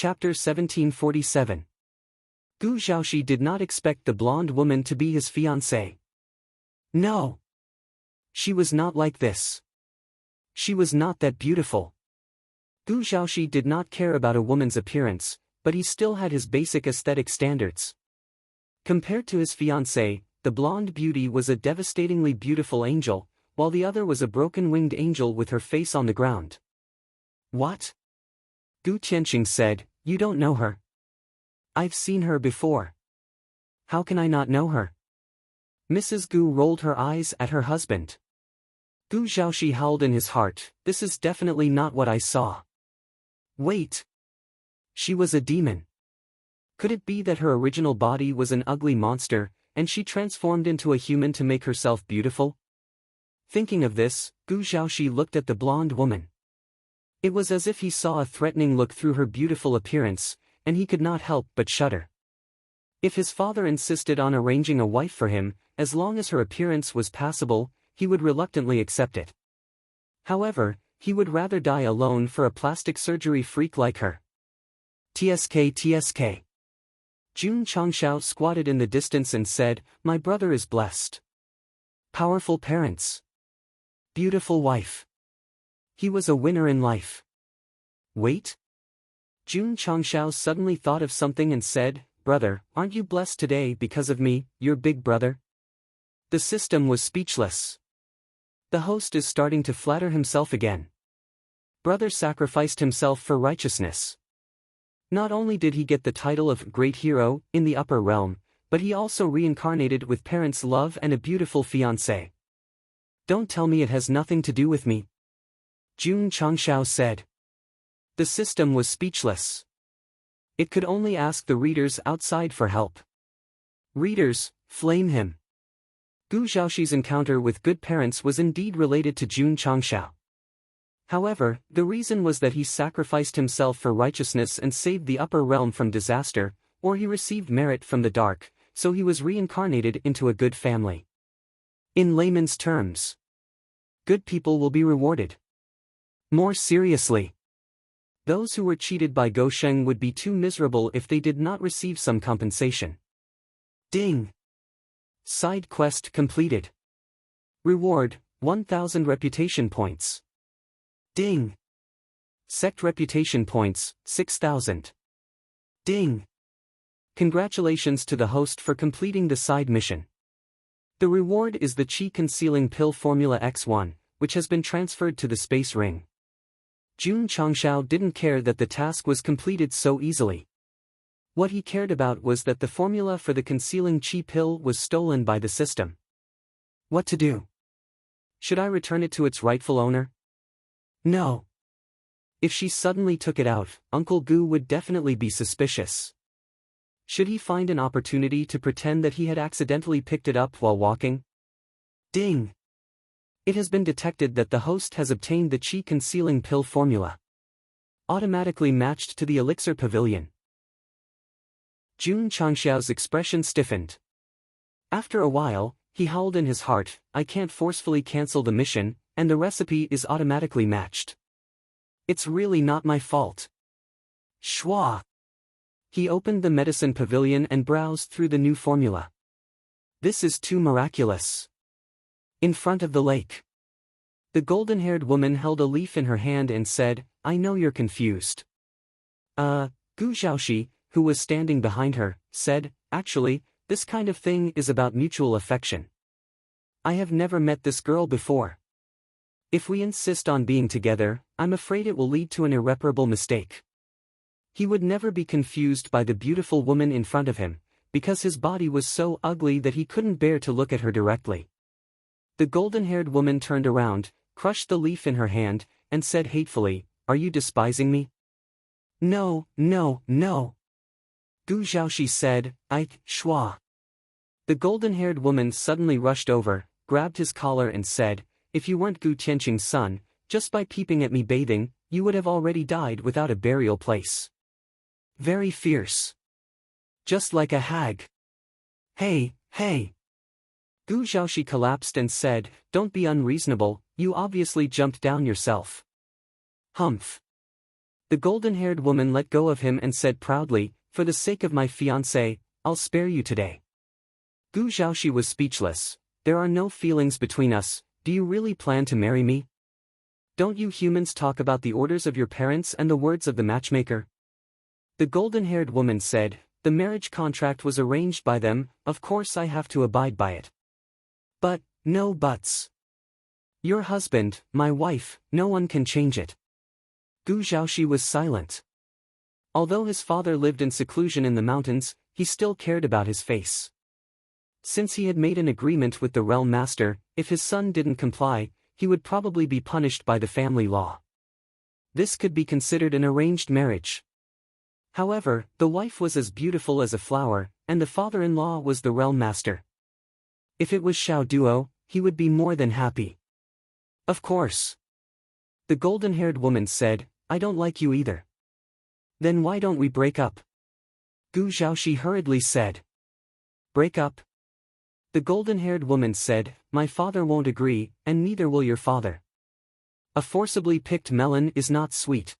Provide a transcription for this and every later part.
Chapter 1747. Gu Zhaoxi did not expect the blonde woman to be his fiancée. No. She was not like this. She was not that beautiful. Gu Zhaoxi did not care about a woman's appearance, but he still had his basic aesthetic standards. Compared to his fiancée, the blonde beauty was a devastatingly beautiful angel, while the other was a broken-winged angel with her face on the ground. What? Gu Tianqing said, "You don't know her." "I've seen her before." "How can I not know her?" Mrs. Gu rolled her eyes at her husband. Gu Zhaoxi howled in his heart, "This is definitely not what I saw." Wait. She was a demon. Could it be that her original body was an ugly monster, and she transformed into a human to make herself beautiful? Thinking of this, Gu Zhaoxi looked at the blonde woman. It was as if he saw a threatening look through her beautiful appearance, and he could not help but shudder. If his father insisted on arranging a wife for him, as long as her appearance was passable, he would reluctantly accept it. However, he would rather die alone for a plastic surgery freak like her. TSK. Jun Changshao squatted in the distance and said, "My brother is blessed. Powerful parents. Beautiful wife. He was a winner in life." Wait? Jun Changshao suddenly thought of something and said, "Brother, aren't you blessed today because of me, your big brother?" The system was speechless. The host is starting to flatter himself again. Brother sacrificed himself for righteousness. Not only did he get the title of Great Hero in the upper realm, but he also reincarnated with parents' love and a beautiful fiancée. Don't tell me it has nothing to do with me. Jun Changshao said. The system was speechless. It could only ask the readers outside for help. Readers, flame him. Gu Zhaoxi's encounter with good parents was indeed related to Jun Changshao. However, the reason was that he sacrificed himself for righteousness and saved the upper realm from disaster, or he received merit from the dark, so he was reincarnated into a good family. In layman's terms, good people will be rewarded. More seriously, those who were cheated by Gosheng would be too miserable if they did not receive some compensation. Ding! Side quest completed. Reward, 1000 reputation points. Ding! Sect reputation points, 6000. Ding! Congratulations to the host for completing the side mission. The reward is the Qi Concealing Pill Formula X1, which has been transferred to the space ring. Jun Changshao didn't care that the task was completed so easily. What he cared about was that the formula for the concealing Qi pill was stolen by the system. What to do? Should I return it to its rightful owner? No. If she suddenly took it out, Uncle Gu would definitely be suspicious. Should he find an opportunity to pretend that he had accidentally picked it up while walking? Ding! It has been detected that the host has obtained the Qi Concealing Pill formula. Automatically matched to the Elixir Pavilion. Jun Changshao's expression stiffened. After a while, he howled in his heart, "I can't forcefully cancel the mission, and the recipe is automatically matched. It's really not my fault." Schwa! He opened the medicine pavilion and browsed through the new formula. This is too miraculous. In front of the lake, the golden-haired woman held a leaf in her hand and said, "I know you're confused." Gu Zhaoxi, who was standing behind her, said, "Actually, this kind of thing is about mutual affection. I have never met this girl before. If we insist on being together, I'm afraid it will lead to an irreparable mistake." He would never be confused by the beautiful woman in front of him, because his body was so ugly that he couldn't bear to look at her directly. The golden-haired woman turned around, crushed the leaf in her hand, and said hatefully, "Are you despising me?" No. Gu Zhaoxi said, Schwa. The golden-haired woman suddenly rushed over, grabbed his collar and said, "If you weren't Gu Tianqing's son, just by peeping at me bathing, you would have already died without a burial place. Very fierce. Just like a hag. Hey. Gu Zhaoxi collapsed and said, "Don't be unreasonable, you obviously jumped down yourself." Humph. The golden-haired woman let go of him and said proudly, "For the sake of my fiancé, I'll spare you today." Gu Zhaoxi was speechless. "There are no feelings between us, do you really plan to marry me? Don't you humans talk about the orders of your parents and the words of the matchmaker?" The golden-haired woman said, "The marriage contract was arranged by them, of course I have to abide by it. But, no buts. Your husband, my wife, no one can change it." Gu Zhaoxi was silent. Although his father lived in seclusion in the mountains, he still cared about his face. Since he had made an agreement with the realm master, if his son didn't comply, he would probably be punished by the family law. This could be considered an arranged marriage. However, the wife was as beautiful as a flower, and the father-in-law was the realm master. If it was Xiao Duo, he would be more than happy. Of course. The golden-haired woman said, "I don't like you either." "Then why don't we break up?" Gu Zhaoxi hurriedly said. "Break up?" The golden-haired woman said, "My father won't agree, and neither will your father. A forcibly picked melon is not sweet."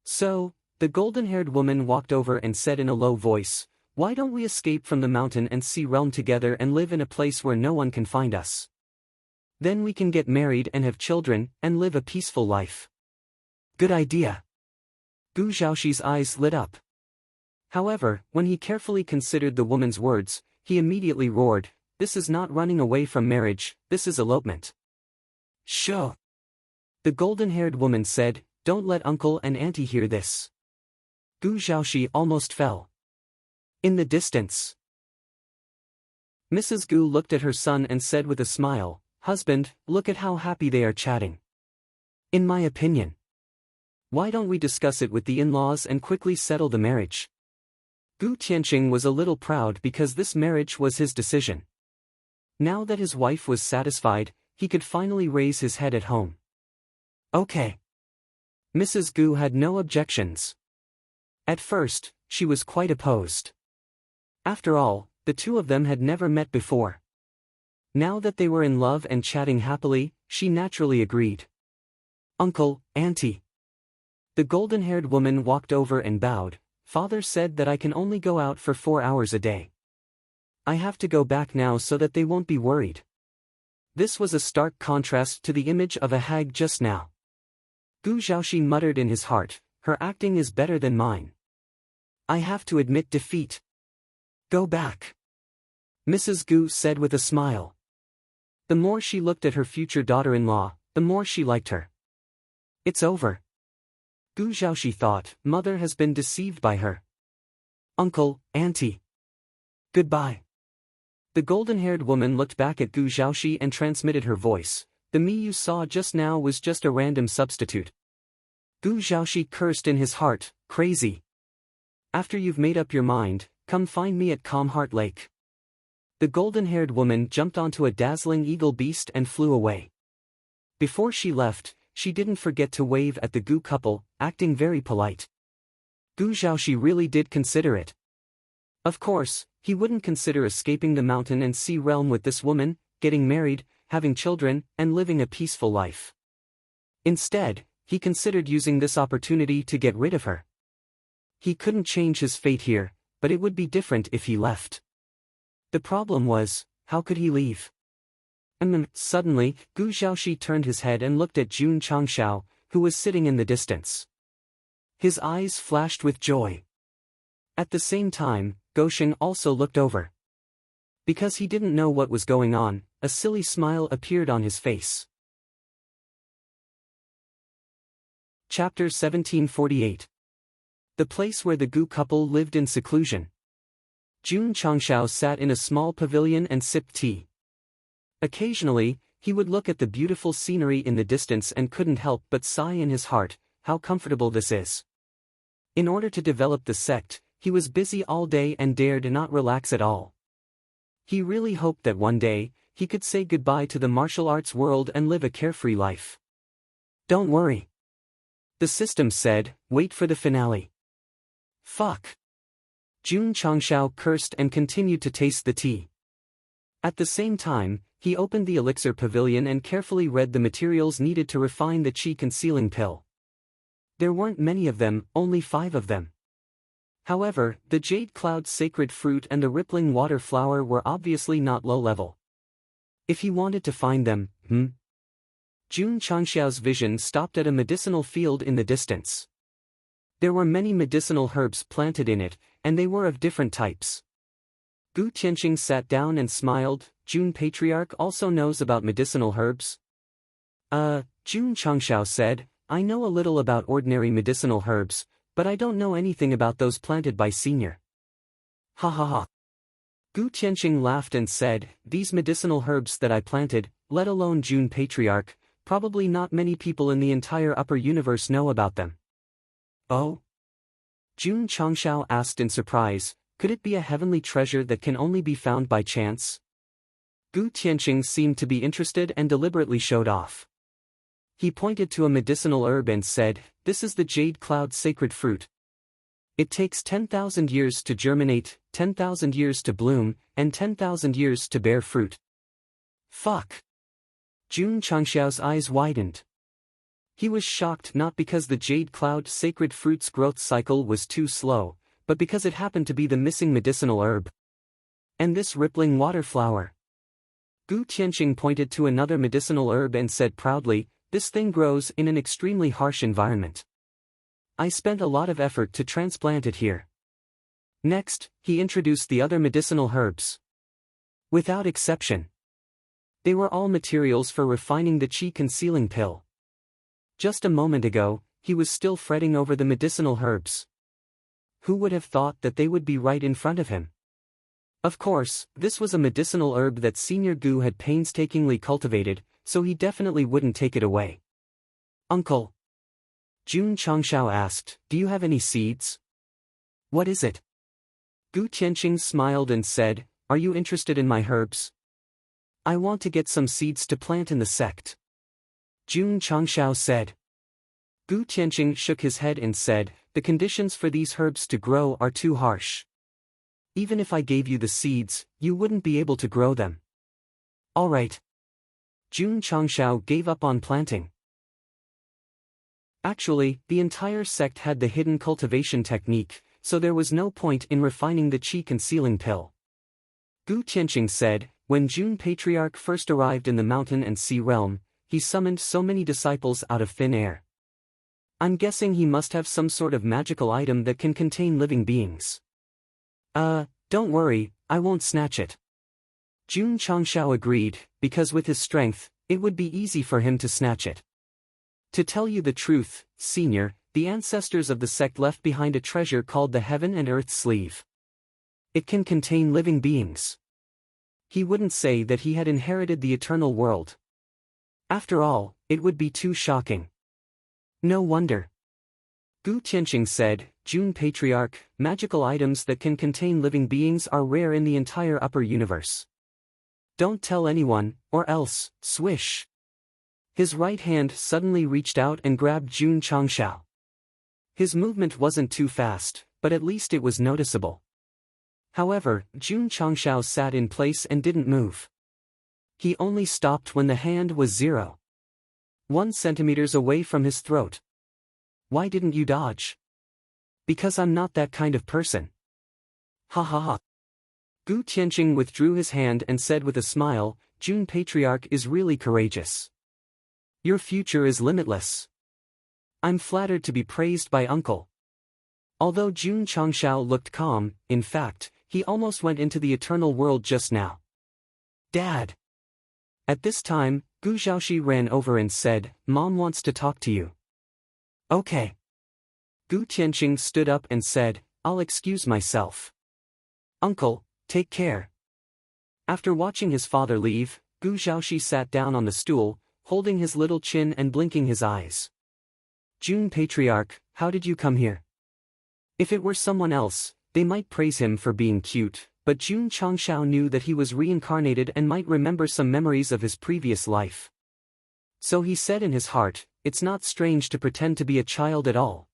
So, the golden-haired woman walked over and said in a low voice, "Why don't we escape from the mountain and sea realm together and live in a place where no one can find us? Then we can get married and have children, and live a peaceful life." "Good idea." Gu Zhaoxi's eyes lit up. However, when he carefully considered the woman's words, he immediately roared, "This is not running away from marriage, this is elopement." "Sho!" The golden-haired woman said, "Don't let uncle and auntie hear this." Gu Zhaoxi almost fell. In the distance, Mrs. Gu looked at her son and said with a smile, "Husband, look at how happy they are chatting. In my opinion, why don't we discuss it with the in-laws and quickly settle the marriage?" Gu Tianqing was a little proud because this marriage was his decision. Now that his wife was satisfied, he could finally raise his head at home. "Okay." Mrs. Gu had no objections. At first, she was quite opposed. After all, the two of them had never met before. Now that they were in love and chatting happily, she naturally agreed. "Uncle, auntie." The golden-haired woman walked over and bowed. "Father said that I can only go out for 4 hours a day. I have to go back now so that they won't be worried." This was a stark contrast to the image of a hag just now. Gu Zhaoxi muttered in his heart, "Her acting is better than mine. I have to admit defeat." "Go back," Mrs. Gu said with a smile. The more she looked at her future daughter-in-law, the more she liked her. "It's over." Gu Zhaoxi thought, "Mother has been deceived by her. Uncle, auntie. Goodbye." The golden-haired woman looked back at Gu Zhaoxi and transmitted her voice, "The me you saw just now was just a random substitute." Gu Zhaoxi cursed in his heart, "Crazy. After you've made up your mind, come find me at Calm Heart Lake." The golden-haired woman jumped onto a dazzling eagle beast and flew away. Before she left, she didn't forget to wave at the Gu couple, acting very polite. Gu Zhaoxi really did consider it. Of course, he wouldn't consider escaping the mountain and sea realm with this woman, getting married, having children, and living a peaceful life. Instead, he considered using this opportunity to get rid of her. He couldn't change his fate here, but it would be different if he left. The problem was, how could he leave? Suddenly, Gu Zhaoxi turned his head and looked at Jun Changshao, who was sitting in the distance. His eyes flashed with joy. At the same time, Gosheng also looked over. Because he didn't know what was going on, a silly smile appeared on his face. Chapter 1748. The place where the Gu couple lived in seclusion. Jun Changshao sat in a small pavilion and sipped tea. Occasionally, he would look at the beautiful scenery in the distance and couldn't help but sigh in his heart, "How comfortable this is." In order to develop the sect, he was busy all day and dared not relax at all. He really hoped that one day, he could say goodbye to the martial arts world and live a carefree life. "Don't worry," the system said, "wait for the finale." Fuck. Jun Changshao cursed and continued to taste the tea. At the same time, he opened the elixir pavilion and carefully read the materials needed to refine the qi concealing pill. There weren't many of them, only 5 of them. However, the jade cloud's sacred fruit and the rippling water flower were obviously not low-level. If he wanted to find them, Jun Changxiao's vision stopped at a medicinal field in the distance. There were many medicinal herbs planted in it, and they were of different types. Gu Tianqing sat down and smiled. Jun Patriarch also knows about medicinal herbs? Jun Changxiao said, I know a little about ordinary medicinal herbs, but I don't know anything about those planted by Senior. Ha ha ha. Gu Tianqing laughed and said, these medicinal herbs that I planted, let alone Jun Patriarch, probably not many people in the entire upper universe know about them. Oh? Jun Changxiao asked in surprise, could it be a heavenly treasure that can only be found by chance? Gu Tianqing seemed to be interested and deliberately showed off. He pointed to a medicinal herb and said, this is the jade cloud sacred fruit. It takes 10,000 years to germinate, 10,000 years to bloom, and 10,000 years to bear fruit. Fuck. Jun Changxiao's eyes widened. He was shocked not because the jade cloud sacred fruit's growth cycle was too slow, but because it happened to be the missing medicinal herb. And this rippling water flower. Gu Tianqing pointed to another medicinal herb and said proudly, this thing grows in an extremely harsh environment. I spent a lot of effort to transplant it here. Next, he introduced the other medicinal herbs. Without exception. They were all materials for refining the qi concealing pill. Just a moment ago, he was still fretting over the medicinal herbs. Who would have thought that they would be right in front of him? Of course, this was a medicinal herb that Senior Gu had painstakingly cultivated, so he definitely wouldn't take it away. Uncle. Jun Changxiao asked, do you have any seeds? What is it? Gu Tianqing smiled and said, are you interested in my herbs? I want to get some seeds to plant in the sect. Jun Changxiao said. Gu Tianqing shook his head and said, the conditions for these herbs to grow are too harsh. Even if I gave you the seeds, you wouldn't be able to grow them. All right. Jun Changxiao gave up on planting. Actually, the entire sect had the hidden cultivation technique, so there was no point in refining the qi concealing pill. Gu Tianqing said, when Jun Patriarch first arrived in the mountain and sea realm, he summoned so many disciples out of thin air. I'm guessing he must have some sort of magical item that can contain living beings. Don't worry, I won't snatch it. Jun Changxiao agreed, because with his strength, it would be easy for him to snatch it. To tell you the truth, Senior, the ancestors of the sect left behind a treasure called the Heaven and Earth Sleeve. It can contain living beings. He wouldn't say that he had inherited the eternal world. After all, it would be too shocking. No wonder. Gu Tianqing said, Jun Patriarch, magical items that can contain living beings are rare in the entire upper universe. Don't tell anyone, or else, swish. His right hand suddenly reached out and grabbed Jun Changxiao. His movement wasn't too fast, but at least it was noticeable. However, Jun Changxiao sat in place and didn't move. He only stopped when the hand was 0.1 centimeters away from his throat. Why didn't you dodge? Because I'm not that kind of person. Ha ha ha. Gu Tianqing withdrew his hand and said with a smile, Jun Patriarch is really courageous. Your future is limitless. I'm flattered to be praised by Uncle. Although Jun Changxiao looked calm, in fact, he almost went into the eternal world just now. Dad. At this time, Gu Zhaoxi ran over and said, Mom wants to talk to you. Okay. Gu Tianqing stood up and said, I'll excuse myself. Uncle, take care. After watching his father leave, Gu Zhaoxi sat down on the stool, holding his little chin and blinking his eyes. Jun Patriarch, how did you come here? If it were someone else, they might praise him for being cute, but Jun Changxiao knew that he was reincarnated and might remember some memories of his previous life. So he said in his heart, it's not strange to pretend to be a child at all.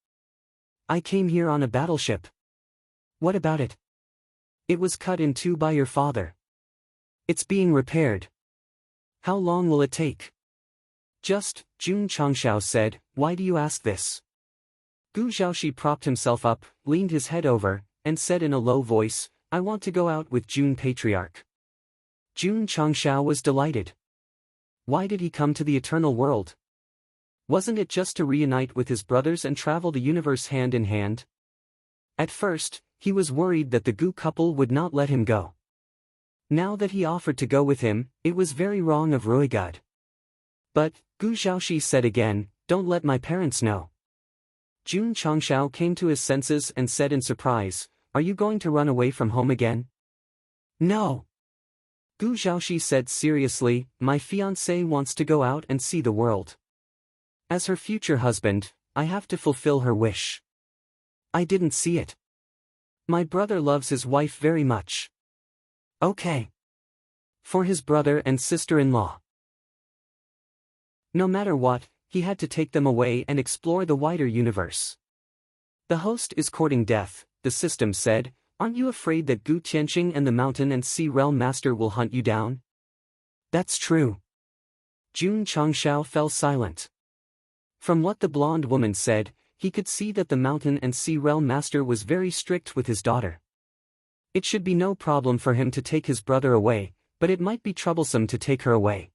I came here on a battleship. What about it? It was cut in two by your father. It's being repaired. How long will it take? Jun Changxiao said, why do you ask this? Gu Zhaoxi propped himself up, leaned his head over, and said in a low voice, I want to go out with Jun Patriarch. Jun Changshao was delighted. Why did he come to the eternal world? Wasn't it just to reunite with his brothers and travel the universe hand in hand? At first, he was worried that the Gu couple would not let him go. Now that he offered to go with him, it was very wrong of Ruigad. But, Gu Zhaoxi said again, don't let my parents know. Jun Changshao came to his senses and said in surprise, are you going to run away from home again? No. Gu Zhaoxi said seriously, my fiancée wants to go out and see the world. As her future husband, I have to fulfill her wish. I didn't see it. My brother loves his wife very much. Okay. For his brother and sister-in-law. No matter what, he had to take them away and explore the wider universe. The host is courting death, the system said. Aren't you afraid that Gu Tianqing and the Mountain and Sea Realm Master will hunt you down? That's true. Jun Changshao fell silent. From what the blonde woman said, he could see that the Mountain and Sea Realm Master was very strict with his daughter. It should be no problem for him to take his brother away, but it might be troublesome to take her away.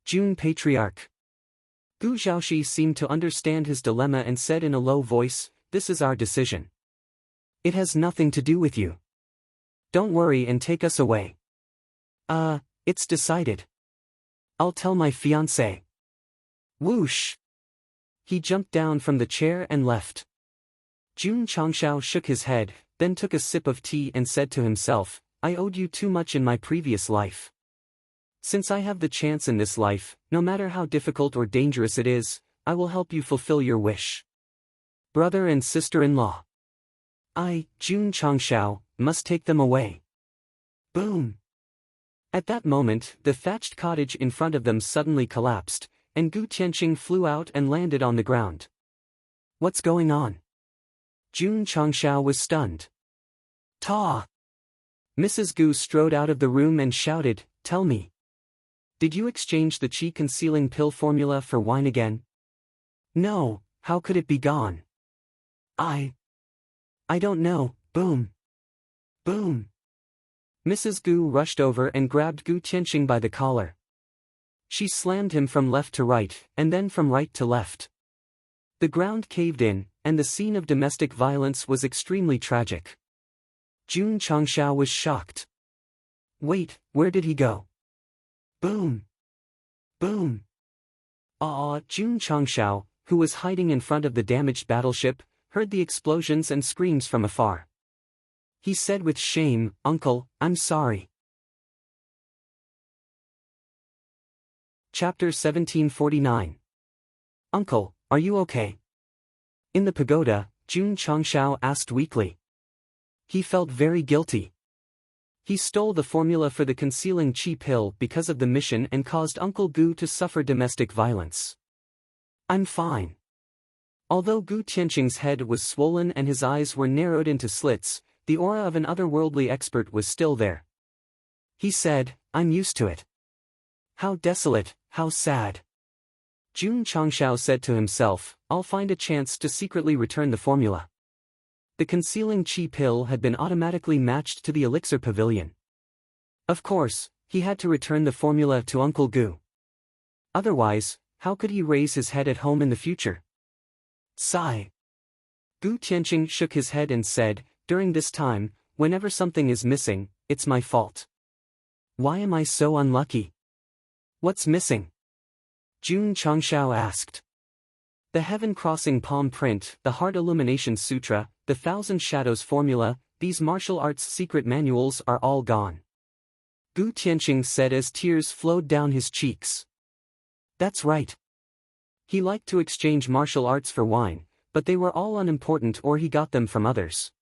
Jun Patriarch. Gu Zhaoxi seemed to understand his dilemma and said in a low voice, this is our decision. It has nothing to do with you. Don't worry and take us away. It's decided. I'll tell my fiancé. Whoosh! He jumped down from the chair and left. Jun Changshao shook his head, then took a sip of tea and said to himself, I owed you too much in my previous life. Since I have the chance in this life, no matter how difficult or dangerous it is, I will help you fulfill your wish. Brother and sister-in-law. I, Jun Changshao, must take them away. Boom! At that moment, the thatched cottage in front of them suddenly collapsed, and Gu Tianqing flew out and landed on the ground. What's going on? Jun Changshao was stunned. Ta! Mrs. Gu strode out of the room and shouted, tell me. Did you exchange the qi concealing pill formula for wine again? No, how could it be gone? I don't know, boom. Boom. Mrs. Gu rushed over and grabbed Gu Tianqing by the collar. She slammed him from left to right, and then from right to left. The ground caved in, and the scene of domestic violence was extremely tragic. Jun Changshao was shocked. Wait, where did he go? Boom. Boom. Jun Changshao, who was hiding in front of the damaged battleship, heard the explosions and screams from afar. He said with shame, Uncle, I'm sorry. Chapter 1749. Uncle, are you okay? In the pagoda, Jun Changshao asked weakly. He felt very guilty. He stole the formula for the concealing qi pill because of the mission and caused Uncle Gu to suffer domestic violence. I'm fine. Although Gu Tianqing's head was swollen and his eyes were narrowed into slits, the aura of an otherworldly expert was still there. He said, I'm used to it. How desolate, how sad. Jun Changshao said to himself, I'll find a chance to secretly return the formula. The concealing qi pill had been automatically matched to the elixir pavilion. Of course, he had to return the formula to Uncle Gu. Otherwise, how could he raise his head at home in the future? Sigh. Gu Tianqing shook his head and said, during this time, whenever something is missing, it's my fault. Why am I so unlucky? What's missing? Jun Changshao asked. The heaven-crossing palm print, the heart illumination sutra, the thousand shadows formula, these martial arts secret manuals are all gone. Gu Tianqing said as tears flowed down his cheeks. That's right. He liked to exchange martial arts for wine, but they were all unimportant or he got them from others.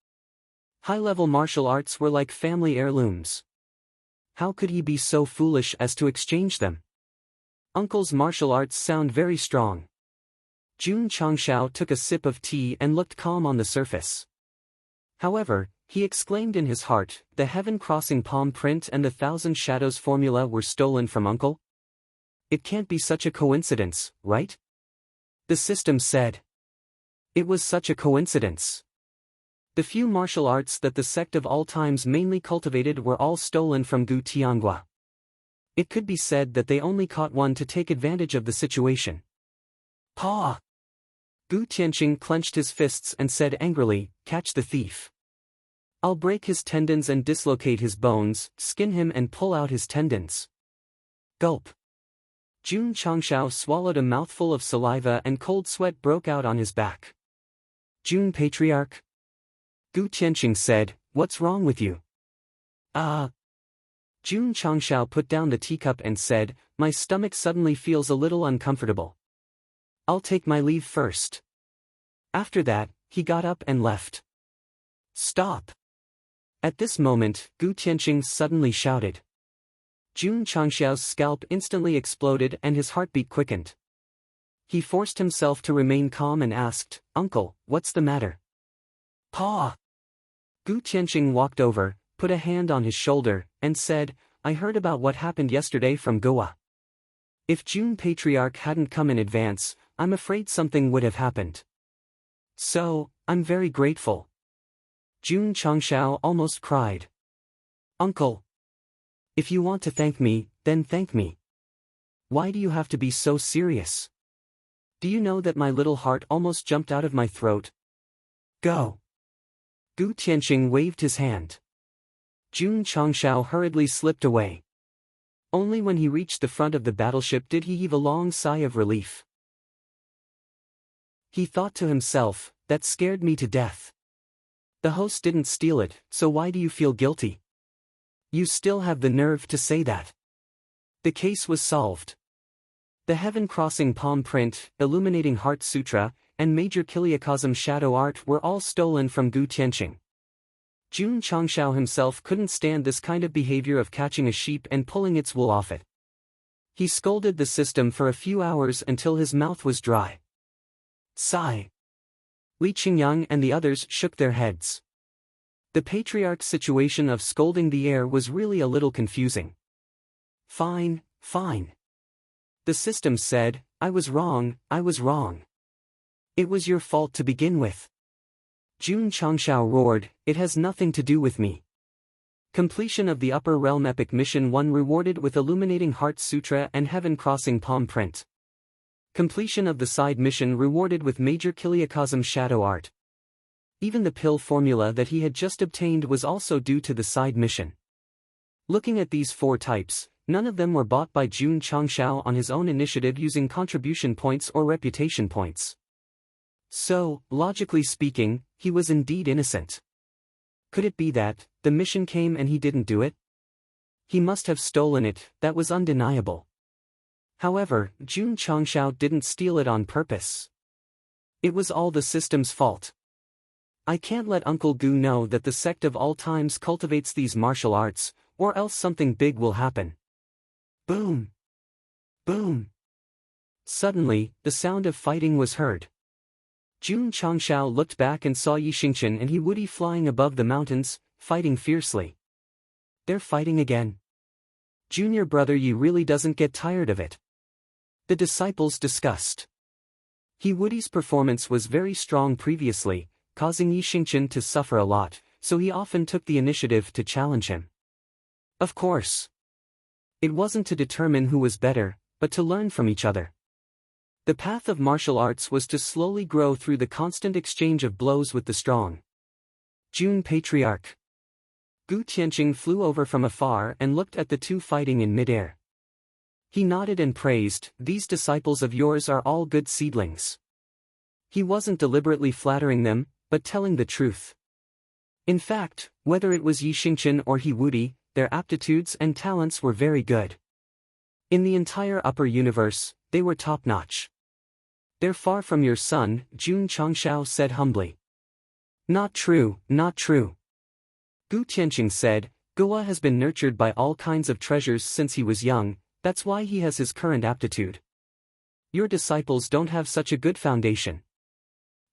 High-level martial arts were like family heirlooms. How could he be so foolish as to exchange them? Uncle's martial arts sound very strong. Jun Changshao took a sip of tea and looked calm on the surface. However, he exclaimed in his heart, the heaven-crossing palm print and the thousand shadows formula were stolen from Uncle? It can't be such a coincidence, right? The system said. It was such a coincidence. The few martial arts that the sect of all times mainly cultivated were all stolen from Gu Tianhua. It could be said that they only caught one to take advantage of the situation. Paw! Gu Tianqing clenched his fists and said angrily, "Catch the thief. I'll break his tendons and dislocate his bones, skin him and pull out his tendons." Gulp. Jun Changshao swallowed a mouthful of saliva and cold sweat broke out on his back. "Jun Patriarch?" Gu Tianqing said, "What's wrong with you?" Jun Changshao put down the teacup and said, "My stomach suddenly feels a little uncomfortable. I'll take my leave first." After that, he got up and left. "Stop!" At this moment, Gu Tianqing suddenly shouted. Jun Changshao's scalp instantly exploded and his heartbeat quickened. He forced himself to remain calm and asked, "Uncle, what's the matter?" "Pa!" Gu Tianqing walked over, put a hand on his shoulder, and said, "I heard about what happened yesterday from Goa. If Jun Patriarch hadn't come in advance, I'm afraid something would have happened. So, I'm very grateful." Jun Changshao almost cried. "Uncle! If you want to thank me, then thank me. Why do you have to be so serious? Do you know that my little heart almost jumped out of my throat? Go." Gu Tianqing waved his hand. Jun Changshao hurriedly slipped away. Only when he reached the front of the battleship did he heave a long sigh of relief. He thought to himself, "That scared me to death. The host didn't steal it, so why do you feel guilty? You still have the nerve to say that." The case was solved. The heaven-crossing palm print, illuminating Heart Sutra, and Major Kiliakosm shadow art were all stolen from Gu Tianqing. Jun Changshao himself couldn't stand this kind of behavior of catching a sheep and pulling its wool off it. He scolded the system for a few hours until his mouth was dry. Sigh. Li Qingyang and the others shook their heads. The patriarch's situation of scolding the heir was really a little confusing. "Fine, fine." The system said, I was wrong. It was your fault to begin with." Jun Changshao roared, "It has nothing to do with me." Completion of the Upper Realm Epic Mission 1 rewarded with Illuminating Heart Sutra and Heaven Crossing Palm Print. Completion of the side mission rewarded with Major Kiliakosm shadow art. Even the pill formula that he had just obtained was also due to the side mission. Looking at these 4 types, none of them were bought by Jun Changshao on his own initiative using contribution points or reputation points. So, logically speaking, he was indeed innocent. Could it be that the mission came and he didn't do it? He must have stolen it, that was undeniable. However, Jun Changshao didn't steal it on purpose. It was all the system's fault. I can't let Uncle Gu know that the sect of all times cultivates these martial arts, or else something big will happen. Boom! Boom! Suddenly, the sound of fighting was heard. Jun Changshao looked back and saw Yi Xingchen and He Wudi flying above the mountains, fighting fiercely. They're fighting again. Junior brother Yi really doesn't get tired of it. The disciples discussed. He Wudi's performance was very strong previously, causing Yi Xingchen to suffer a lot, so he often took the initiative to challenge him. Of course. It wasn't to determine who was better, but to learn from each other. The path of martial arts was to slowly grow through the constant exchange of blows with the strong. Jun Patriarch. Gu Tianqing flew over from afar and looked at the 2 fighting in midair. He nodded and praised, "These disciples of yours are all good seedlings." He wasn't deliberately flattering them, but telling the truth. In fact, whether it was Yi Xingchen or He Wudi, their aptitudes and talents were very good. In the entire upper universe, they were top-notch. "They're far from your son," Jun Changshao said humbly. Not true. Gu Tianqing said, "Goa has been nurtured by all kinds of treasures since he was young, that's why he has his current aptitude. Your disciples don't have such a good foundation.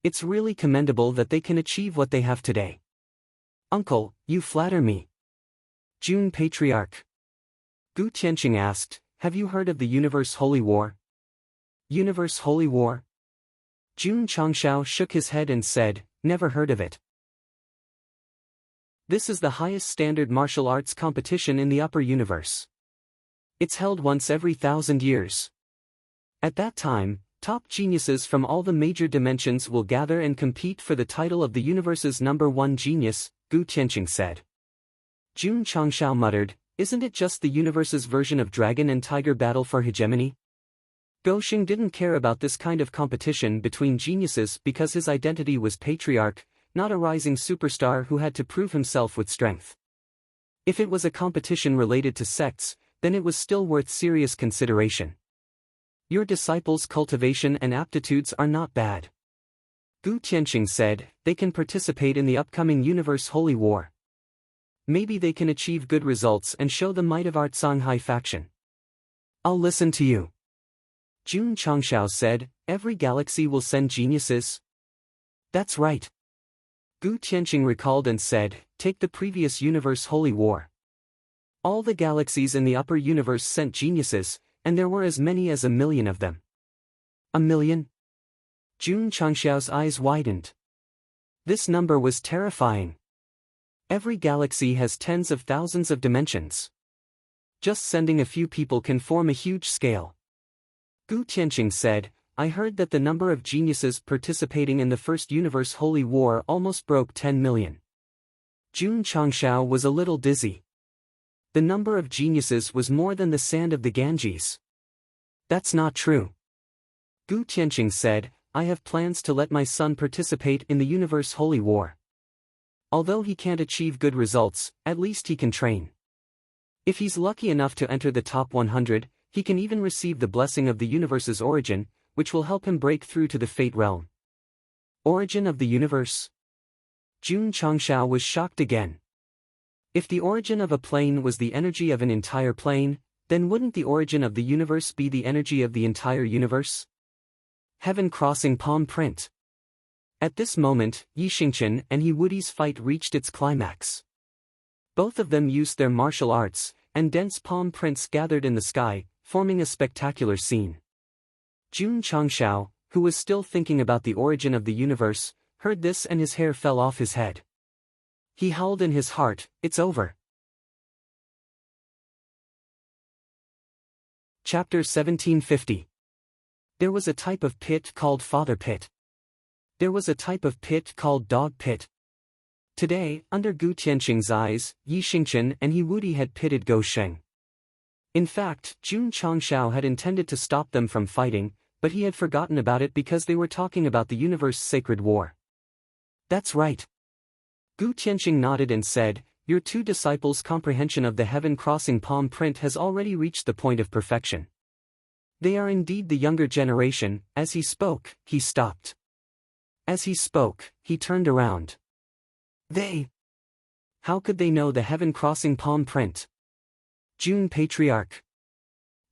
It's really commendable that they can achieve what they have today." "Uncle, you flatter me." Jun Patriarch. Gu Tianqing asked, "Have you heard of the Universe Holy War?" "Universe Holy War?" Jun Changshao shook his head and said, never heard of it. This is the highest standard martial arts competition in the upper universe. It's held once every 1,000 years. At that time, top geniuses from all the major dimensions will gather and compete for the title of the universe's #1 genius, Gu Tianqing said. Jun Changshao muttered, isn't it just the universe's version of dragon and tiger battle for hegemony? Gou Xing didn't care about this kind of competition between geniuses because his identity was patriarch, not a rising superstar who had to prove himself with strength. If it was a competition related to sects, then it was still worth serious consideration. Your disciples' cultivation and aptitudes are not bad. Gu Tianqing said, they can participate in the upcoming Universe Holy War. Maybe they can achieve good results and show the might of our Shanghai faction. I'll listen to you. Jun Changshao said, every galaxy will send geniuses? That's right. Gu Tianqing recalled and said, take the previous Universe Holy War. All the galaxies in the upper universe sent geniuses, and there were as many as 1 million of them. 1 million? Jun Changshao's eyes widened. This number was terrifying. Every galaxy has tens of thousands of dimensions. Just sending a few people can form a huge scale. Gu Tianqing said, I heard that the number of geniuses participating in the first Universe Holy War almost broke 10 million. Jun Changshao was a little dizzy. The number of geniuses was more than the sand of the Ganges. That's not true. Gu Tianqing said, I have plans to let my son participate in the Universe Holy War. Although he can't achieve good results, at least he can train. If he's lucky enough to enter the top 100, he can even receive the blessing of the universe's origin, which will help him break through to the Fate realm. Origin of the universe? Jun Changshao was shocked again. If the origin of a plane was the energy of an entire plane, then wouldn't the origin of the universe be the energy of the entire universe? Heaven crossing palm print. At this moment, Yi Xingchen and He Wudi's fight reached its climax. Both of them used their martial arts, and dense palm prints gathered in the sky, forming a spectacular scene. Jun Changshao, who was still thinking about the origin of the universe, heard this and his hair fell off his head. He howled in his heart, it's over. Chapter 1750. There was a type of pit called Father Pit. There was a type of pit called Dog Pit. Today, under Gu Tianqing's eyes, Yi Xingchen and He Wudi had pitted Gou Sheng. In fact, Jun Changshao had intended to stop them from fighting, but he had forgotten about it because they were talking about the universe's sacred war. That's right. Gu Tianqing nodded and said, your two disciples' comprehension of the heaven-crossing palm print has already reached the point of perfection. They are indeed the younger generation. As he spoke, he stopped. As he spoke, he turned around. They? How could they know the heaven-crossing palm print? Jun Patriarch.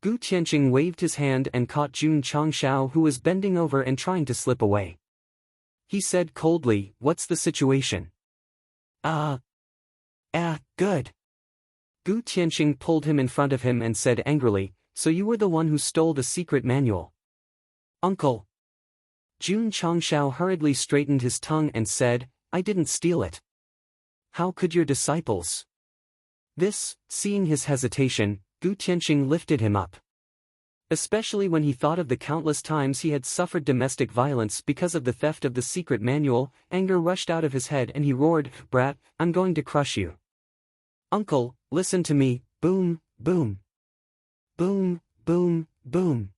Gu Tianqing waved his hand and caught Jun Changshao, who was bending over and trying to slip away. He said coldly, what's the situation? Good. Gu Tianqing pulled him in front of him and said angrily, so you were the one who stole the secret manual. Uncle. Jun Changshao hurriedly straightened his tongue and said, I didn't steal it. How could your disciples? Seeing his hesitation, Gu Tianqing lifted him up. Especially when he thought of the countless times he had suffered domestic violence because of the theft of the secret manual, anger rushed out of his head and he roared, Brat, I'm going to crush you. Uncle, listen to me, boom, boom. Boom, boom, boom.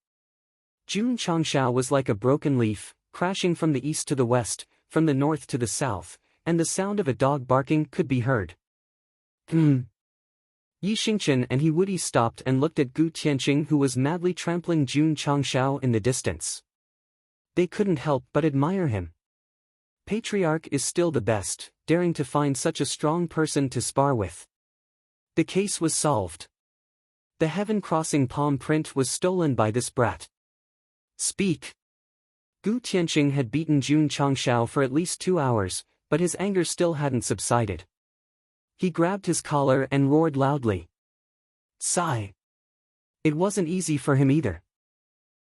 Jun Changshao was like a broken leaf, crashing from the east to the west, from the north to the south, and the sound of a dog barking could be heard. Yi Xingchen and He Wudi stopped and looked at Gu Tianqing, who was madly trampling Jun Changshao in the distance. They couldn't help but admire him. Patriarch is still the best, daring to find such a strong person to spar with. The case was solved. The heaven-crossing palm print was stolen by this brat. Speak. Gu Tianqing had beaten Jun Changshao for at least 2 hours, but his anger still hadn't subsided. He grabbed his collar and roared loudly. Sigh. It wasn't easy for him either.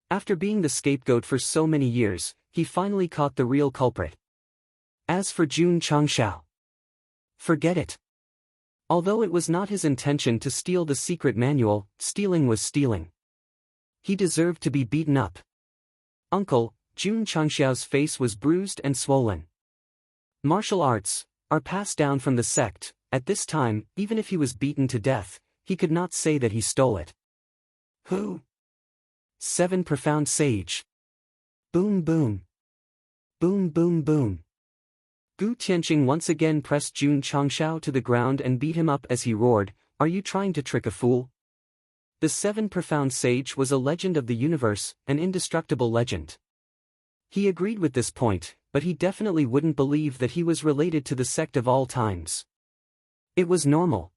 After being the scapegoat for so many years, he finally caught the real culprit. As for Jun Changshao, forget it. Although it was not his intention to steal the secret manual, stealing was stealing. He deserved to be beaten up. Uncle, Jun Changshao's face was bruised and swollen. Martial arts are passed down from the sect. At this time, even if he was beaten to death, he could not say that he stole it. Who? 7 Profound Sage. Boom boom. Boom boom boom. Gu Tianqing once again pressed Jun Changshao to the ground and beat him up as he roared, "Are you trying to trick a fool?" The 7 Profound Sage was a legend of the universe, an indestructible legend. He agreed with this point, but he definitely wouldn't believe that he was related to the sect of all times. It was normal.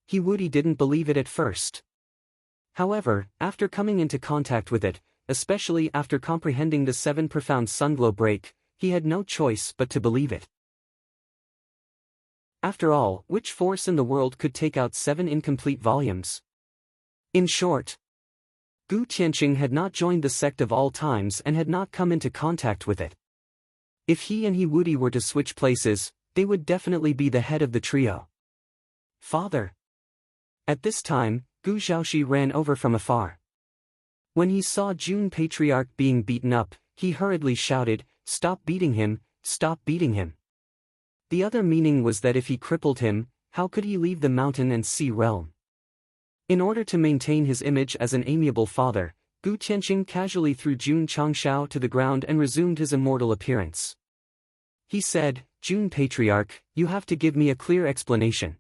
He didn't believe it at first. However, after coming into contact with it, especially after comprehending the 7 Profound Sunglow break, he had no choice but to believe it. After all, which force in the world could take out 7 incomplete volumes? In short, Gu Tianqing had not joined the sect of all times and had not come into contact with it. If he and Wudi were to switch places, they would definitely be the head of the trio. Father. At this time, Gu Zhaoxi ran over from afar. When he saw Jun Patriarch being beaten up, he hurriedly shouted, "Stop beating him, stop beating him." The other meaning was that if he crippled him, how could he leave the mountain and sea realm? In order to maintain his image as an amiable father, Gu Tianqing casually threw Jun Changshao to the ground and resumed his immortal appearance. He said, "Jun Patriarch, you have to give me a clear explanation."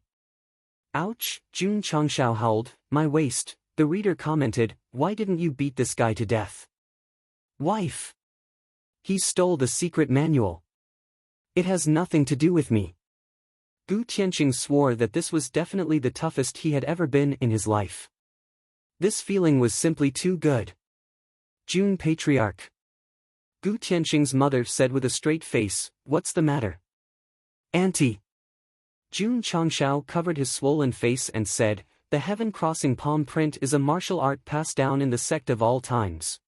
Ouch, Jun Changshao howled, "My waist." The reader commented, "Why didn't you beat this guy to death?" Wife. He stole the secret manual. It has nothing to do with me. Gu Tianqing swore that this was definitely the toughest he had ever been in his life. This feeling was simply too good. Jun Patriarch. Gu Tianqing's mother said with a straight face, "What's the matter?" Auntie. Jun Changshao covered his swollen face and said, "The heaven-crossing palm print is a martial art passed down in the sect of all times.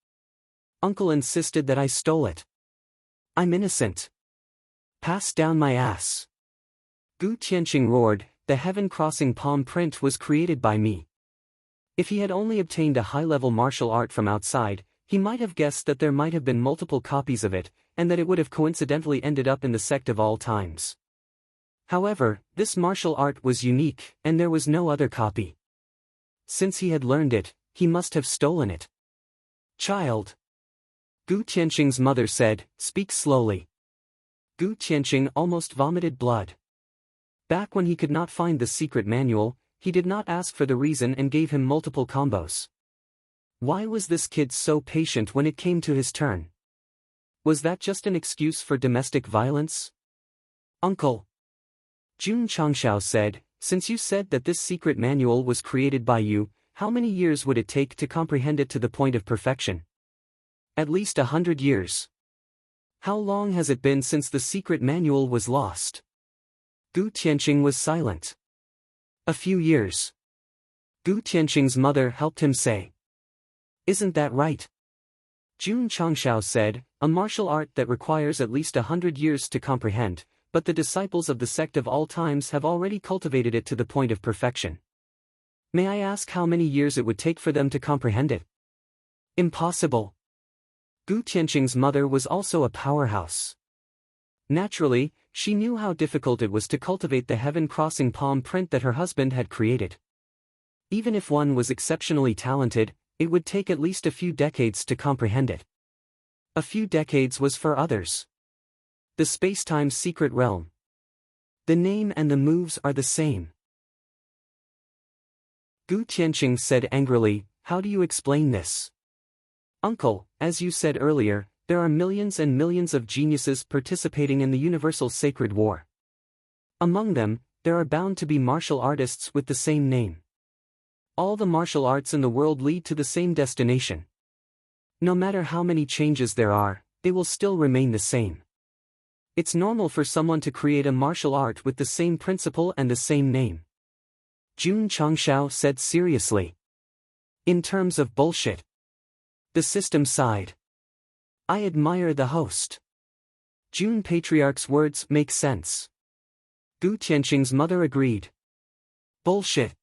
Uncle insisted that I stole it. I'm innocent. Pass down my ass." Gu Tianqing roared, "The heaven-crossing palm print was created by me." If he had only obtained a high-level martial art from outside, he might have guessed that there might have been multiple copies of it, and that it would have coincidentally ended up in the sect of all times. However, this martial art was unique, and there was no other copy. Since he had learned it, he must have stolen it. Child. Gu Tianqing's mother said, "Speak slowly." Gu Tianqing almost vomited blood. Back when he could not find the secret manual, he did not ask for the reason and gave him multiple combos. Why was this kid so patient when it came to his turn? Was that just an excuse for domestic violence? Uncle. Jun Changshao said, "Since you said that this secret manual was created by you, how many years would it take to comprehend it to the point of perfection?" At least 100 years. How long has it been since the secret manual was lost? Gu Tianqing was silent. A few years. Gu Tianqing's mother helped him say. Isn't that right? Jun Changshao said, "A martial art that requires at least 100 years to comprehend, but the disciples of the sect of all times have already cultivated it to the point of perfection. May I ask how many years it would take for them to comprehend it?" Impossible. Gu Tianqing's mother was also a powerhouse. Naturally, she knew how difficult it was to cultivate the heaven-crossing palm print that her husband had created. Even if one was exceptionally talented, it would take at least a few decades to comprehend it. A few decades was for others. The space-time secret realm. The name and the moves are the same. Gu Tianqing said angrily, "How do you explain this?" Uncle, as you said earlier, there are millions and millions of geniuses participating in the universal sacred war. Among them, there are bound to be martial artists with the same name. All the martial arts in the world lead to the same destination. No matter how many changes there are, they will still remain the same. It's normal for someone to create a martial art with the same principle and the same name. Jun Changshao said seriously. In terms of bullshit. The system sighed. I admire the host. June Patriarch's words make sense. Gu Tianqing's mother agreed. Bullshit.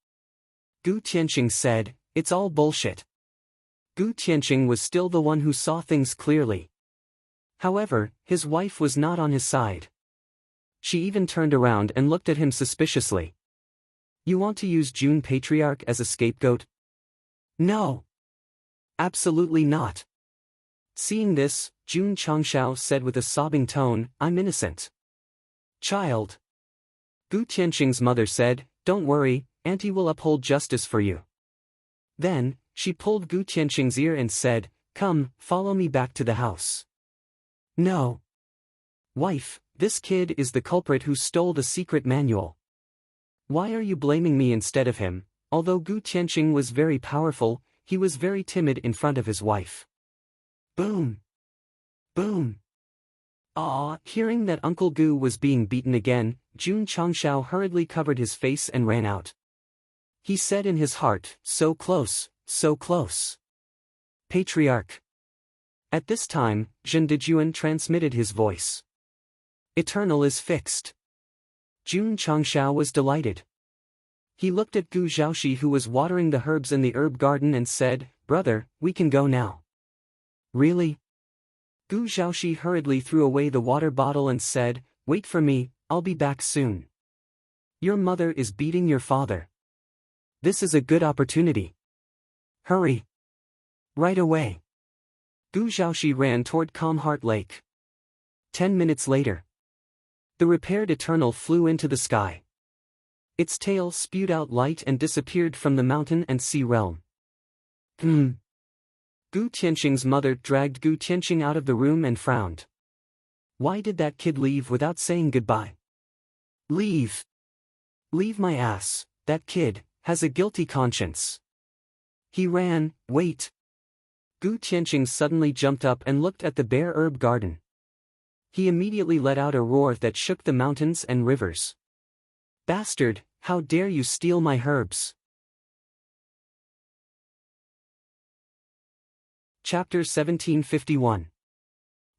Gu Tianqing said, it's all bullshit. Gu Tianqing was still the one who saw things clearly. However, his wife was not on his side. She even turned around and looked at him suspiciously. You want to use June Patriarch as a scapegoat? No. Absolutely not. Seeing this, June Changshao said with a sobbing tone, I'm innocent. Child. Gu Tianqing's mother said, don't worry, Auntie will uphold justice for you. Then, she pulled Gu Tianqing's ear and said, come, follow me back to the house. No. Wife, this kid is the culprit who stole the secret manual. Why are you blaming me instead of him? Although Gu Tianqing was very powerful, he was very timid in front of his wife. Boom. Boom. Hearing that Uncle Gu was being beaten again, June Changshao hurriedly covered his face and ran out. He said in his heart, so close, so close. Patriarch. At this time, Zhen Dejuan transmitted his voice. Eternal is fixed. June Changshao was delighted. He looked at Gu Zhaoxi who was watering the herbs in the herb garden and said, brother, we can go now. Really? Gu Zhaoxi hurriedly threw away the water bottle and said, wait for me, I'll be back soon. Your mother is beating your father. This is a good opportunity. Hurry. Right away. Gu Zhaoxi ran toward Calm Heart Lake. 10 minutes later. The repaired Eternal flew into the sky. Its tail spewed out light and disappeared from the mountain and sea realm. Gu Tianqing's mother dragged Gu Tianqing out of the room and frowned. Why did that kid leave without saying goodbye? Leave. Leave my ass, that kid has a guilty conscience. He ran, wait. Gu Tianqing suddenly jumped up and looked at the bare herb garden. He immediately let out a roar that shook the mountains and rivers. Bastard, how dare you steal my herbs? Chapter 1751.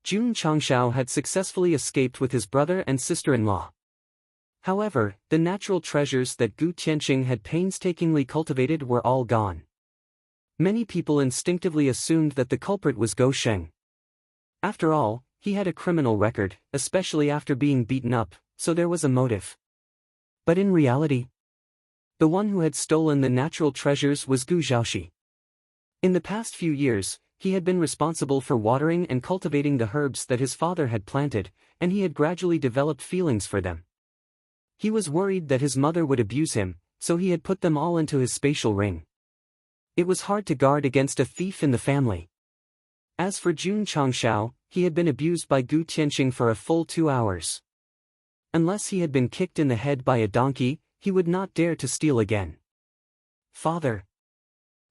June Changshao had successfully escaped with his brother and sister-in-law. However, the natural treasures that Gu Tianqing had painstakingly cultivated were all gone. Many people instinctively assumed that the culprit was Gou Sheng. After all, he had a criminal record, especially after being beaten up, so there was a motive. But in reality, the one who had stolen the natural treasures was Gu Zhaoxi. In the past few years, he had been responsible for watering and cultivating the herbs that his father had planted, and he had gradually developed feelings for them. He was worried that his mother would abuse him, so he had put them all into his spatial ring. It was hard to guard against a thief in the family. As for June Changshao, he had been abused by Gu Tianqing for a full 2 hours. Unless he had been kicked in the head by a donkey, he would not dare to steal again. Father.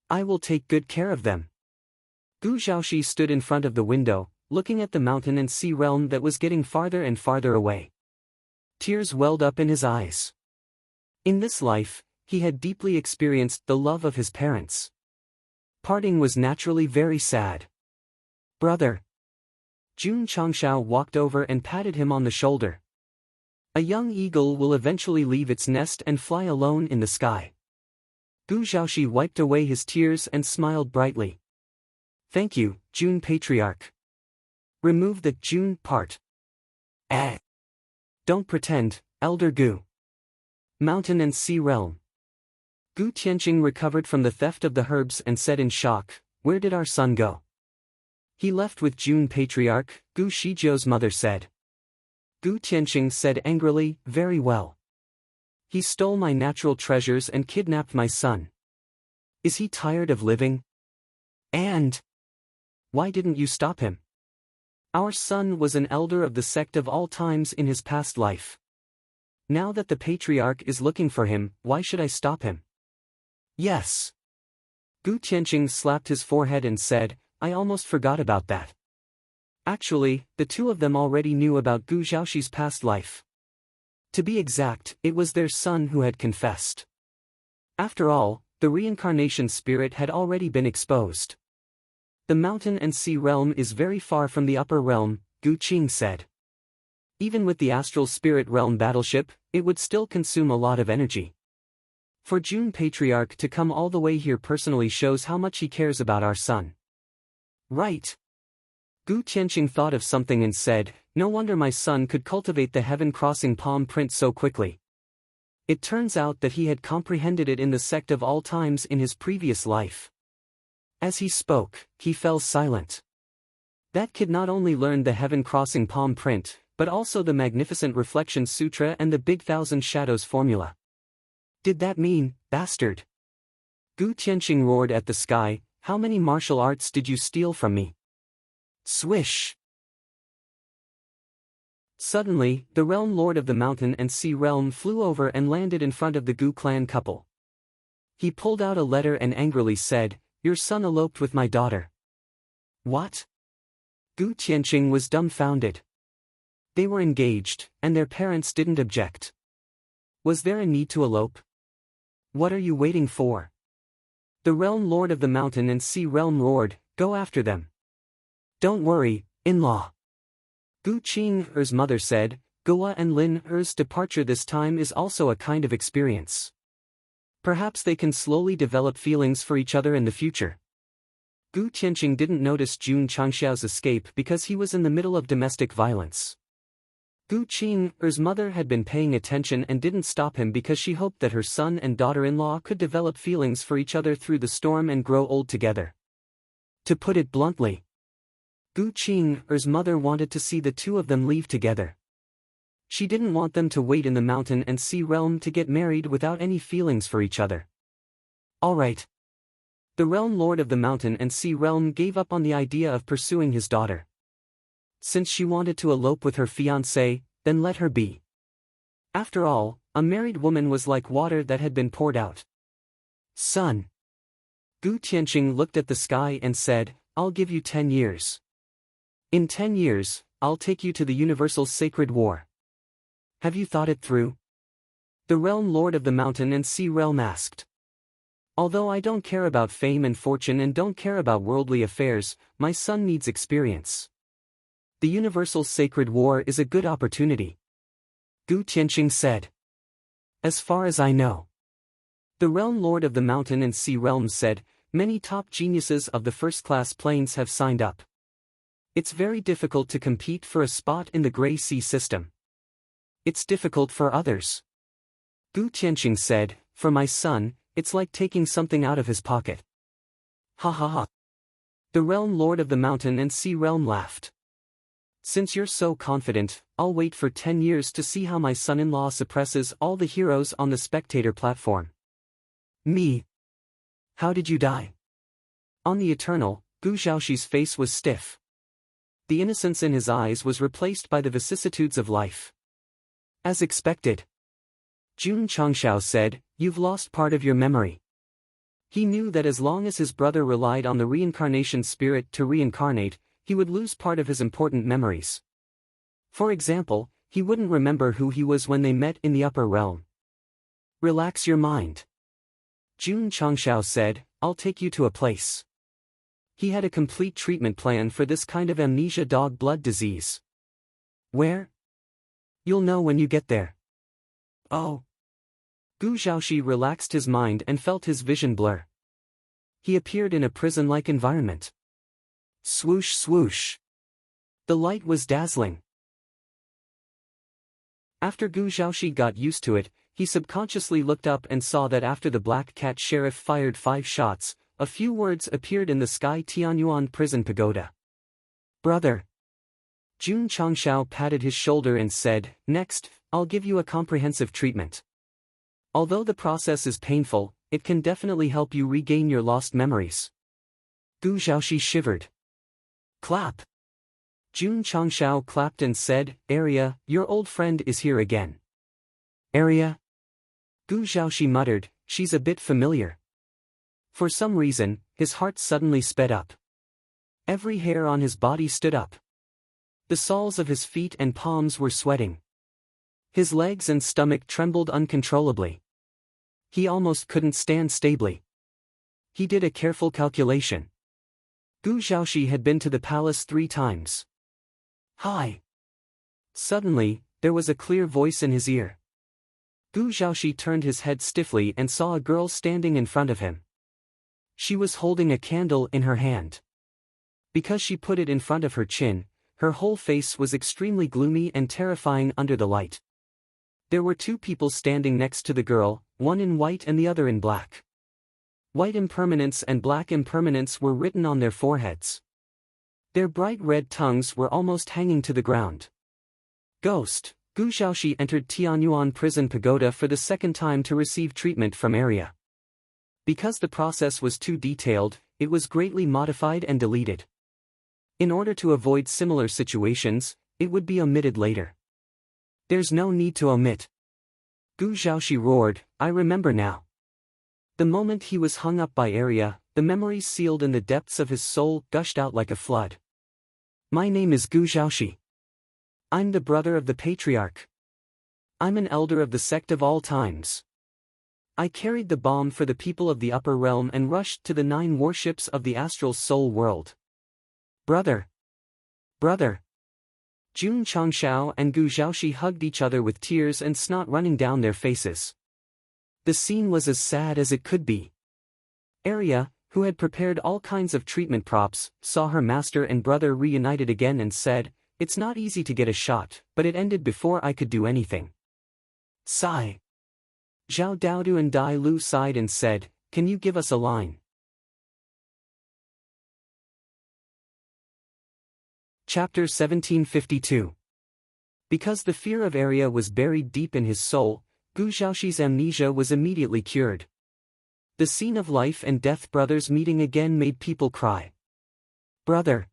I will take good care of them. Gu Zhaoxi stood in front of the window, looking at the mountain and sea realm that was getting farther and farther away. Tears welled up in his eyes. In this life, he had deeply experienced the love of his parents. Parting was naturally very sad. Brother. June Changshao walked over and patted him on the shoulder. A young eagle will eventually leave its nest and fly alone in the sky. Gu Zhaoxi wiped away his tears and smiled brightly. Thank you, June Patriarch. Remove the June part. Don't pretend, Elder Gu. Mountain and Sea Realm. Gu Tianqing recovered from the theft of the herbs and said in shock, where did our son go? He left with June Patriarch, Gu Shijiu's mother said. Gu Tianqing said angrily, very well. He stole my natural treasures and kidnapped my son. Is he tired of living? And why didn't you stop him? Our son was an elder of the sect of all times in his past life. Now that the patriarch is looking for him, why should I stop him? Yes. Gu Tianqing slapped his forehead and said, I almost forgot about that. Actually, the two of them already knew about Gu Zhaoxi's past life. To be exact, it was their son who had confessed. After all, the reincarnation spirit had already been exposed. The mountain and sea realm is very far from the upper realm, Gu Qing said. Even with the astral spirit realm battleship, it would still consume a lot of energy. For June Patriarch to come all the way here personally shows how much he cares about our son. Right. Gu Tianqing thought of something and said, no wonder my son could cultivate the heaven-crossing palm print so quickly. It turns out that he had comprehended it in the sect of all times in his previous life. As he spoke, he fell silent. That kid not only learned the heaven-crossing palm print, but also the magnificent reflection sutra and the big thousand shadows formula. Did that mean, bastard? Gu Tianqing roared at the sky, how many martial arts did you steal from me? Swish! Suddenly, the realm lord of the mountain and sea realm flew over and landed in front of the Gu clan couple. He pulled out a letter and angrily said, your son eloped with my daughter. What? Gu Tianqing was dumbfounded. They were engaged, and their parents didn't object. Was there a need to elope? What are you waiting for? The realm lord of the mountain and sea realm roared, go after them. Don't worry, in-law. Gu Qing's mother said, Gua and Lin's departure this time is also a kind of experience. Perhaps they can slowly develop feelings for each other in the future. Gu Tianqing didn't notice Jun Changxiao's escape because he was in the middle of domestic violence. Gu Qing's mother had been paying attention and didn't stop him because she hoped that her son and daughter-in-law could develop feelings for each other through the storm and grow old together. To put it bluntly, Gu Qing's mother wanted to see the two of them leave together. She didn't want them to wait in the mountain and sea realm to get married without any feelings for each other. Alright. The realm lord of the mountain and sea realm gave up on the idea of pursuing his daughter. Since she wanted to elope with her fiancé, then let her be. After all, a married woman was like water that had been poured out. Son. Gu Tianqing looked at the sky and said, I'll give you 10 years. In 10 years, I'll take you to the universal sacred war. Have you thought it through? The realm lord of the mountain and sea realm asked. Although I don't care about fame and fortune and don't care about worldly affairs, my son needs experience. The universal sacred war is a good opportunity. Gu Tianqing said. As far as I know. The realm lord of the mountain and sea realms said, many top geniuses of the first-class planes have signed up. It's very difficult to compete for a spot in the Gray Sea system. It's difficult for others. Gu Tianqing said, for my son, it's like taking something out of his pocket. Ha ha ha. The realm lord of the mountain and sea realm laughed. Since you're so confident, I'll wait for 10 years to see how my son-in-law suppresses all the heroes on the spectator platform. Me. How did you die? On the Eternal, Gu Xiaoxi's face was stiff. The innocence in his eyes was replaced by the vicissitudes of life. As expected. Jun Changxiao said, you've lost part of your memory. He knew that as long as his brother relied on the reincarnation spirit to reincarnate, he would lose part of his important memories. For example, he wouldn't remember who he was when they met in the upper realm. Relax your mind. Jun Changxiao said, I'll take you to a place. He had a complete treatment plan for this kind of amnesia dog blood disease. Where? You'll know when you get there. Oh. Gu Xiaoxi relaxed his mind and felt his vision blur. He appeared in a prison-like environment. Swoosh swoosh. The light was dazzling. After Gu Xiaoxi got used to it, he subconsciously looked up and saw that after the Black Cat Sheriff fired 5 shots, a few words appeared in the sky: Tianyuan Prison Pagoda. Brother. Jun Changxiao patted his shoulder and said, next, I'll give you a comprehensive treatment. Although the process is painful, it can definitely help you regain your lost memories. Gu Xiaoxi shivered. Clap. Jun Changxiao clapped and said, Arya, your old friend is here again. Arya? Gu Xiaoxi muttered, she's a bit familiar. For some reason, his heart suddenly sped up. Every hair on his body stood up. The soles of his feet and palms were sweating. His legs and stomach trembled uncontrollably. He almost couldn't stand stably. He did a careful calculation. Gu Xiaoxi had been to the palace 3 times. Hi. Suddenly, there was a clear voice in his ear. Gu Xiaoxi turned his head stiffly and saw a girl standing in front of him. She was holding a candle in her hand. Because she put it in front of her chin, her whole face was extremely gloomy and terrifying under the light. There were 2 people standing next to the girl, one in white and the other in black. White impermanence and black impermanence were written on their foreheads. Their bright red tongues were almost hanging to the ground. Ghost. Gu Xiaoxi entered Tianyuan Prison Pagoda for the 2nd time to receive treatment from area. Because the process was too detailed, it was greatly modified and deleted. In order to avoid similar situations, it would be omitted later. There's no need to omit. Gu Xiaoxi roared, I remember now. The moment he was hung up by area, the memories sealed in the depths of his soul gushed out like a flood. My name is Gu Xiaoxi. I'm the brother of the patriarch. I'm an elder of the sect of all times. I carried the bomb for the people of the upper realm and rushed to the 9 warships of the astral soul world. Brother! Brother! Jun Changshao and Gu Xiaoxi hugged each other with tears and snot running down their faces. The scene was as sad as it could be. Arya, who had prepared all kinds of treatment props, saw her master and brother reunited again and said, It's not easy to get a shot, but it ended before I could do anything. Sigh. Zhao Daodu and Dai Lu sighed and said, Can you give us a line? Chapter 1752. Because the fear of Arya was buried deep in his soul, Gu Xiaoxi's amnesia was immediately cured. The scene of life and death brothers meeting again made people cry. Brother!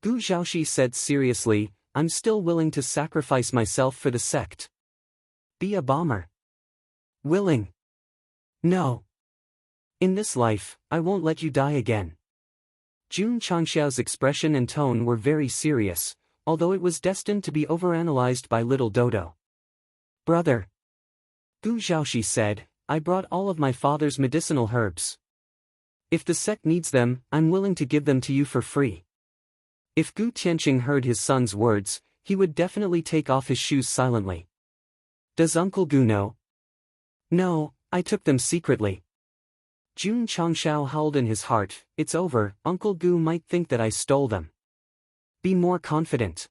Gu Xiaoxi said seriously, I'm still willing to sacrifice myself for the sect. Be a bomber. Willing. No. In this life, I won't let you die again. Jun Changxiao's expression and tone were very serious, although it was destined to be overanalyzed by little Dodo. Brother! Gu Xiaoxi said, I brought all of my father's medicinal herbs. If the sect needs them, I'm willing to give them to you for free. If Gu Tianqing heard his son's words, he would definitely take off his shoes silently. Does Uncle Gu know? No, I took them secretly. Jun Changshao howled in his heart, It's over, Uncle Gu might think that I stole them. Be more confident.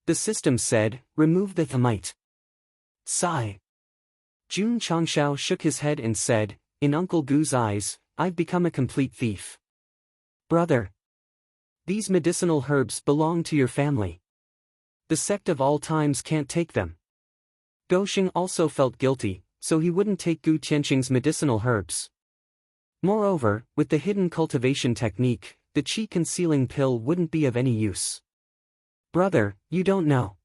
The system said, remove the thermite. Sigh. Jun Changshao shook his head and said, In Uncle Gu's eyes, I've become a complete thief. Brother! These medicinal herbs belong to your family. The sect of all times can't take them. Dosheng also felt guilty, so he wouldn't take Gu Tianqing's medicinal herbs. Moreover, with the hidden cultivation technique, the qi concealing pill wouldn't be of any use. Brother, you don't know.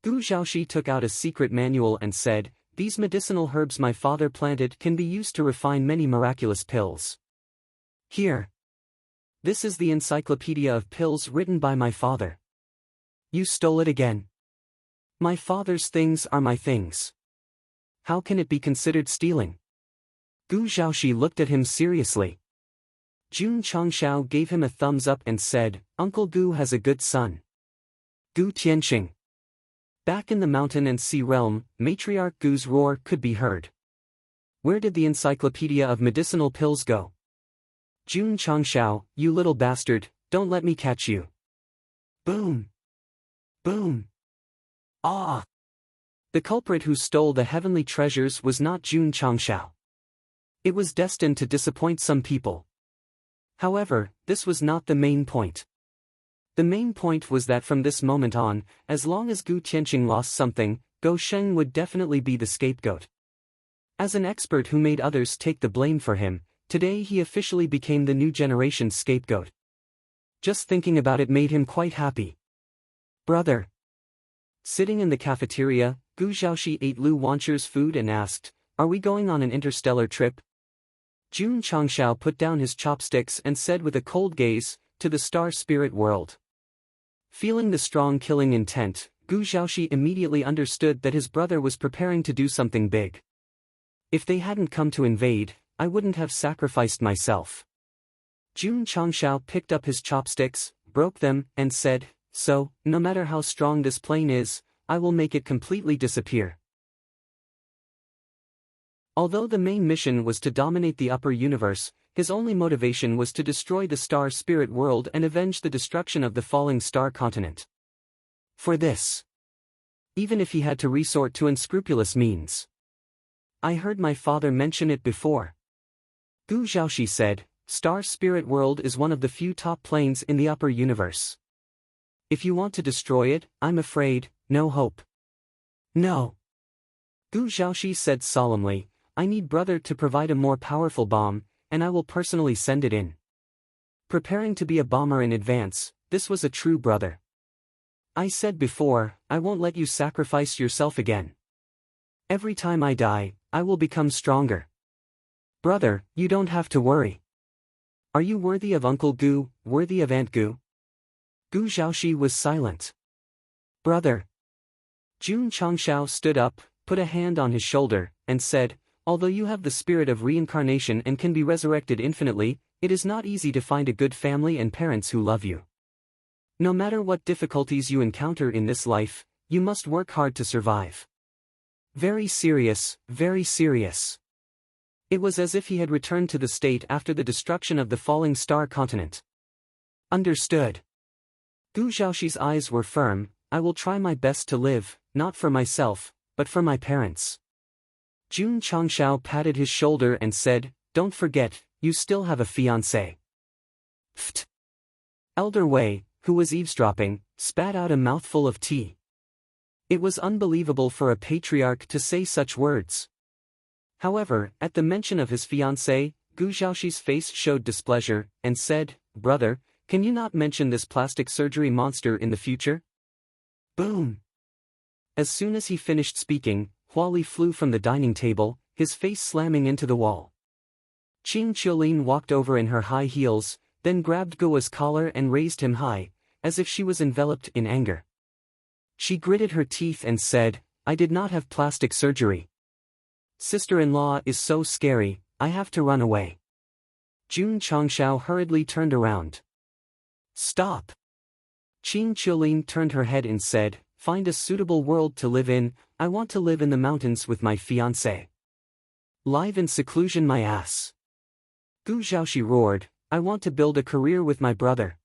Gu Xiaoxi took out a secret manual and said, These medicinal herbs my father planted can be used to refine many miraculous pills. Here. This is the encyclopedia of pills written by my father. You stole it again. My father's things are my things. How can it be considered stealing? Gu Xiaoxi looked at him seriously. Jun Changshao gave him a thumbs up and said, Uncle Gu has a good son. Gu Tianqing. Back in the mountain and sea realm, Matriarch Gu's roar could be heard. Where did the encyclopedia of medicinal pills go? Jun Changshao, you little bastard, don't let me catch you. Boom. Boom. Ah! The culprit who stole the heavenly treasures was not Jun Changshao. It was destined to disappoint some people. However, this was not the main point. The main point was that from this moment on, as long as Gu Tianqing lost something, Go Sheng would definitely be the scapegoat. As an expert who made others take the blame for him, today he officially became the new generation's scapegoat. Just thinking about it made him quite happy. Brother. Sitting in the cafeteria, Gu Xiaoxi ate Lu Wancher's food and asked, Are we going on an interstellar trip? Jun Changshao put down his chopsticks and said with a cold gaze, To the star spirit world. Feeling the strong killing intent, Gu Xiaoxi immediately understood that his brother was preparing to do something big. If they hadn't come to invade, I wouldn't have sacrificed myself. Jun Changshao picked up his chopsticks, broke them, and said, "So, no matter how strong this plane is, I will make it completely disappear." Although the main mission was to dominate the upper universe, his only motivation was to destroy the star spirit world and avenge the destruction of the falling star continent. For this, even if he had to resort to unscrupulous means. "I heard my father mention it before," Gu Zhaoxi said. "Star spirit world is one of the few top planes in the upper universe. If you want to destroy it, I'm afraid, no hope." "No," Gu Zhaoxi said solemnly, "I need brother to provide a more powerful bomb, and I will personally send it in." Preparing to be a bomber in advance, this was a true brother. "I said before, I won't let you sacrifice yourself again. Every time I die, I will become stronger. Brother, you don't have to worry. Are you worthy of Uncle Gu, worthy of Aunt Gu?" Gu Zhaoxi was silent. "Brother." Jun Changshao stood up, put a hand on his shoulder, and said, "Although you have the spirit of reincarnation and can be resurrected infinitely, it is not easy to find a good family and parents who love you. No matter what difficulties you encounter in this life, you must work hard to survive." Very serious, very serious. It was as if he had returned to the state after the destruction of the falling star continent. "Understood." Gu Zhaoxi's eyes were firm. "I will try my best to live, not for myself, but for my parents." Jun Changshao patted his shoulder and said, "Don't forget, you still have a fiancé." Pfft. Elder Wei, who was eavesdropping, spat out a mouthful of tea. It was unbelievable for a patriarch to say such words. However, at the mention of his fiancée, Gu Zhaoxi's face showed displeasure, and said, "Brother, can you not mention this plastic surgery monster in the future?" Boom! As soon as he finished speaking, Huali flew from the dining table, his face slamming into the wall. Qing Qiulin walked over in her high heels, then grabbed Guo's collar and raised him high, as if she was enveloped in anger. She gritted her teeth and said, "I did not have plastic surgery. Sister-in-law is so scary, I have to run away." Jun Changshao hurriedly turned around. "Stop!" Qing Qiulin turned her head and said, "Find a suitable world to live in. I want to live in the mountains with my fiancé. Live in seclusion my ass." Gu Zhaoxi roared, "I want to build a career with my brother."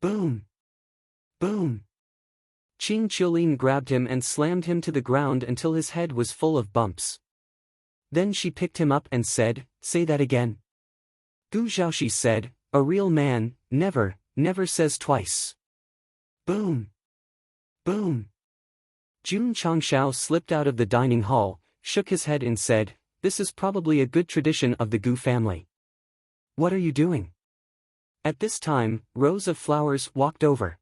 Boom! Boom! Qing Qiulin grabbed him and slammed him to the ground until his head was full of bumps. Then she picked him up and said, "Say that again." Gu Zhaoxi said, "A real man, never says twice." Boom! Boom! Jun Changshao slipped out of the dining hall, shook his head and said, "This is probably a good tradition of the Gu family." "What are you doing?" At this time, Rose of Flowers walked over.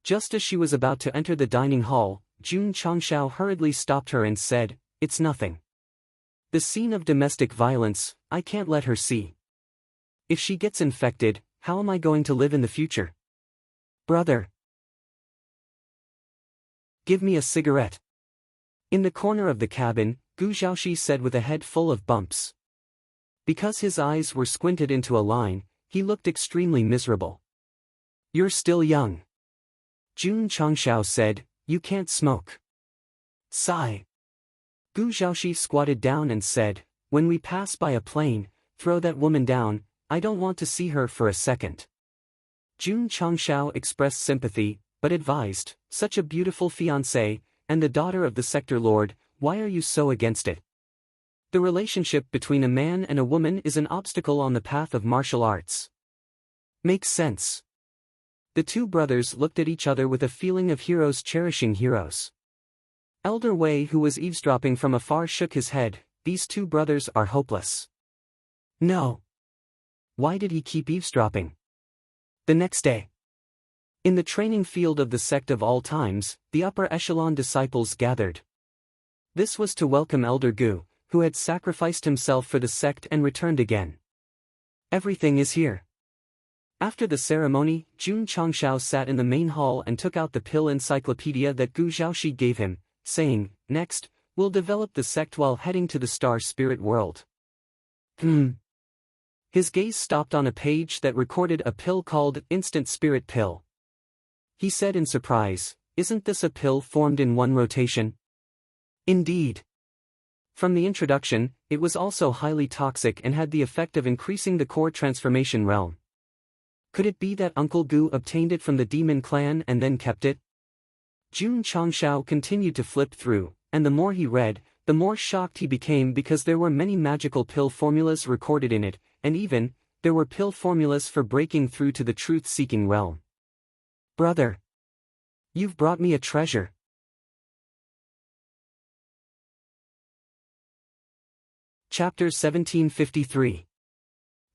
Just as she was about to enter the dining hall, Jun Changshao hurriedly stopped her and said, "It's nothing. The scene of domestic violence, I can't let her see. If she gets infected, how am I going to live in the future? Brother, give me a cigarette." In the corner of the cabin, Gu Zhaoxi said with a head full of bumps. Because his eyes were squinted into a line, he looked extremely miserable. "You're still young." Jun Changshao said, "You can't smoke." Sigh. Gu Zhaoxi squatted down and said, "When we pass by a plane, throw that woman down, I don't want to see her for a second." Jun Changshao expressed sympathy, but advised, "Such a beautiful fiancée, and the daughter of the sector lord, why are you so against it? The relationship between a man and a woman is an obstacle on the path of martial arts." Makes sense. The two brothers looked at each other with a feeling of heroes cherishing heroes. Elder Wei, who was eavesdropping from afar, shook his head. These two brothers are hopeless. No. Why did he keep eavesdropping? The next day, in the training field of the sect of all times, the upper echelon disciples gathered. This was to welcome Elder Gu, who had sacrificed himself for the sect and returned again. Everything is here. After the ceremony, Jun Changshao sat in the main hall and took out the pill encyclopedia that Gu Zhaoxi gave him, saying, "Next, we'll develop the sect while heading to the star spirit world." His gaze stopped on a page that recorded a pill called Instant Spirit Pill. He said in surprise, "Isn't this a pill formed in one rotation?" Indeed. From the introduction, it was also highly toxic and had the effect of increasing the core transformation realm. Could it be that Uncle Gu obtained it from the demon clan and then kept it? Jun Changshao continued to flip through, and the more he read, the more shocked he became because there were many magical pill formulas recorded in it, and even, there were pill formulas for breaking through to the truth-seeking realm. Brother! You've brought me a treasure. Chapter 1753.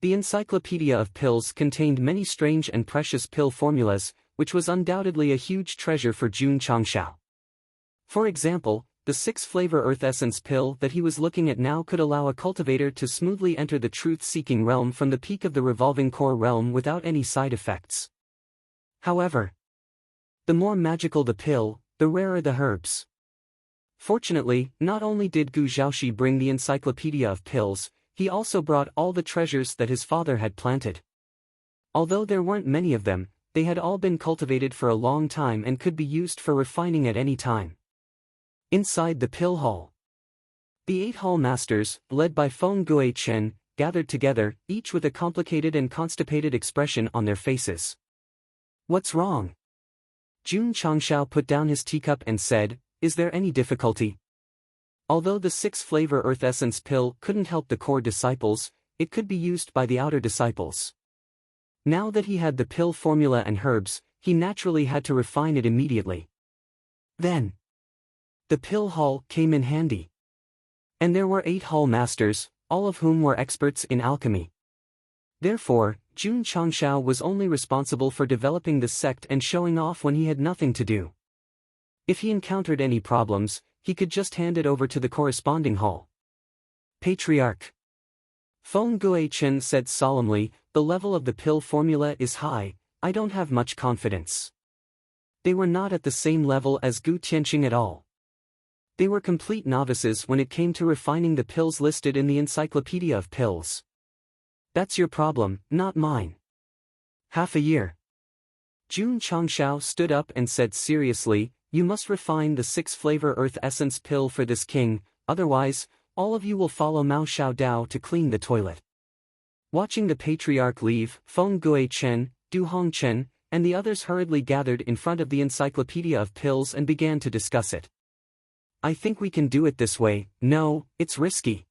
The Encyclopedia of Pills contained many strange and precious pill formulas, which was undoubtedly a huge treasure for Jun Changshao. For example, the 6-flavor Earth Essence pill that he was looking at now could allow a cultivator to smoothly enter the truth-seeking realm from the peak of the revolving core realm without any side effects. However, the more magical the pill, the rarer the herbs. Fortunately, not only did Gu Xiaoxi bring the Encyclopedia of Pills, he also brought all the treasures that his father had planted. Although there weren't many of them, they had all been cultivated for a long time and could be used for refining at any time. Inside the pill hall, the 8 hall masters, led by Feng Gui Chen, gathered together, each with a complicated and constipated expression on their faces. "What's wrong?" Jun Changshao put down his teacup and said, "Is there any difficulty?" Although the 6-flavor Earth Essence pill couldn't help the core disciples, it could be used by the outer disciples. Now that he had the pill formula and herbs, he naturally had to refine it immediately. Then, the pill hall came in handy. And there were 8 hall masters, all of whom were experts in alchemy. Therefore, Jun Changshao was only responsible for developing the sect and showing off when he had nothing to do. If he encountered any problems, he could just hand it over to the corresponding hall. Patriarch Feng Guichen said solemnly, "The level of the pill formula is high, I don't have much confidence." They were not at the same level as Gu Tianqing at all. They were complete novices when it came to refining the pills listed in the Encyclopedia of Pills. "That's your problem, not mine." Half a year. Jun Changshao stood up and said seriously, "You must refine the 6-flavor Earth Essence pill for this king, otherwise, all of you will follow Mao Shao Dao to clean the toilet." Watching the patriarch leave, Feng Gui Chen, Du Hongchen, and the others hurriedly gathered in front of the Encyclopedia of Pills and began to discuss it. "I think we can do it this way." "No, it's risky.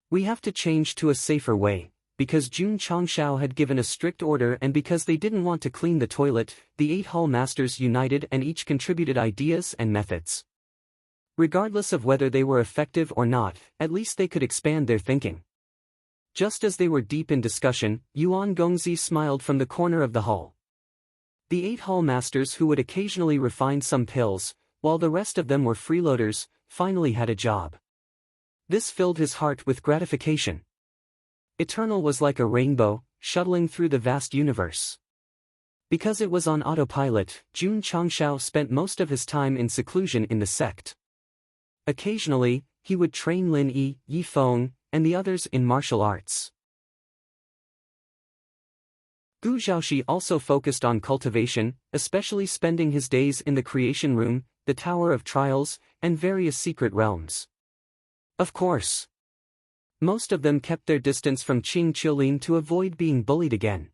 We have to change to a safer way." Because Jun Changshao had given a strict order and because they didn't want to clean the toilet, the 8 hall masters united and each contributed ideas and methods. Regardless of whether they were effective or not, at least they could expand their thinking. Just as they were deep in discussion, Yuan Gongzi smiled from the corner of the hall. The 8 hall masters who would occasionally refine some pills, while the rest of them were freeloaders, finally had a job. This filled his heart with gratification. Eternal was like a rainbow, shuttling through the vast universe. Because it was on autopilot, Jun Changshao spent most of his time in seclusion in the sect. Occasionally, he would train Lin Yi, Yi Feng, and the others in martial arts. Gu Xiaoxi also focused on cultivation, especially spending his days in the Creation Room, the Tower of Trials, and various secret realms. Of course, most of them kept their distance from Qing Qiulin to avoid being bullied again.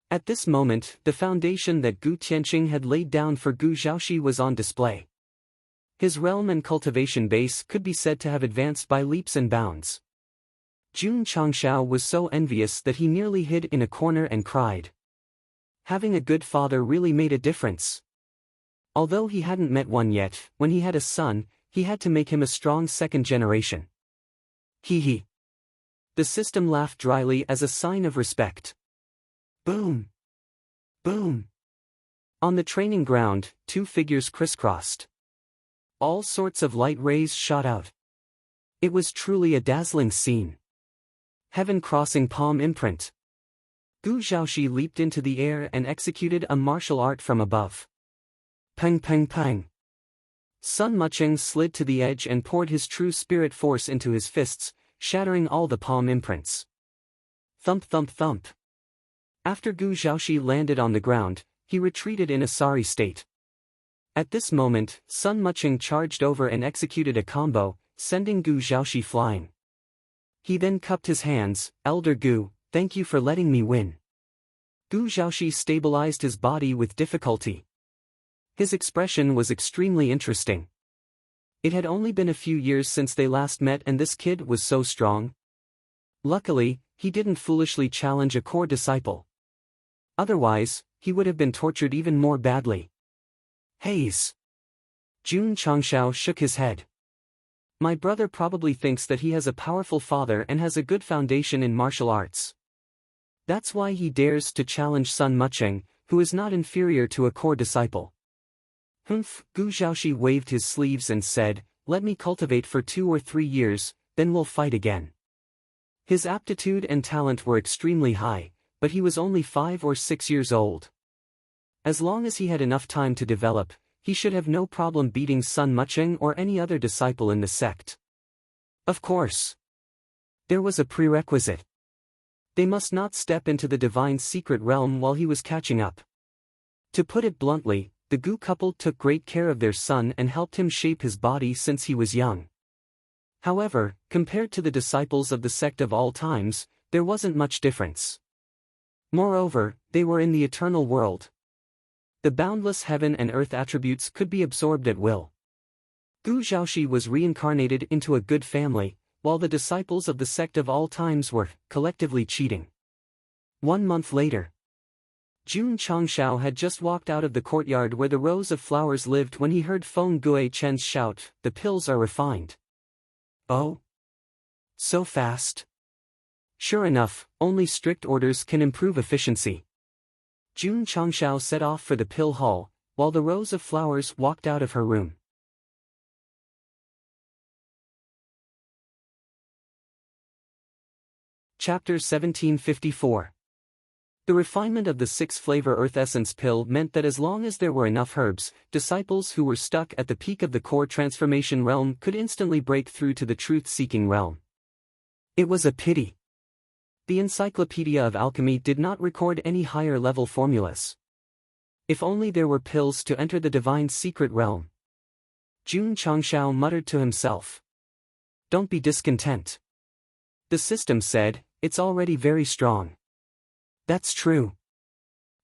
At this moment, the foundation that Gu Tianqing had laid down for Gu Xiaoxi was on display. His realm and cultivation base could be said to have advanced by leaps and bounds. Jun Changshao was so envious that he nearly hid in a corner and cried. Having a good father really made a difference. Although he hadn't met one yet, when he had a son, he had to make him a strong second generation. Hee hee. The system laughed dryly as a sign of respect. Boom! Boom! On the training ground, 2 figures crisscrossed. All sorts of light rays shot out. It was truly a dazzling scene. Heaven-crossing palm imprint. Gu Xiaoxi leaped into the air and executed a martial art from above. Peng peng peng. Sun Mucheng slid to the edge and poured his true spirit force into his fists, shattering all the palm imprints. Thump thump thump. After Gu Zhaoxi landed on the ground, he retreated in a sorry state. At this moment, Sun Mucheng charged over and executed a combo, sending Gu Zhaoxi flying. He then cupped his hands. Elder Gu, thank you for letting me win. Gu Zhaoxi stabilized his body with difficulty. His expression was extremely interesting. It had only been a few years since they last met and this kid was so strong. Luckily, he didn't foolishly challenge a core disciple. Otherwise, he would have been tortured even more badly. Haze. Jun Changshao shook his head. My brother probably thinks that he has a powerful father and has a good foundation in martial arts. That's why he dares to challenge Sun Mucheng, who is not inferior to a core disciple. Humph, Gu Zhaoxi waved his sleeves and said, let me cultivate for 2 or 3 years, then we'll fight again. His aptitude and talent were extremely high, but he was only 5 or 6 years old. As long as he had enough time to develop, he should have no problem beating Sun Mucheng or any other disciple in the sect. Of course. There was a prerequisite. They must not step into the divine secret realm while he was catching up. To put it bluntly, the Gu couple took great care of their son and helped him shape his body since he was young. However, compared to the disciples of the sect of all times, there wasn't much difference. Moreover, they were in the eternal world. The boundless heaven and earth attributes could be absorbed at will. Gu Zhaoxi was reincarnated into a good family, while the disciples of the sect of all times were, collectively cheating. 1 month later. Jun Changshao had just walked out of the courtyard where the rows of flowers lived when he heard Feng Gue Chen's shout, the pills are refined. Oh? So fast? Sure enough, only strict orders can improve efficiency. Jun Changshao set off for the pill hall, while the rows of flowers walked out of her room. Chapter 1754. The refinement of the 6-flavor earth essence pill meant that as long as there were enough herbs, disciples who were stuck at the peak of the core transformation realm could instantly break through to the truth-seeking realm. It was a pity. The Encyclopedia of Alchemy did not record any higher-level formulas. If only there were pills to enter the divine secret realm. Jun Changshao muttered to himself. Don't be discontent. The system said, it's already very strong. That's true.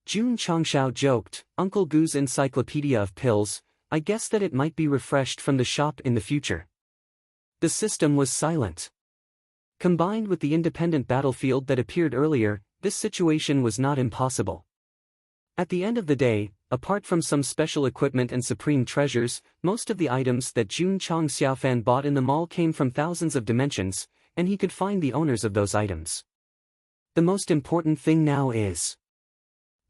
Jun Changshao joked, Uncle Gu's Encyclopedia of Pills, I guess that it might be refreshed from the shop in the future. The system was silent. Combined with the independent battlefield that appeared earlier, this situation was not impossible. At the end of the day, apart from some special equipment and supreme treasures, most of the items that Jun Chang Xiaofan bought in the mall came from thousands of dimensions, and he could find the owners of those items. The most important thing now is...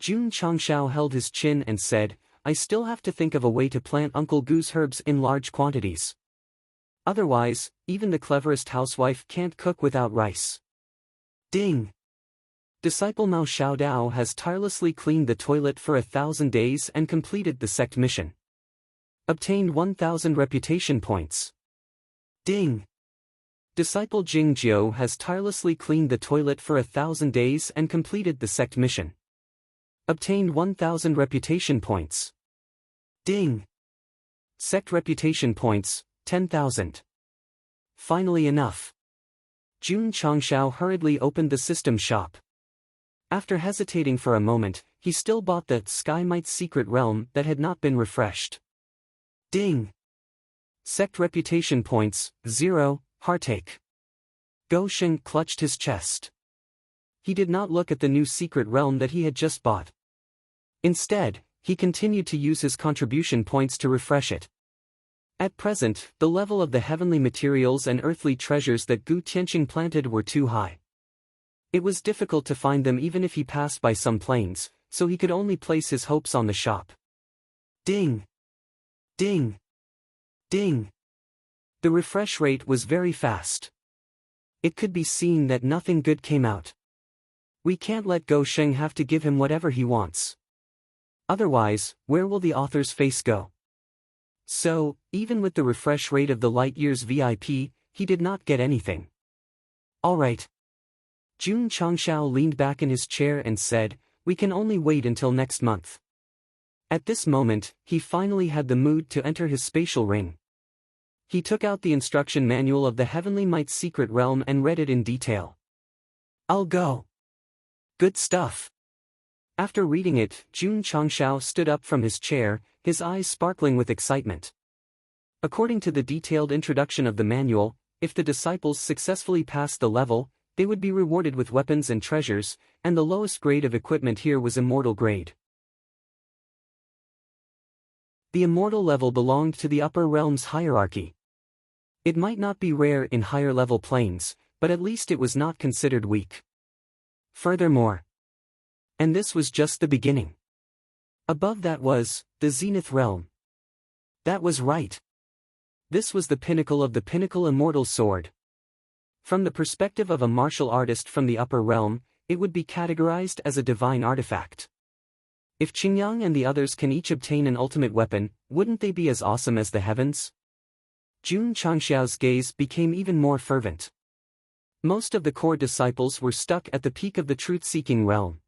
Jun Changshao held his chin and said, I still have to think of a way to plant Uncle Gu's herbs in large quantities. Otherwise, even the cleverest housewife can't cook without rice. Ding! Disciple Mao Xiaodao has tirelessly cleaned the toilet for 1,000 days and completed the sect mission. Obtained 1,000 reputation points. Ding! Disciple Jing Jiu has tirelessly cleaned the toilet for 1,000 days and completed the sect mission. Obtained 1,000 reputation points. Ding! Sect reputation points, 10,000. Finally enough. Jun Changshao hurriedly opened the system shop. After hesitating for a moment, he still bought the Sky Might's secret realm that had not been refreshed. Ding! Sect reputation points, 0, heartache. Gou Sheng clutched his chest. He did not look at the new secret realm that he had just bought. Instead, he continued to use his contribution points to refresh it. At present, the level of the heavenly materials and earthly treasures that Gu Tianqing planted were too high. It was difficult to find them even if he passed by some plains, so he could only place his hopes on the shop. Ding! Ding! Ding! The refresh rate was very fast. It could be seen that nothing good came out. We can't let Gou Sheng have to give him whatever he wants. Otherwise, where will the author's face go? So, even with the refresh rate of the light years VIP, he did not get anything. Alright. Jun Changshao leaned back in his chair and said, "We can only wait until next month." At this moment, he finally had the mood to enter his spatial ring. He took out the instruction manual of the Heavenly Might's secret realm and read it in detail. "I'll go." "Good stuff." After reading it, Jun Changshao stood up from his chair, his eyes sparkling with excitement. According to the detailed introduction of the manual, if the disciples successfully passed the level, they would be rewarded with weapons and treasures, and the lowest grade of equipment here was immortal grade. The immortal level belonged to the upper realm's hierarchy. It might not be rare in higher-level planes, but at least it was not considered weak. Furthermore, and this was just the beginning. Above that was, the Zenith realm. That was right. This was the pinnacle of the pinnacle immortal sword. From the perspective of a martial artist from the upper realm, it would be categorized as a divine artifact. If Qingyang and the others can each obtain an ultimate weapon, wouldn't they be as awesome as the heavens? Jun Changshao's gaze became even more fervent. Most of the core disciples were stuck at the peak of the truth-seeking realm.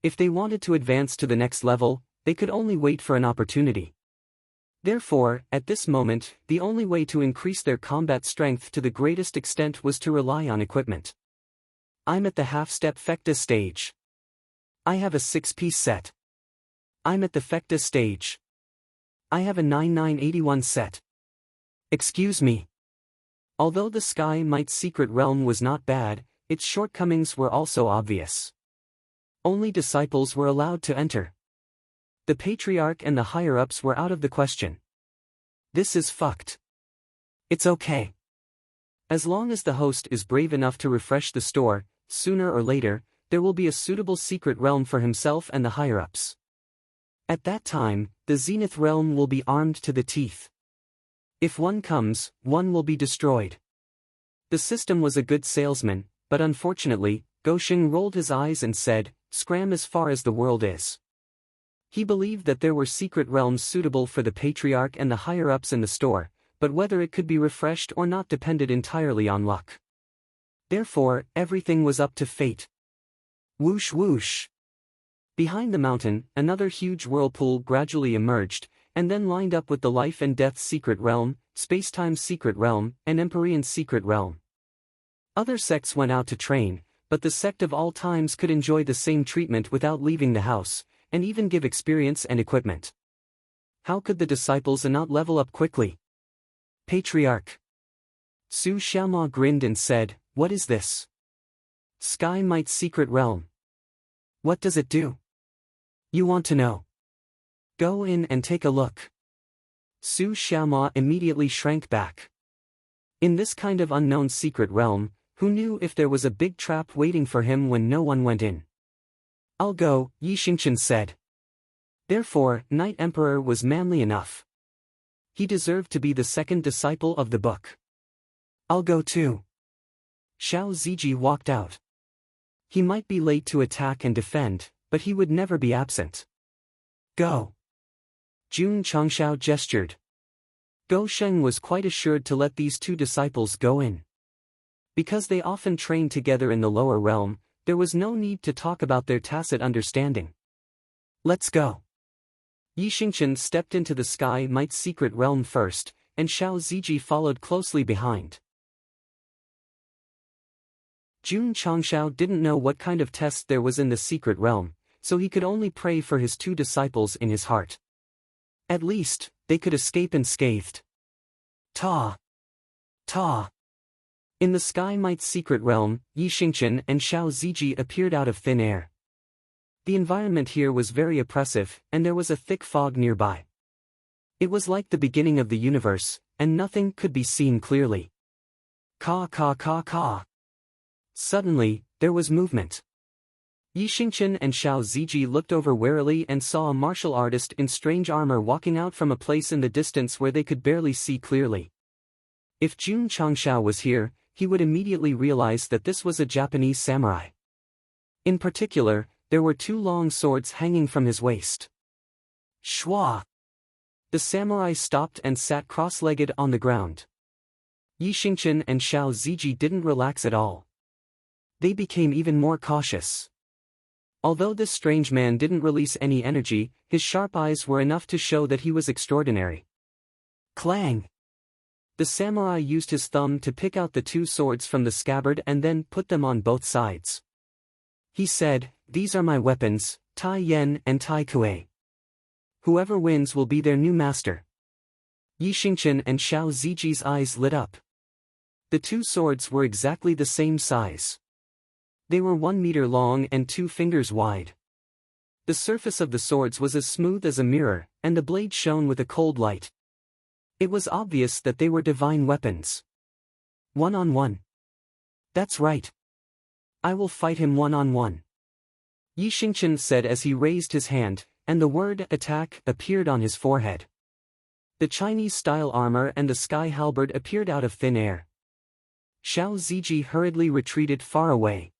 If they wanted to advance to the next level, they could only wait for an opportunity. Therefore, at this moment, the only way to increase their combat strength to the greatest extent was to rely on equipment. I'm at the half-step Fecta stage. I have a 6-piece set. I'm at the Fecta stage. I have a 9981 set. Excuse me. Although the Sky Might's secret realm was not bad, its shortcomings were also obvious. Only disciples were allowed to enter. The Patriarch and the higher-ups were out of the question. This is fucked. It's okay. As long as the host is brave enough to refresh the store, sooner or later, there will be a suitable secret realm for himself and the higher-ups. At that time, the Zenith realm will be armed to the teeth. If one comes, one will be destroyed. The system was a good salesman, but unfortunately, Gosheng rolled his eyes and said, "Scram as far as the world is." He believed that there were secret realms suitable for the Patriarch and the higher-ups in the store, but whether it could be refreshed or not depended entirely on luck. Therefore, everything was up to fate. Whoosh whoosh. Behind the mountain, another huge whirlpool gradually emerged, and then lined up with the Life and Death's secret realm, Spacetime's secret realm, and Empyrean's secret realm. Other sects went out to train, but the Sect of all times could enjoy the same treatment without leaving the house, and even give experience and equipment. How could the disciples not level up quickly? Patriarch. Su Xiaoma grinned and said, "What is this?" Sky Might's secret realm. What does it do? You want to know? Go in and take a look. Su Xiaoma immediately shrank back. In this kind of unknown secret realm, who knew if there was a big trap waiting for him when no one went in? I'll go, Yi Xingqian said. Therefore, Knight Emperor was manly enough. He deserved to be the second disciple of the book. I'll go too. Xiao Ziji walked out. He might be late to attack and defend, but he would never be absent. Go. Jun Changshao gestured. Gosheng was quite assured to let these two disciples go in. Because they often trained together in the lower realm, there was no need to talk about their tacit understanding. Let's go. Yi Xingqian stepped into the Sky Might's secret realm first, and Xiao Ziji followed closely behind. Jun Changshao didn't know what kind of test there was in the secret realm, so he could only pray for his two disciples in his heart. At least, they could escape unscathed. Ta! Ta! In the Sky Might's secret realm, Yi Xingqian and Xiao Ziji appeared out of thin air. The environment here was very oppressive, and there was a thick fog nearby. It was like the beginning of the universe, and nothing could be seen clearly. Ka ka ka ka. Suddenly, there was movement. Yi Xingqian and Xiao Ziji looked over warily and saw a martial artist in strange armor walking out from a place in the distance where they could barely see clearly. If Jun Changshao was here, he would immediately realize that this was a Japanese samurai. In particular, there were two long swords hanging from his waist. Shwa! The samurai stopped and sat cross-legged on the ground. Yi Xingqian and Xiao Ziji didn't relax at all. They became even more cautious. Although this strange man didn't release any energy, his sharp eyes were enough to show that he was extraordinary. Clang! The samurai used his thumb to pick out the two swords from the scabbard and then put them on both sides. He said, "These are my weapons, Tai Yen and Tai Kuei. Whoever wins will be their new master." Yi Xingqian and Xiao Ziji's eyes lit up. The two swords were exactly the same size. They were 1 meter long and 2 fingers wide. The surface of the swords was as smooth as a mirror, and the blade shone with a cold light. It was obvious that they were divine weapons. One-on-one. That's right. I will fight him one-on-one. Yi Xingqian said as he raised his hand, and the word attack appeared on his forehead. The Chinese-style armor and the sky halberd appeared out of thin air. Xiao Ziji hurriedly retreated far away.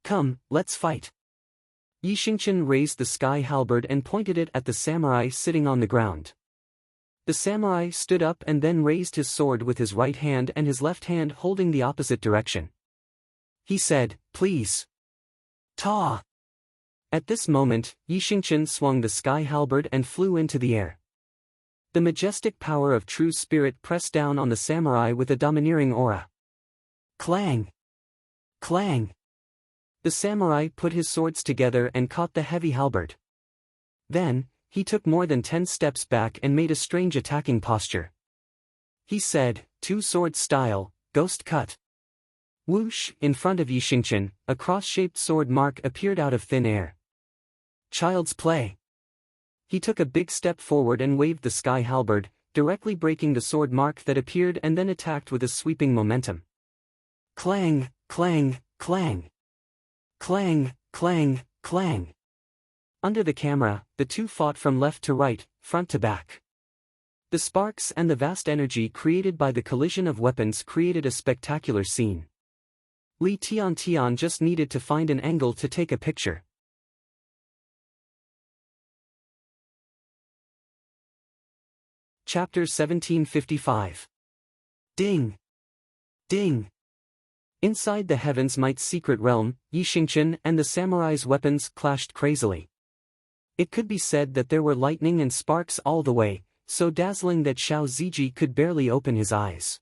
Come, let's fight. Yi Xingqian raised the sky halberd and pointed it at the samurai sitting on the ground. The samurai stood up and then raised his sword with his right hand and his left hand holding the opposite direction. He said, "Please. Ta!" At this moment, Yi Xingqian swung the sky halberd and flew into the air. The majestic power of true spirit pressed down on the samurai with a domineering aura. Clang! Clang! The samurai put his swords together and caught the heavy halberd. Then, he took more than 10 steps back and made a strange attacking posture. He said, "Two-sword style, ghost cut." Whoosh! In front of Yi Xingqian, a cross-shaped sword mark appeared out of thin air. Child's play. He took a big step forward and waved the sky halberd, directly breaking the sword mark that appeared and then attacked with a sweeping momentum. Clang, clang, clang. Clang, clang, clang. Under the camera, the two fought from left to right, front to back. The sparks and the vast energy created by the collision of weapons created a spectacular scene. Li Tian just needed to find an angle to take a picture. Chapter 1755. Ding! Ding! Inside the Heaven's Might's secret realm, Yi Xingqian and the samurai's weapons clashed crazily. It could be said that there were lightning and sparks all the way, so dazzling that Xiao Ziji could barely open his eyes.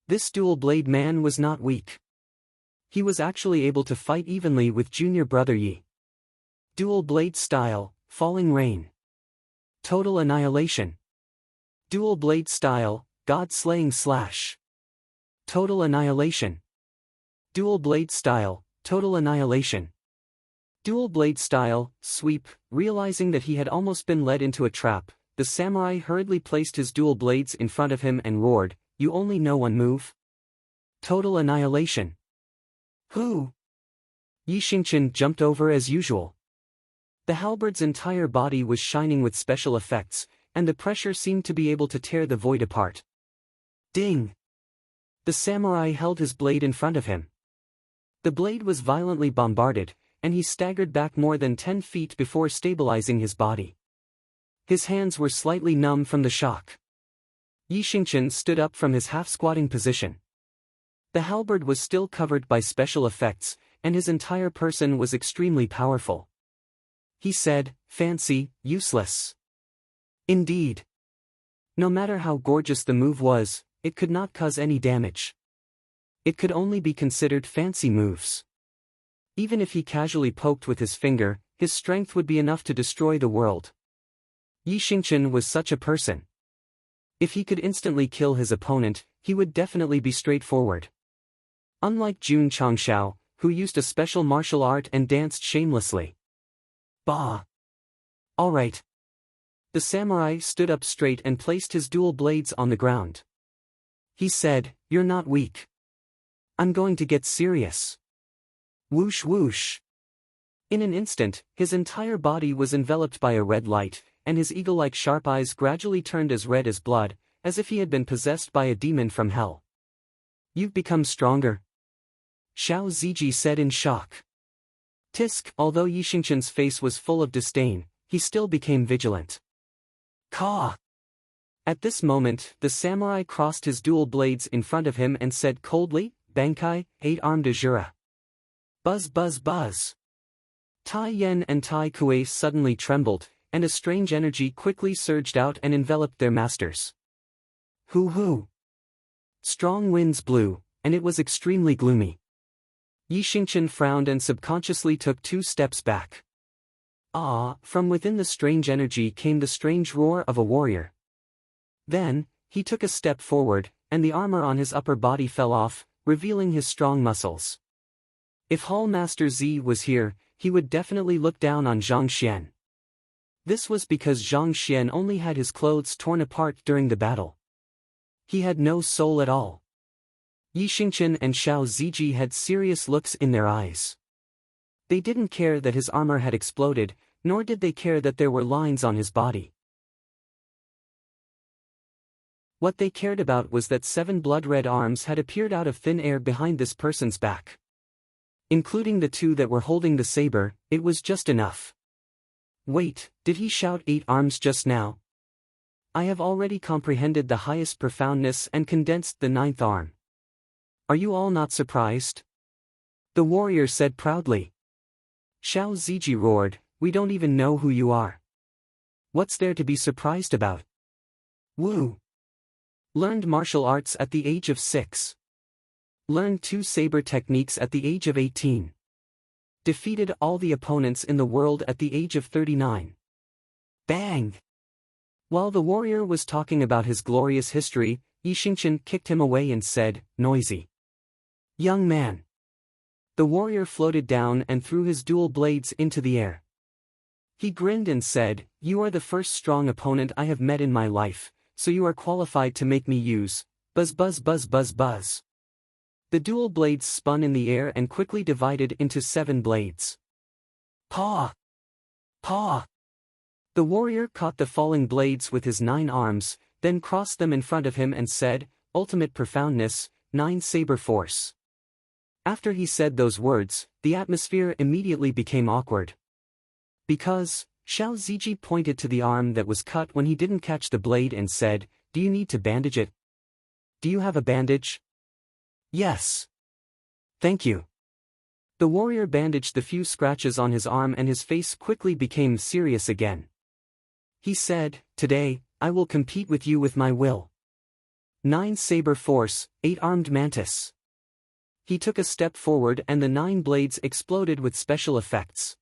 This dual-blade man was not weak. He was actually able to fight evenly with junior brother Yi. Dual-blade style, falling rain. Total annihilation. Dual-blade style, god-slaying slash. Total annihilation. Dual-blade style, total annihilation. Dual-blade style, sweep. Realizing that he had almost been led into a trap, the samurai hurriedly placed his dual blades in front of him and roared, "You only know one move? Total annihilation." Who? Yi Xingqian jumped over as usual. The halberd's entire body was shining with special effects, and the pressure seemed to be able to tear the void apart. Ding! The samurai held his blade in front of him. The blade was violently bombarded, and he staggered back more than 10 feet before stabilizing his body. His hands were slightly numb from the shock. Yi Xingqian stood up from his half-squatting position. The halberd was still covered by special effects, and his entire person was extremely powerful. He said, "Fancy, useless." Indeed. No matter how gorgeous the move was, it could not cause any damage. It could only be considered fancy moves. Even if he casually poked with his finger, his strength would be enough to destroy the world. Yi Xingqian was such a person. If he could instantly kill his opponent, he would definitely be straightforward. Unlike Jun Changshao, who used a special martial art and danced shamelessly. Bah! Alright. The samurai stood up straight and placed his dual blades on the ground. He said, "You're not weak. I'm going to get serious." Whoosh whoosh. In an instant, his entire body was enveloped by a red light, and his eagle-like sharp eyes gradually turned as red as blood, as if he had been possessed by a demon from hell. "You've become stronger," Xiao Ziji said in shock. Tisk, although Yi Xingqian's face was full of disdain, he still became vigilant. Ka! At this moment, the samurai crossed his dual blades in front of him and said coldly, "Bankai, 8 armed Azura." Buzz buzz buzz. Tai Yen and Tai Kuei suddenly trembled, and a strange energy quickly surged out and enveloped their masters. Hoo hoo. Strong winds blew, and it was extremely gloomy. Yi Xingqian frowned and subconsciously took 2 steps back. From within the strange energy came the strange roar of a warrior. Then, he took a step forward, and the armor on his upper body fell off, revealing his strong muscles. If Hall Master Z was here, he would definitely look down on Zhang Xian. This was because Zhang Xian only had his clothes torn apart during the battle. He had no soul at all. Yi Xingqian and Xiao Ziji had serious looks in their eyes. They didn't care that his armor had exploded, nor did they care that there were lines on his body. What they cared about was that 7 blood-red arms had appeared out of thin air behind this person's back. Including the 2 that were holding the saber, it was just enough. Wait, did he shout 8 arms just now? I have already comprehended the highest profoundness and condensed the 9th arm. Are you all not surprised? The warrior said proudly. Xiao Ziji roared, we don't even know who you are. What's there to be surprised about? Woo! Learned martial arts at the age of 6. Learned 2 saber techniques at the age of 18. Defeated all the opponents in the world at the age of 39. Bang! While the warrior was talking about his glorious history, Yi Xingqian kicked him away and said, noisy. Young man. The warrior floated down and threw his dual blades into the air. He grinned and said, you are the first strong opponent I have met in my life, so you are qualified to make me use, buzz buzz buzz buzz buzz. The dual blades spun in the air and quickly divided into 7 blades. Paw! Paw! The warrior caught the falling blades with his 9 arms, then crossed them in front of him and said, ultimate profoundness, 9 saber force. After he said those words, the atmosphere immediately became awkward. Because, Xiao Ziji pointed to the arm that was cut when he didn't catch the blade and said, do you need to bandage it? Do you have a bandage? Yes. Thank you. The warrior bandaged the few scratches on his arm and his face quickly became serious again. He said, today, I will compete with you with my will. 9 saber force, 8 armed mantis. He took a step forward and the 9 blades exploded with special effects.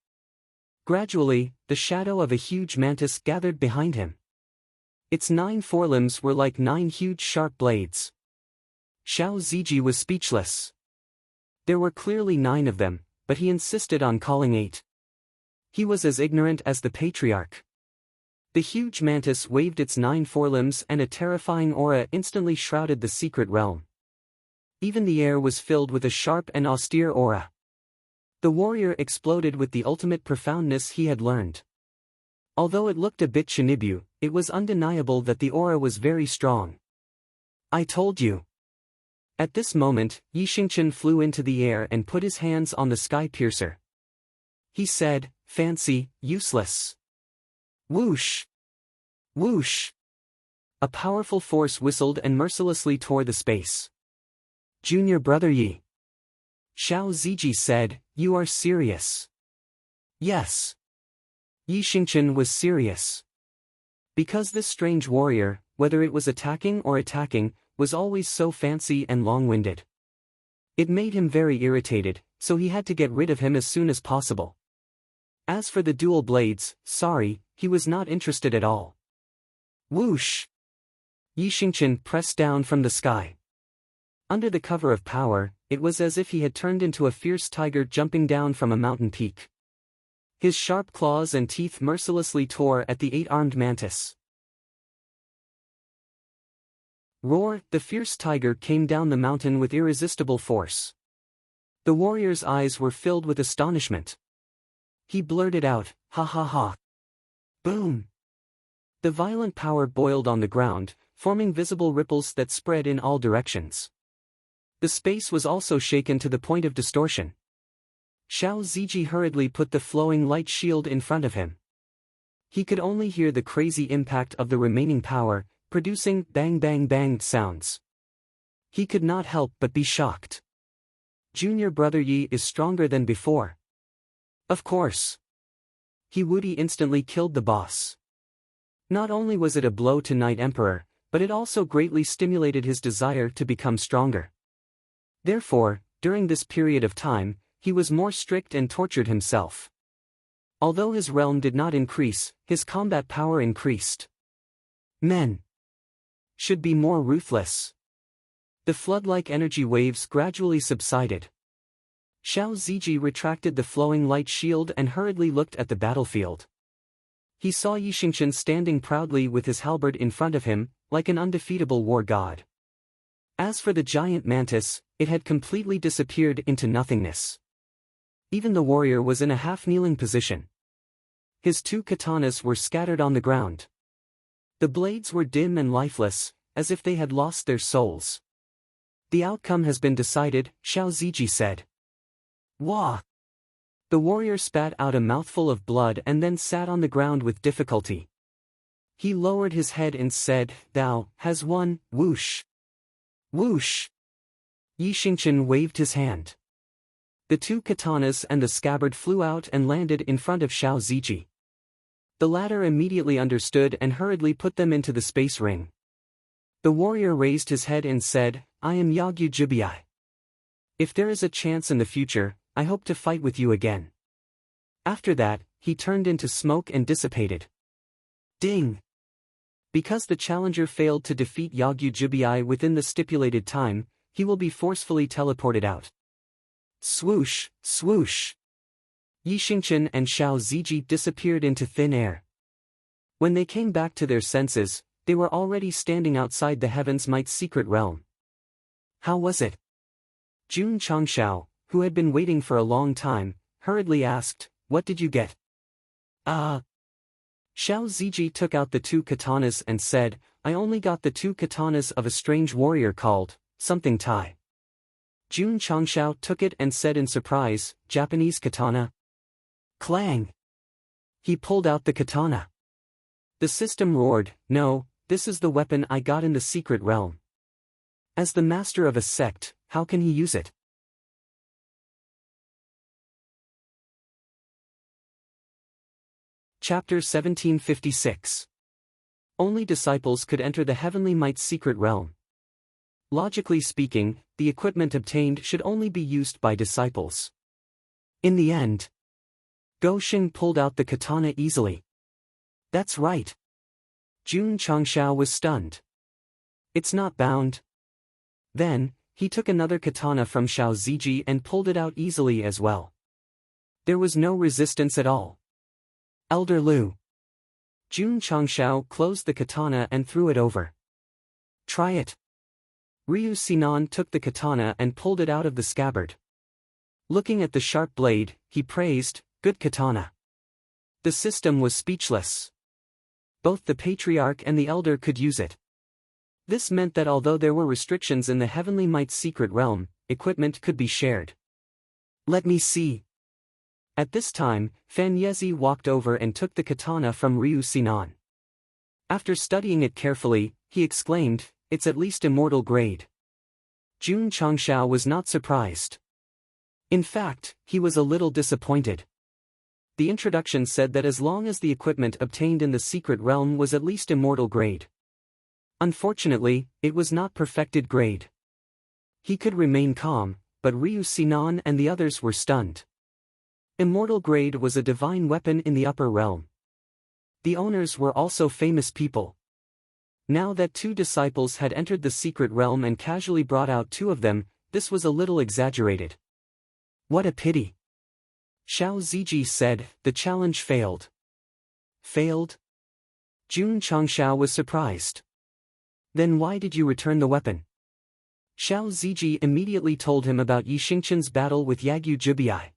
Gradually, the shadow of a huge mantis gathered behind him. Its 9 forelimbs were like 9 huge sharp blades. Xiao Ziji was speechless. There were clearly 9 of them, but he insisted on calling 8. He was as ignorant as the patriarch. The huge mantis waved its 9 forelimbs and a terrifying aura instantly shrouded the secret realm. Even the air was filled with a sharp and austere aura. The warrior exploded with the ultimate profoundness he had learned. Although it looked a bit shinibu, it was undeniable that the aura was very strong. I told you. At this moment, Yi Xingqian flew into the air and put his hands on the sky piercer. He said, fancy, useless. Whoosh! Whoosh! A powerful force whistled and mercilessly tore the space. Junior brother Yi. Xiao Ziji said, you are serious. Yes. Yi Xingqian was serious. Because this strange warrior, whether it was attacking or attacking, was always so fancy and long-winded. It made him very irritated, so he had to get rid of him as soon as possible. As for the dual blades, sorry, he was not interested at all. Whoosh! Yi Xingqian pressed down from the sky. Under the cover of power, it was as if he had turned into a fierce tiger jumping down from a mountain peak. His sharp claws and teeth mercilessly tore at the 8-armed mantis. Roar! The fierce tiger came down the mountain with irresistible force. The warrior's eyes were filled with astonishment. He blurted out, ha ha ha. Boom! The violent power boiled on the ground, forming visible ripples that spread in all directions. The space was also shaken to the point of distortion. Xiao Ziji hurriedly put the flowing light shield in front of him. He could only hear the crazy impact of the remaining power, producing bang bang bang sounds. He could not help but be shocked. Junior brother Yi is stronger than before. Of course. He Woody instantly killed the boss. Not only was it a blow to Knight Emperor, but it also greatly stimulated his desire to become stronger. Therefore, during this period of time, he was more strict and tortured himself. Although his realm did not increase, his combat power increased. Men should be more ruthless. The flood-like energy waves gradually subsided. Xiao Ziji retracted the flowing light shield and hurriedly looked at the battlefield. He saw Yi Xingqian standing proudly with his halberd in front of him, like an undefeatable war god. As for the giant mantis, it had completely disappeared into nothingness. Even the warrior was in a half-kneeling position. His two katanas were scattered on the ground. The blades were dim and lifeless, as if they had lost their souls. The outcome has been decided, Xiao Ziji said. Wah! The warrior spat out a mouthful of blood and then sat on the ground with difficulty. He lowered his head and said, Thou has won, whoosh! Whoosh! Yi Xingqian waved his hand. The two katanas and the scabbard flew out and landed in front of Xiao Ziji. The latter immediately understood and hurriedly put them into the space ring. The warrior raised his head and said, I am Yagyu Jibai. If there is a chance in the future, I hope to fight with you again. After that, he turned into smoke and dissipated. Ding! Because the challenger failed to defeat Yagyu Jibai within the stipulated time, he will be forcefully teleported out. Swoosh, swoosh! Yi Xingqian and Xiao Ziji disappeared into thin air. When they came back to their senses, they were already standing outside the Heaven's Might's secret realm. How was it? Jun Changshao, who had been waiting for a long time, hurriedly asked, What did you get? Xiao Ziji took out the two katanas and said, I only got the two katanas of a strange warrior called, something Tai. Jun Changshao took it and said in surprise, Japanese katana? Clang! He pulled out the katana. The system roared, No, this is the weapon I got in the secret realm. As the master of a sect, how can he use it? Chapter 1756. Only disciples could enter the Heavenly Might's secret realm. Logically speaking, the equipment obtained should only be used by disciples. In the end, Go Xing pulled out the katana easily. That's right. Jun Changshao was stunned. It's not bound. Then, he took another katana from Xiao Ziji and pulled it out easily as well. There was no resistance at all. Elder Lu. Jun Changshao closed the katana and threw it over. Try it. Ryu Sinan took the katana and pulled it out of the scabbard. Looking at the sharp blade, he praised, Good katana. The system was speechless. Both the patriarch and the elder could use it. This meant that although there were restrictions in the Heavenly Might's secret realm, equipment could be shared. Let me see. At this time, Fan Yezi walked over and took the katana from Ryu Sinan. After studying it carefully, he exclaimed, It's at least immortal grade. Jun Changshao was not surprised. In fact, he was a little disappointed. The introduction said that as long as the equipment obtained in the secret realm was at least immortal grade. Unfortunately, it was not perfected grade. He could remain calm, but Ryu Sinan and the others were stunned. Immortal grade was a divine weapon in the upper realm. The owners were also famous people. Now that two disciples had entered the secret realm and casually brought out two of them, this was a little exaggerated. What a pity. Xiao Ziji said, The challenge failed. Failed? Jun Changshao was surprised. Then why did you return the weapon? Xiao Ziji immediately told him about Yi Xingqian's battle with Yagyu Jibai.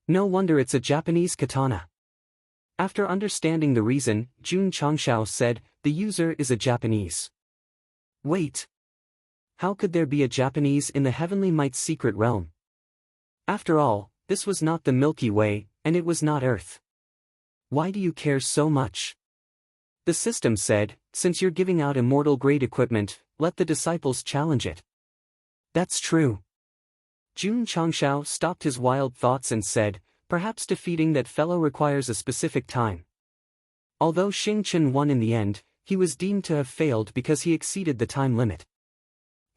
No wonder it's a Japanese katana. After understanding the reason, Jun Changshao said, The user is a Japanese. Wait. How could there be a Japanese in the Heavenly Might's secret realm? After all, this was not the Milky Way, and it was not Earth. Why do you care so much? The system said, Since you're giving out immortal grade equipment, let the disciples challenge it. That's true. Jun Changshao stopped his wild thoughts and said, perhaps defeating that fellow requires a specific time. Although Xing Chen won in the end, he was deemed to have failed because he exceeded the time limit.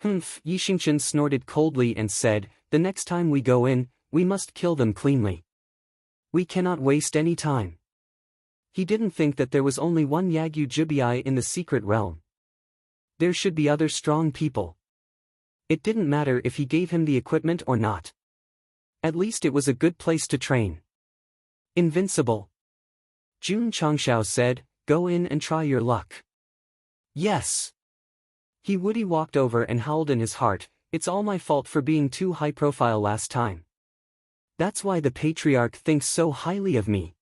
Humph, Yi Xingchen snorted coldly and said, the next time we go in, we must kill them cleanly. We cannot waste any time. He didn't think that there was only one Yagyu Jibai in the secret realm. There should be other strong people. It didn't matter if he gave him the equipment or not. At least it was a good place to train. Invincible. Jun Changshao said, go in and try your luck. Yes. He Woody walked over and howled in his heart, it's all my fault for being too high profile last time. That's why the patriarch thinks so highly of me.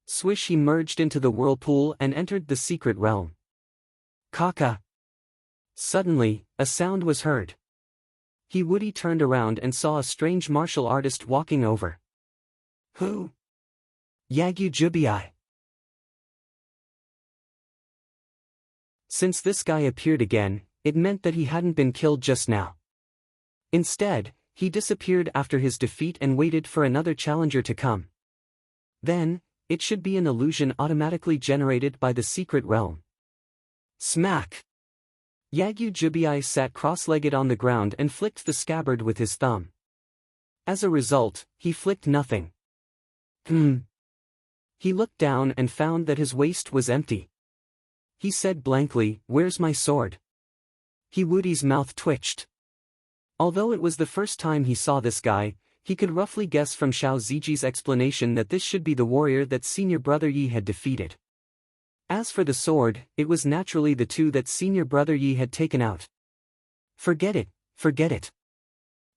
Swish, he merged into the whirlpool and entered the secret realm. Kaka. Suddenly, a sound was heard. He Woody turned around and saw a strange martial artist walking over. Who? Yagyu Jibai. Since this guy appeared again, it meant that he hadn't been killed just now. Instead, he disappeared after his defeat and waited for another challenger to come. Then, it should be an illusion automatically generated by the secret realm. Smack! Yagyu Jibai sat cross-legged on the ground and flicked the scabbard with his thumb. As a result, he flicked nothing. He looked down and found that his waist was empty. He said blankly, where's my sword? He Woody's mouth twitched. Although it was the first time he saw this guy, he could roughly guess from Xiao Ziji's explanation that this should be the warrior that senior brother Yi had defeated. As for the sword, it was naturally the two that senior brother Yi had taken out. Forget it, forget it.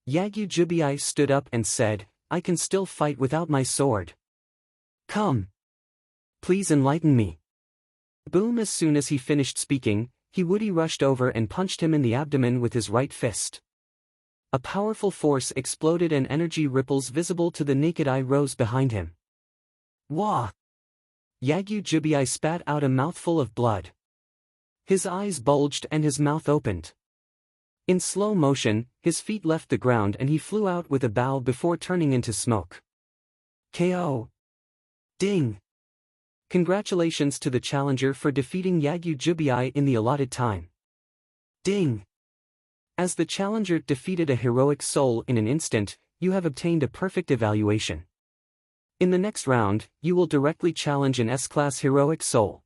Yagyu Jibai stood up and said, I can still fight without my sword. Come. Please enlighten me. Boom! As soon as he finished speaking, He Woody rushed over and punched him in the abdomen with his right fist. A powerful force exploded and energy ripples visible to the naked eye rose behind him. Wah! Yagyu Jibai spat out a mouthful of blood. His eyes bulged and his mouth opened. In slow motion, his feet left the ground and he flew out with a bow before turning into smoke. KO. Ding! Congratulations to the challenger for defeating Yagyu Jibai in the allotted time. Ding! As the challenger defeated a heroic soul in an instant, you have obtained a perfect evaluation. In the next round, you will directly challenge an S-class heroic soul.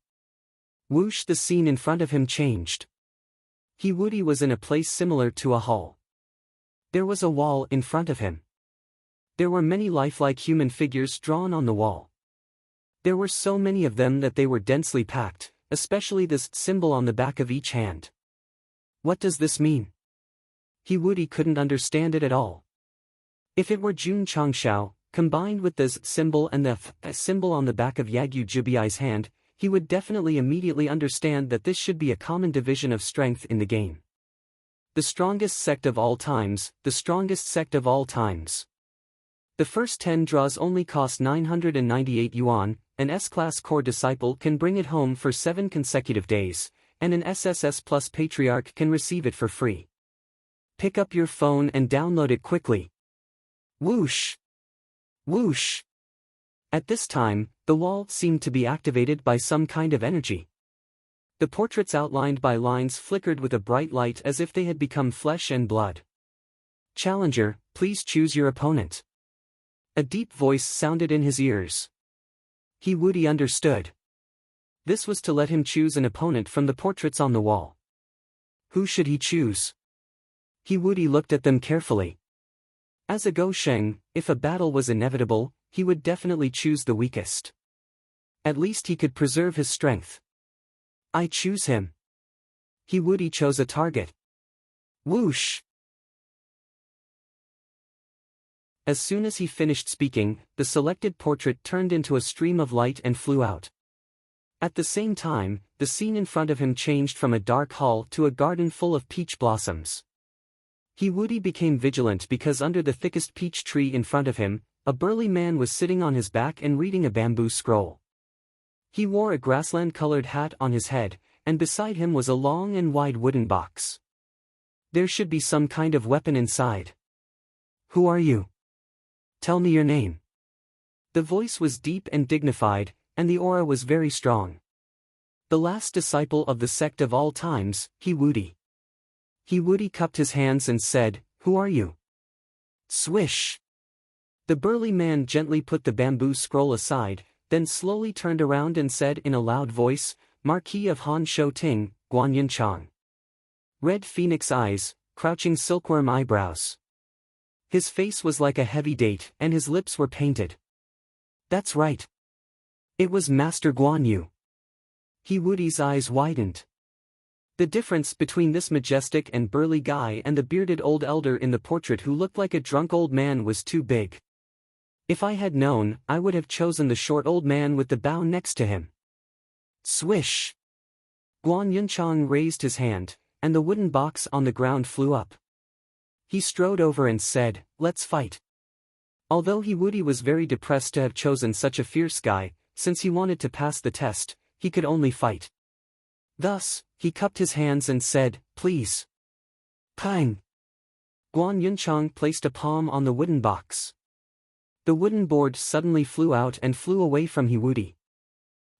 Whoosh! The scene in front of him changed. He Woody was in a place similar to a hall. There was a wall in front of him. There were many lifelike human figures drawn on the wall. There were so many of them that they were densely packed, especially this symbol on the back of each hand. What does this mean? He Woody couldn't understand it at all. If it were Jun Changshao, combined with this symbol and the symbol on the back of Yagyu Jibai's hand, he would definitely immediately understand that this should be a common division of strength in the game. The strongest sect of all times, the strongest sect of all times. The first 10 draws only cost 998 yuan, an S-class core disciple can bring it home for 7 consecutive days, and an SSS Plus Patriarch can receive it for free. Pick up your phone and download it quickly. Whoosh! Whoosh! At this time, the wall seemed to be activated by some kind of energy. The portraits outlined by lines flickered with a bright light as if they had become flesh and blood. Challenger, please choose your opponent. A deep voice sounded in his ears. He Woody understood. This was to let him choose an opponent from the portraits on the wall. Who should he choose? He Woody looked at them carefully. As a Go Sheng, if a battle was inevitable, he would definitely choose the weakest. At least he could preserve his strength. I choose him. He Woody chose a target. Whoosh! As soon as he finished speaking, the selected portrait turned into a stream of light and flew out. At the same time, the scene in front of him changed from a dark hall to a garden full of peach blossoms. He Woody became vigilant because under the thickest peach tree in front of him, a burly man was sitting on his back and reading a bamboo scroll. He wore a grassland-colored hat on his head, and beside him was a long and wide wooden box. There should be some kind of weapon inside. Who are you? Tell me your name. The voice was deep and dignified, and the aura was very strong. The last disciple of the sect of all times, He cupped his hands and said, Who are you? Swish! The burly man gently put the bamboo scroll aside, then slowly turned around and said in a loud voice, Marquis of Han Shou Ting, Guan Yunchang. Red phoenix eyes, crouching silkworm eyebrows. His face was like a heavy date and his lips were painted. That's right. It was Master Guan Yu. He eyes widened. The difference between this majestic and burly guy and the bearded old elder in the portrait who looked like a drunk old man was too big. If I had known, I would have chosen the short old man with the bow next to him. Swish! Guan Yunchang raised his hand, and the wooden box on the ground flew up. He strode over and said, Let's fight. Although He was very depressed to have chosen such a fierce guy, since he wanted to pass the test, he could only fight. Thus, he cupped his hands and said, Please. Pang! Guan Yunchang placed a palm on the wooden box. The wooden board suddenly flew out and flew away from He.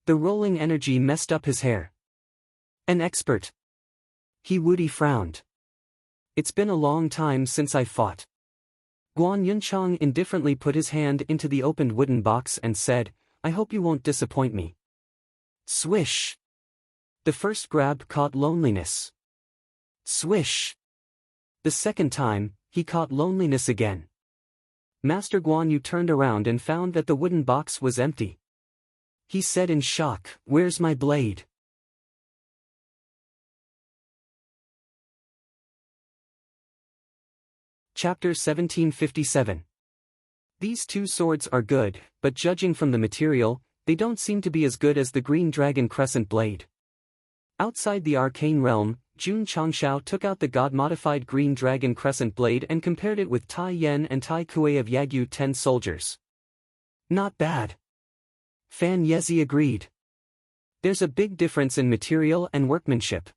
The rolling energy messed up his hair. An expert. He frowned. It's been a long time since I fought. Guan Yunchang indifferently put his hand into the opened wooden box and said, I hope you won't disappoint me. Swish! The first grab caught loneliness. Swish! The second time, he caught loneliness again. Master Guan Yu turned around and found that the wooden box was empty. He said in shock, Where's my blade? Chapter 1757. These two swords are good, but judging from the material, they don't seem to be as good as the Green Dragon Crescent blade. Outside the arcane realm, Jun Changshao took out the god-modified Green Dragon Crescent blade and compared it with Tai Yen and Tai Kuei of Yagyu 10 soldiers. Not bad. Fan Yezi agreed. There's a big difference in material and workmanship.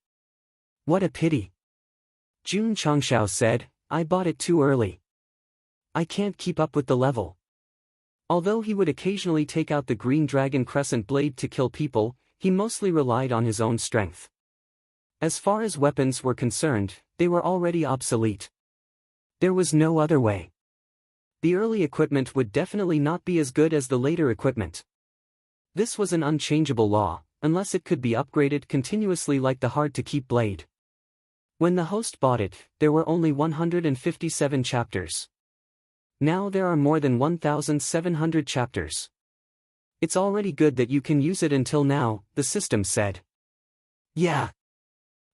What a pity. Jun Changshao said, I bought it too early. I can't keep up with the level. Although he would occasionally take out the Green Dragon Crescent blade to kill people, he mostly relied on his own strength. As far as weapons were concerned, they were already obsolete. There was no other way. The early equipment would definitely not be as good as the later equipment. This was an unchangeable law, unless it could be upgraded continuously like the hard-to-keep blade. When the host bought it, there were only 157 chapters. Now there are more than 1,700 chapters. It's already good that you can use it until now, the system said. Yeah.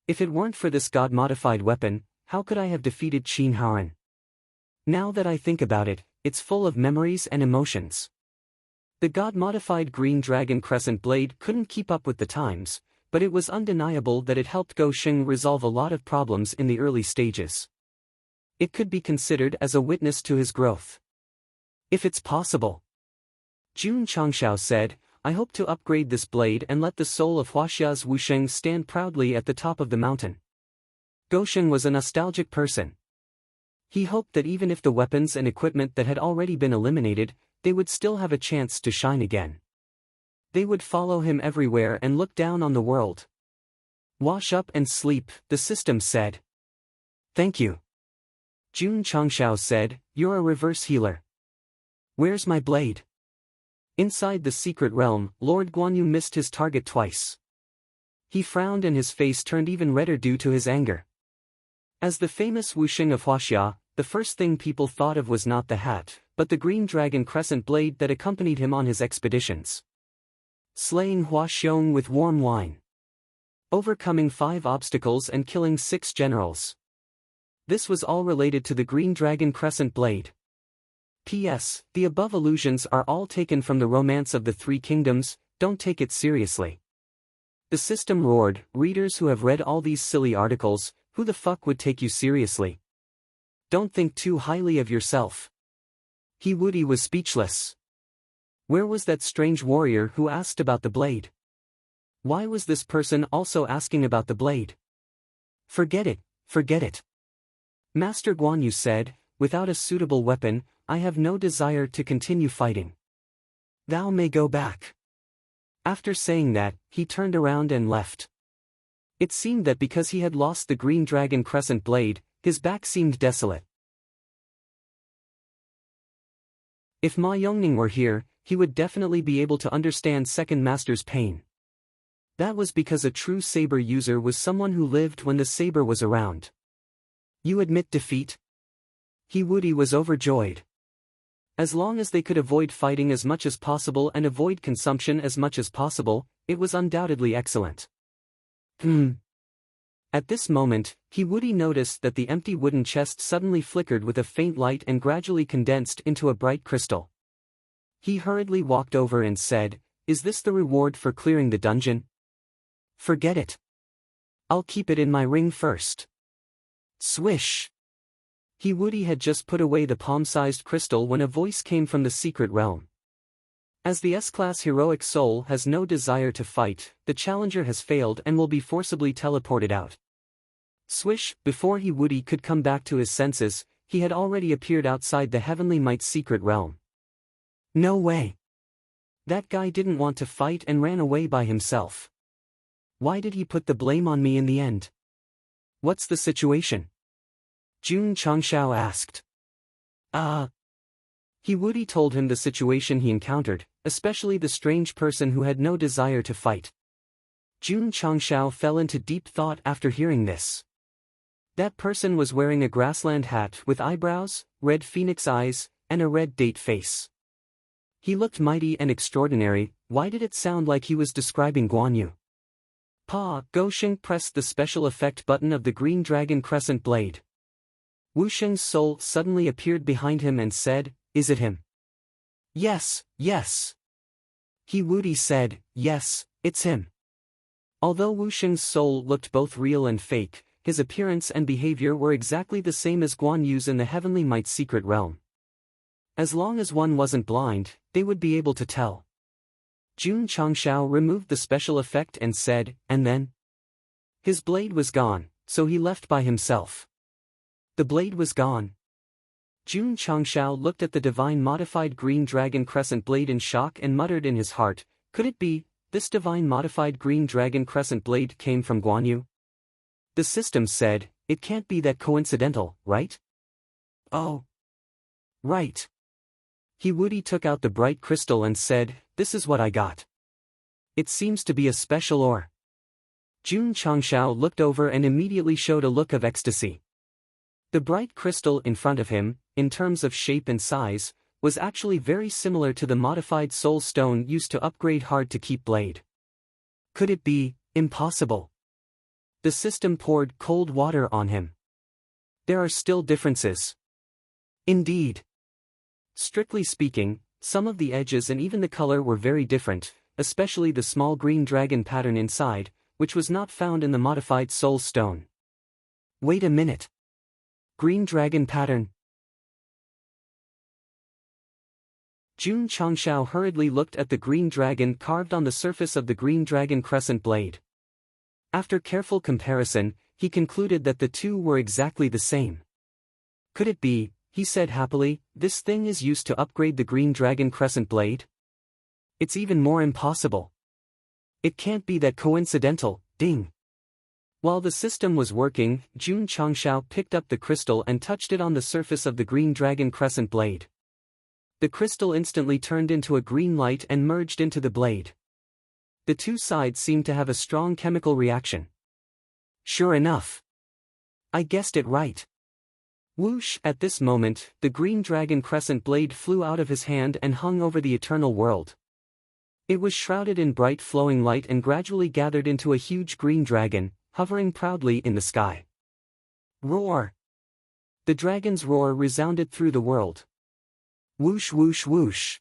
If it weren't for this god-modified weapon, how could I have defeated Qin Haoren? Now that I think about it, it's full of memories and emotions. The god-modified Green Dragon Crescent blade couldn't keep up with the times, but it was undeniable that it helped Go Sheng resolve a lot of problems in the early stages. It could be considered as a witness to his growth. If it's possible. Jun Changshao said, I hope to upgrade this blade and let the soul of Huaxia's Wusheng stand proudly at the top of the mountain. Go Sheng was a nostalgic person. He hoped that even if the weapons and equipment that had already been eliminated, they would still have a chance to shine again. They would follow him everywhere and look down on the world. Wash up and sleep, the system said. Thank you. Jun Changshao said, You're a reverse healer. Where's my blade? Inside the secret realm, Lord Guan Yu missed his target twice. He frowned and his face turned even redder due to his anger. As the famous Wusheng of Huaxia, the first thing people thought of was not the hat, but the Green Dragon Crescent blade that accompanied him on his expeditions. Slaying Huaxiong with warm wine. Overcoming 5 obstacles and killing 6 generals. This was all related to the Green Dragon Crescent blade. P.S. The above allusions are all taken from the Romance of the Three Kingdoms, don't take it seriously. The system roared, readers who have read all these silly articles, who the fuck would take you seriously? Don't think too highly of yourself. He was speechless. Where was that strange warrior who asked about the blade? Why was this person also asking about the blade? Forget it, forget it. Master Guan Yu said, without a suitable weapon, I have no desire to continue fighting. Thou may go back. After saying that, he turned around and left. It seemed that because he had lost the green dragon crescent blade, his back seemed desolate. If Ma Yongning were here, he would definitely be able to understand Second Master's pain. That was because a true saber user was someone who lived when the saber was around. You admit defeat? He Woody was overjoyed. As long as they could avoid fighting as much as possible and avoid consumption as much as possible, it was undoubtedly excellent. At this moment, he Woody noticed that the empty wooden chest suddenly flickered with a faint light and gradually condensed into a bright crystal. He hurriedly walked over and said, "Is this the reward for clearing the dungeon?" "Forget it. I'll keep it in my ring first." Swish! He Woody had just put away the palm-sized crystal when a voice came from the secret realm. As the S-class heroic soul has no desire to fight, the challenger has failed and will be forcibly teleported out. Swish! Before he Woody could come back to his senses, he had already appeared outside the Heavenly Might's secret realm. No way! That guy didn't want to fight and ran away by himself. Why did he put the blame on me in the end? What's the situation? Jun Changshao asked. He Woody told him the situation he encountered, especially the strange person who had no desire to fight. Jun Changshao fell into deep thought after hearing this. That person was wearing a grassland hat with eyebrows, red phoenix eyes, and a red date face. He looked mighty and extraordinary. Why did it sound like he was describing Guan Yu? Gosheng pressed the special effect button of the green dragon crescent blade. Wu Sheng's soul suddenly appeared behind him and said, "Is it him?" Yes. He Woody said, "Yes, it's him." Although Wu Sheng's soul looked both real and fake, his appearance and behavior were exactly the same as Guan Yu's in the Heavenly Might's secret realm. As long as one wasn't blind, they would be able to tell. Jun Changshao removed the special effect and said, "And then?" His blade was gone, so he left by himself. The blade was gone. Jun Changshao looked at the divine modified green dragon crescent blade in shock and muttered in his heart, "Could it be, this divine modified green dragon crescent blade came from Guan Yu?" The system said, "It can't be that coincidental, right?" "Oh. Right." He Woody took out the bright crystal and said, "This is what I got. It seems to be a special ore." Jun Changshao looked over and immediately showed a look of ecstasy. The bright crystal in front of him, in terms of shape and size, was actually very similar to the modified soul stone used to upgrade hard-to-keep blade. Could it be? Impossible. The system poured cold water on him. There are still differences. Indeed. Strictly speaking, some of the edges and even the color were very different, especially the small green dragon pattern inside, which was not found in the modified soul stone. Wait a minute. Green dragon pattern. Jun Changshao hurriedly looked at the green dragon carved on the surface of the green dragon crescent blade. After careful comparison, he concluded that the two were exactly the same. Could it be, he said happily, this thing is used to upgrade the green dragon crescent blade? It's even more impossible. It can't be that coincidental, ding. While the system was working, Jun Changshao picked up the crystal and touched it on the surface of the green dragon crescent blade. The crystal instantly turned into a green light and merged into the blade. The two sides seemed to have a strong chemical reaction. Sure enough. I guessed it right. Whoosh! At this moment, the green dragon crescent blade flew out of his hand and hung over the eternal world. It was shrouded in bright flowing light and gradually gathered into a huge green dragon, hovering proudly in the sky. Roar! The dragon's roar resounded through the world. Whoosh whoosh whoosh!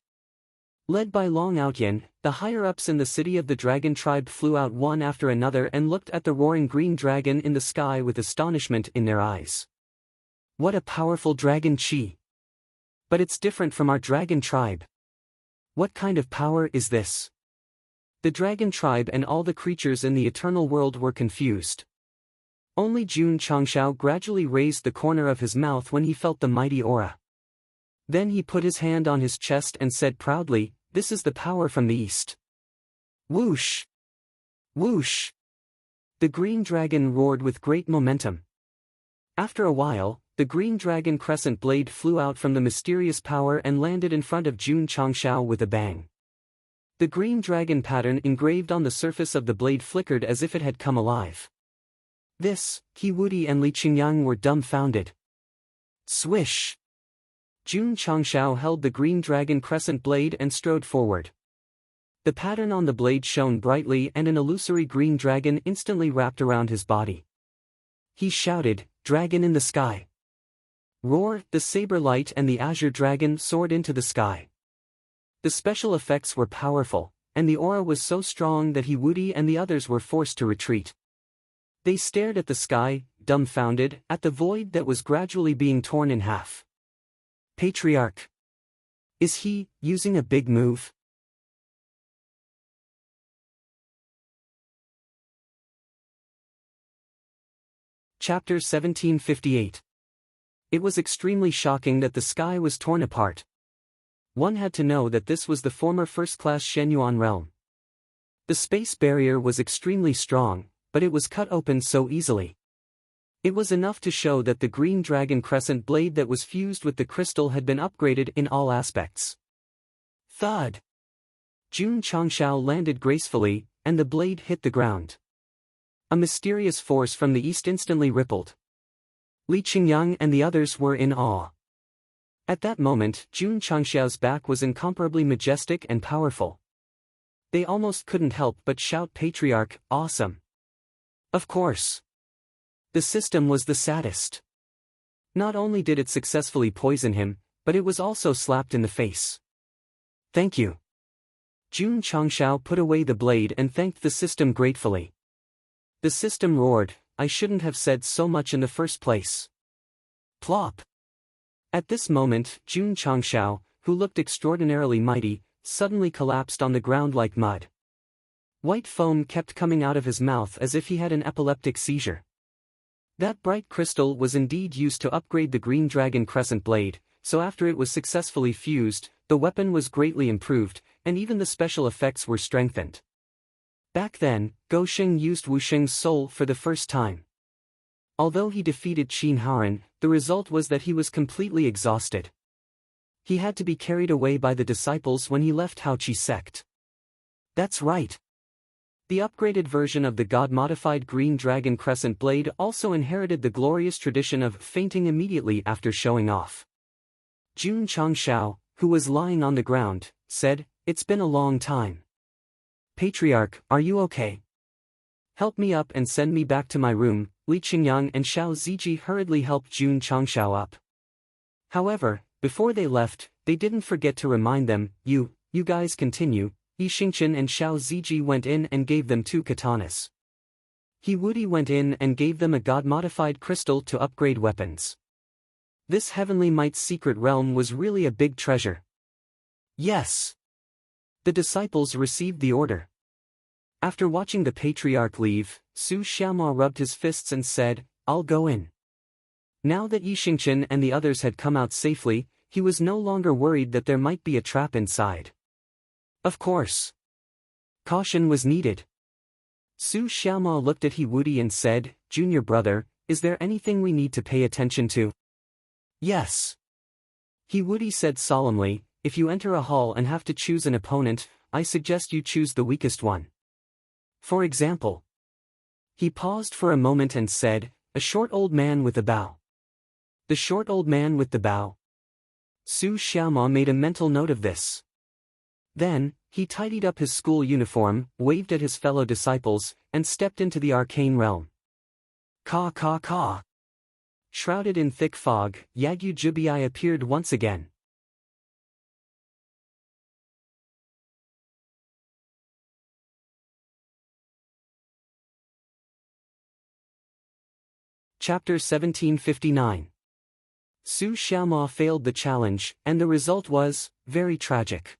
Led by Long Outyen, the higher-ups in the city of the dragon tribe flew out one after another and looked at the roaring green dragon in the sky with astonishment in their eyes. What a powerful dragon chi! But it's different from our dragon tribe. What kind of power is this? The dragon tribe and all the creatures in the eternal world were confused. Only Jun Changshao gradually raised the corner of his mouth when he felt the mighty aura. Then he put his hand on his chest and said proudly, "This is the power from the east." Whoosh! Whoosh! The green dragon roared with great momentum. After a while, the green dragon crescent blade flew out from the mysterious power and landed in front of Jun Changshao with a bang. The green dragon pattern engraved on the surface of the blade flickered as if it had come alive. This, Qi Wudi and Li Qingyang were dumbfounded. Swish! Jun Changshao held the green dragon crescent blade and strode forward. The pattern on the blade shone brightly and an illusory green dragon instantly wrapped around his body. He shouted, "Dragon in the sky!" Roar! The saber light and the azure dragon soared into the sky. The special effects were powerful, and the aura was so strong that Qi Wudi and the others were forced to retreat. They stared at the sky, dumbfounded, at the void that was gradually being torn in half. Patriarch. Is he using a big move? Chapter 1758. It was extremely shocking that the sky was torn apart. One had to know that this was the former first-class Shenyuan realm. The space barrier was extremely strong, but it was cut open so easily. It was enough to show that the green dragon crescent blade that was fused with the crystal had been upgraded in all aspects. Thud! Jun Changshao landed gracefully, and the blade hit the ground. A mysterious force from the east instantly rippled. Li Qingyang and the others were in awe. At that moment, Jun Changshao's back was incomparably majestic and powerful. They almost couldn't help but shout, "Patriarch, awesome!" Of course. The system was the saddest. Not only did it successfully poison him, but it was also slapped in the face. Thank you. Jun Changshao put away the blade and thanked the system gratefully. The system roared, "I shouldn't have said so much in the first place." Plop! At this moment, Jun Changshao, who looked extraordinarily mighty, suddenly collapsed on the ground like mud. White foam kept coming out of his mouth as if he had an epileptic seizure. That bright crystal was indeed used to upgrade the green dragon crescent blade, so after it was successfully fused, the weapon was greatly improved, and even the special effects were strengthened. Back then, Gosheng used Wusheng's soul for the first time. Although he defeated Qin Haoren, the result was that he was completely exhausted. He had to be carried away by the disciples when he left Haoqi Sect. That's right. The upgraded version of the god-modified green dragon crescent blade also inherited the glorious tradition of fainting immediately after showing off. Jun Changshao, who was lying on the ground, said, "It's been a long time. Patriarch, are you okay? Help me up and send me back to my room." Li Qingyang and Xiao Ziji hurriedly helped Jun Changshao up. However, before they left, they didn't forget to remind them, You guys continue." Yi Xingqian and Xiao Ziji went in and gave them 2 katanas. Qi Wudi went in and gave them a god-modified crystal to upgrade weapons. This heavenly might's secret realm was really a big treasure. Yes. The disciples received the order. After watching the patriarch leave, Su Xiaomao rubbed his fists and said, "I'll go in." Now that Yi Xingqian and the others had come out safely, he was no longer worried that there might be a trap inside. Of course. Caution was needed. Su Xiaomao looked at Qi Wudi and said, "Junior brother, is there anything we need to pay attention to?" "Yes." Qi Wudi said solemnly, "If you enter a hall and have to choose an opponent, I suggest you choose the weakest one. For example." He paused for a moment and said, "A short old man with a bow." The short old man with the bow. Su Xiaomao made a mental note of this. Then, he tidied up his school uniform, waved at his fellow disciples, and stepped into the arcane realm. Ka ka ka. Shrouded in thick fog, Yagyu Jubai appeared once again. Chapter 1759. Su Xiaomao failed the challenge, and the result was very tragic.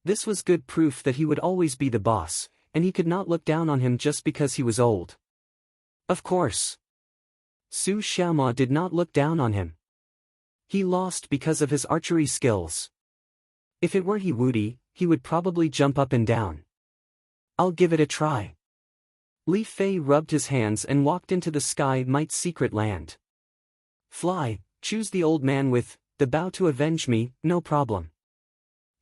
This was good proof that he would always be the boss, and he could not look down on him just because he was old. Of course. Su Xiaoma did not look down on him. He lost because of his archery skills. If it were He Wudi, he would probably jump up and down. I'll give it a try. Li Fei rubbed his hands and walked into the Sky Might's secret land. Fly, choose the old man with the bow to avenge me, no problem.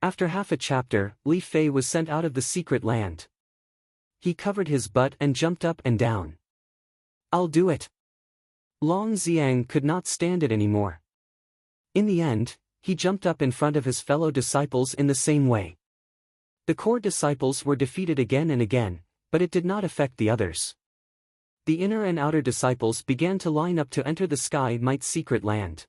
After half a chapter, Li Fei was sent out of the secret land. He covered his butt and jumped up and down. I'll do it. Long Xiang could not stand it anymore. In the end, he jumped up in front of his fellow disciples in the same way. The core disciples were defeated again and again, but it did not affect the others. The inner and outer disciples began to line up to enter the Sky Might's secret land.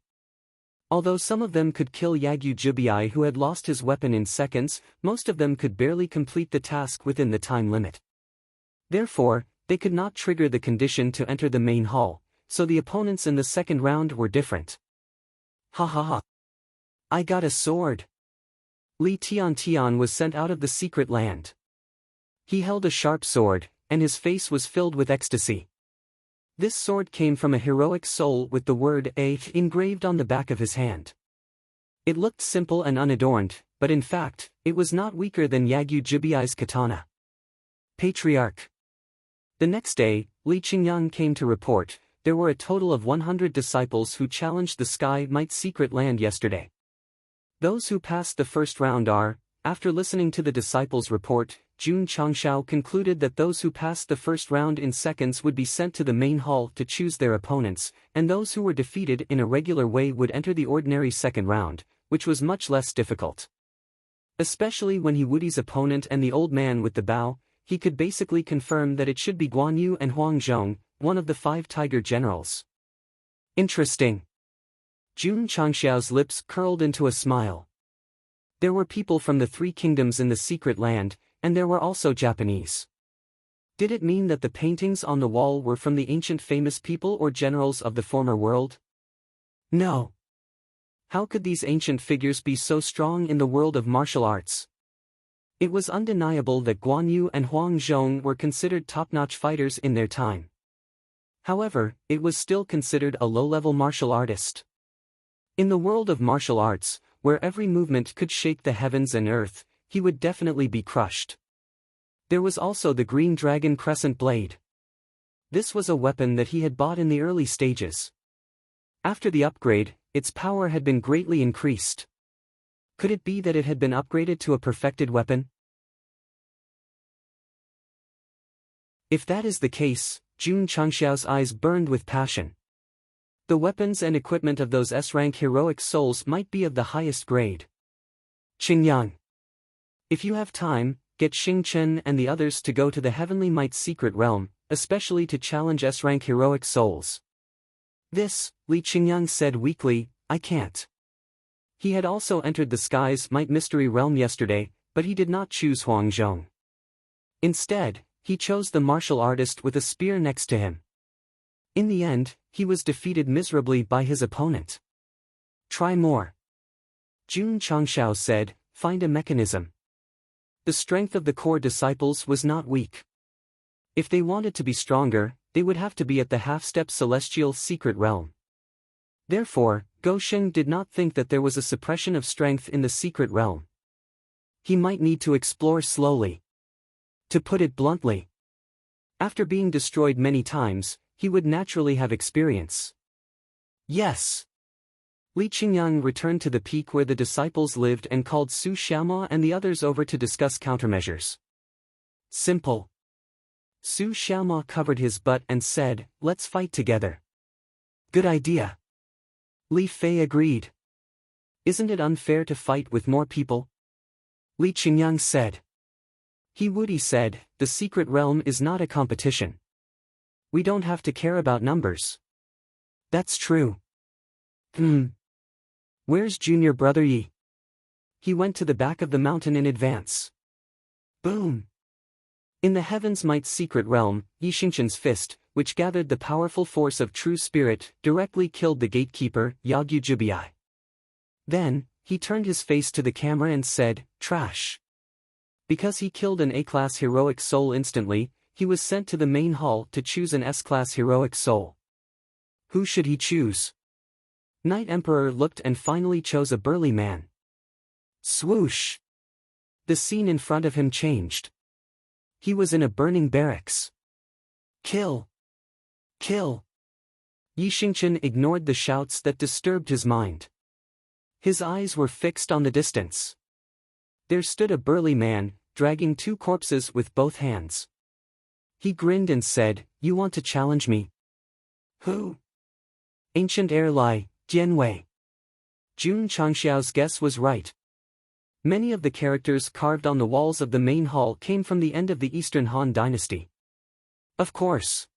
Although some of them could kill Yagyu Jubiai, who had lost his weapon in seconds, most of them could barely complete the task within the time limit. Therefore, they could not trigger the condition to enter the main hall, so the opponents in the second round were different. Ha ha ha. I got a sword. Li Tian was sent out of the secret land. He held a sharp sword, and his face was filled with ecstasy. This sword came from a heroic soul with the word A engraved on the back of his hand. It looked simple and unadorned, but in fact, it was not weaker than Yagyu Jubiai's katana. Patriarch. The next day, Li Qingyang came to report, there were a total of 100 disciples who challenged the Sky Might's secret land yesterday. Those who passed the first round are, after listening to the disciples' report, Jun Changshao concluded that those who passed the first round in seconds would be sent to the main hall to choose their opponents, and those who were defeated in a regular way would enter the ordinary second round, which was much less difficult. Especially when He Wudi's opponent and the old man with the bow, he could basically confirm that it should be Guan Yu and Huang Zhong, one of the 5 tiger generals. Interesting. Jun Changshao's lips curled into a smile. There were people from the 3 kingdoms in the secret land, and there were also Japanese. Did it mean that the paintings on the wall were from the ancient famous people or generals of the former world? No. How could these ancient figures be so strong in the world of martial arts? It was undeniable that Guan Yu and Huang Zhong were considered top-notch fighters in their time. However, it was still considered a low-level martial artist. In the world of martial arts, where every movement could shake the heavens and earth, he would definitely be crushed. There was also the Green Dragon Crescent Blade. This was a weapon that he had bought in the early stages. After the upgrade, its power had been greatly increased. Could it be that it had been upgraded to a perfected weapon? If that is the case, Jun Changshao's eyes burned with passion. The weapons and equipment of those S-rank heroic souls might be of the highest grade. Qingyang. If you have time, get Xing Chen and the others to go to the Heavenly Might's secret realm, especially to challenge S-rank heroic souls. This, Li Qingyang said weakly, I can't. He had also entered the Sky's Might mystery realm yesterday, but he did not choose Huang Zhong. Instead, he chose the martial artist with a spear next to him. In the end, he was defeated miserably by his opponent. Try more. Jun Changshao said, find a mechanism. The strength of the core disciples was not weak. If they wanted to be stronger, they would have to be at the half-step celestial secret realm. Therefore, Gosheng did not think that there was a suppression of strength in the secret realm. He might need to explore slowly. To put it bluntly, after being destroyed many times, he would naturally have experience. Yes. Li Qingyang returned to the peak where the disciples lived and called Su Xiaoma and the others over to discuss countermeasures. Simple. Su Xiaoma covered his butt and said, let's fight together. Good idea. Li Fei agreed. Isn't it unfair to fight with more people? Li Qingyang said. He Wudi said, the secret realm is not a competition. We don't have to care about numbers. That's true. Where's junior brother Yi? He went to the back of the mountain in advance. Boom! In the Heaven's Might's secret realm, Yi Xingchen's fist, which gathered the powerful force of true spirit, directly killed the gatekeeper, Yagyu Jubiai. Then, he turned his face to the camera and said, trash. Because he killed an A-class heroic soul instantly, he was sent to the main hall to choose an S-class heroic soul. Who should he choose? Knight Emperor looked and finally chose a burly man. Swoosh! The scene in front of him changed. He was in a burning barracks. Kill! Kill! Yi Xingqian ignored the shouts that disturbed his mind. His eyes were fixed on the distance. There stood a burly man, dragging two corpses with both hands. He grinned and said, "You want to challenge me?" Who? Ancient heir Lai, Jianwei. Jun Changxiao's guess was right. Many of the characters carved on the walls of the main hall came from the end of the Eastern Han dynasty. Of course.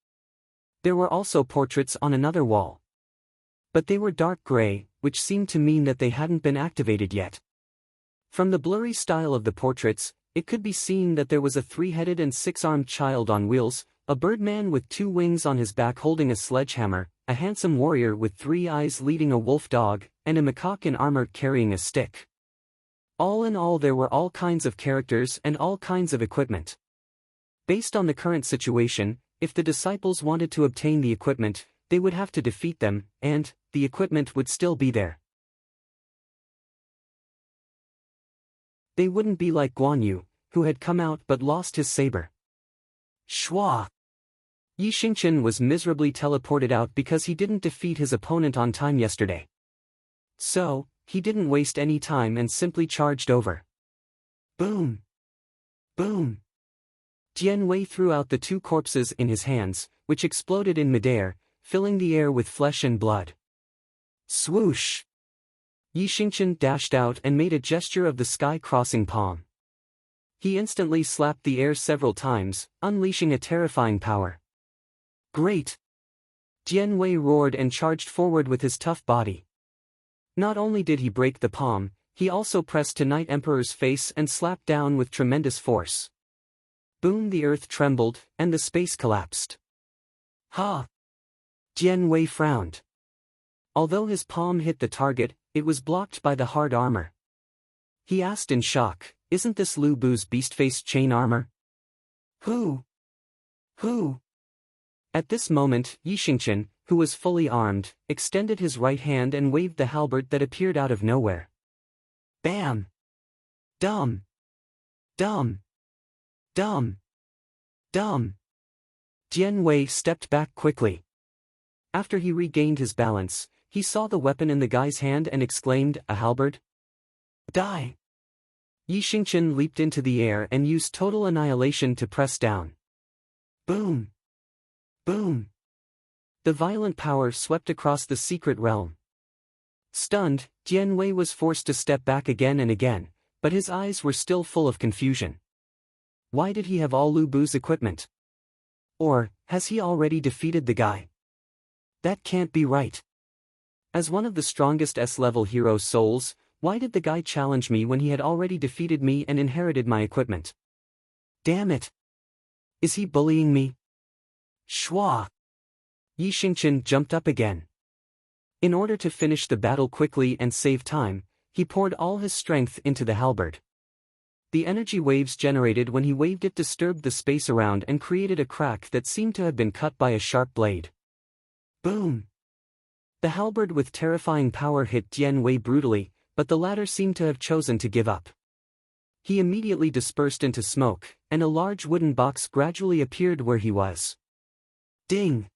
There were also portraits on another wall. But they were dark gray, which seemed to mean that they hadn't been activated yet. From the blurry style of the portraits, it could be seen that there was a three-headed and six-armed child on wheels, a birdman with two wings on his back holding a sledgehammer, a handsome warrior with three eyes leading a wolf dog, and a macaque in armor carrying a stick. All in all, there were all kinds of characters and all kinds of equipment. Based on the current situation, if the disciples wanted to obtain the equipment, they would have to defeat them, and the equipment would still be there. They wouldn't be like Guan Yu, who had come out but lost his saber. Shwa! Yi Xingqian was miserably teleported out because he didn't defeat his opponent on time yesterday. So, he didn't waste any time and simply charged over. Boom! Boom! Jian Wei threw out the two corpses in his hands, which exploded in midair, filling the air with flesh and blood. Swoosh! Yi Xingqian dashed out and made a gesture of the sky-crossing palm. He instantly slapped the air several times, unleashing a terrifying power. Great! Jian Wei roared and charged forward with his tough body. Not only did he break the palm, he also pressed to Knight Emperor's face and slapped down with tremendous force. Boom! The earth trembled, and the space collapsed. Ha! Jian Wei frowned. Although his palm hit the target, it was blocked by the hard armor. He asked in shock, "Isn't this Lu Bu's beast-faced chain armor?" Who? Who? At this moment, Yi Xingqian, who was fully armed, extended his right hand and waved the halberd that appeared out of nowhere. Bam! Dum! Dum! Dum! Dum! Jian Wei stepped back quickly. After he regained his balance, he saw the weapon in the guy's hand and exclaimed, "A halberd? Die!" Yi Xingqian leaped into the air and used total annihilation to press down. Boom! Boom! The violent power swept across the secret realm. Stunned, Jian Wei was forced to step back again and again, but his eyes were still full of confusion. Why did he have all Lu Bu's equipment? Or, has he already defeated the guy? That can't be right. As one of the strongest S-level hero souls, why did the guy challenge me when he had already defeated me and inherited my equipment? Damn it! Is he bullying me? Shwa! Yi Xingqian jumped up again. In order to finish the battle quickly and save time, he poured all his strength into the halberd. The energy waves generated when he waved it disturbed the space around and created a crack that seemed to have been cut by a sharp blade. Boom! The halberd with terrifying power hit Jian Wei brutally, but the latter seemed to have chosen to give up. He immediately dispersed into smoke, and a large wooden box gradually appeared where he was. Ding!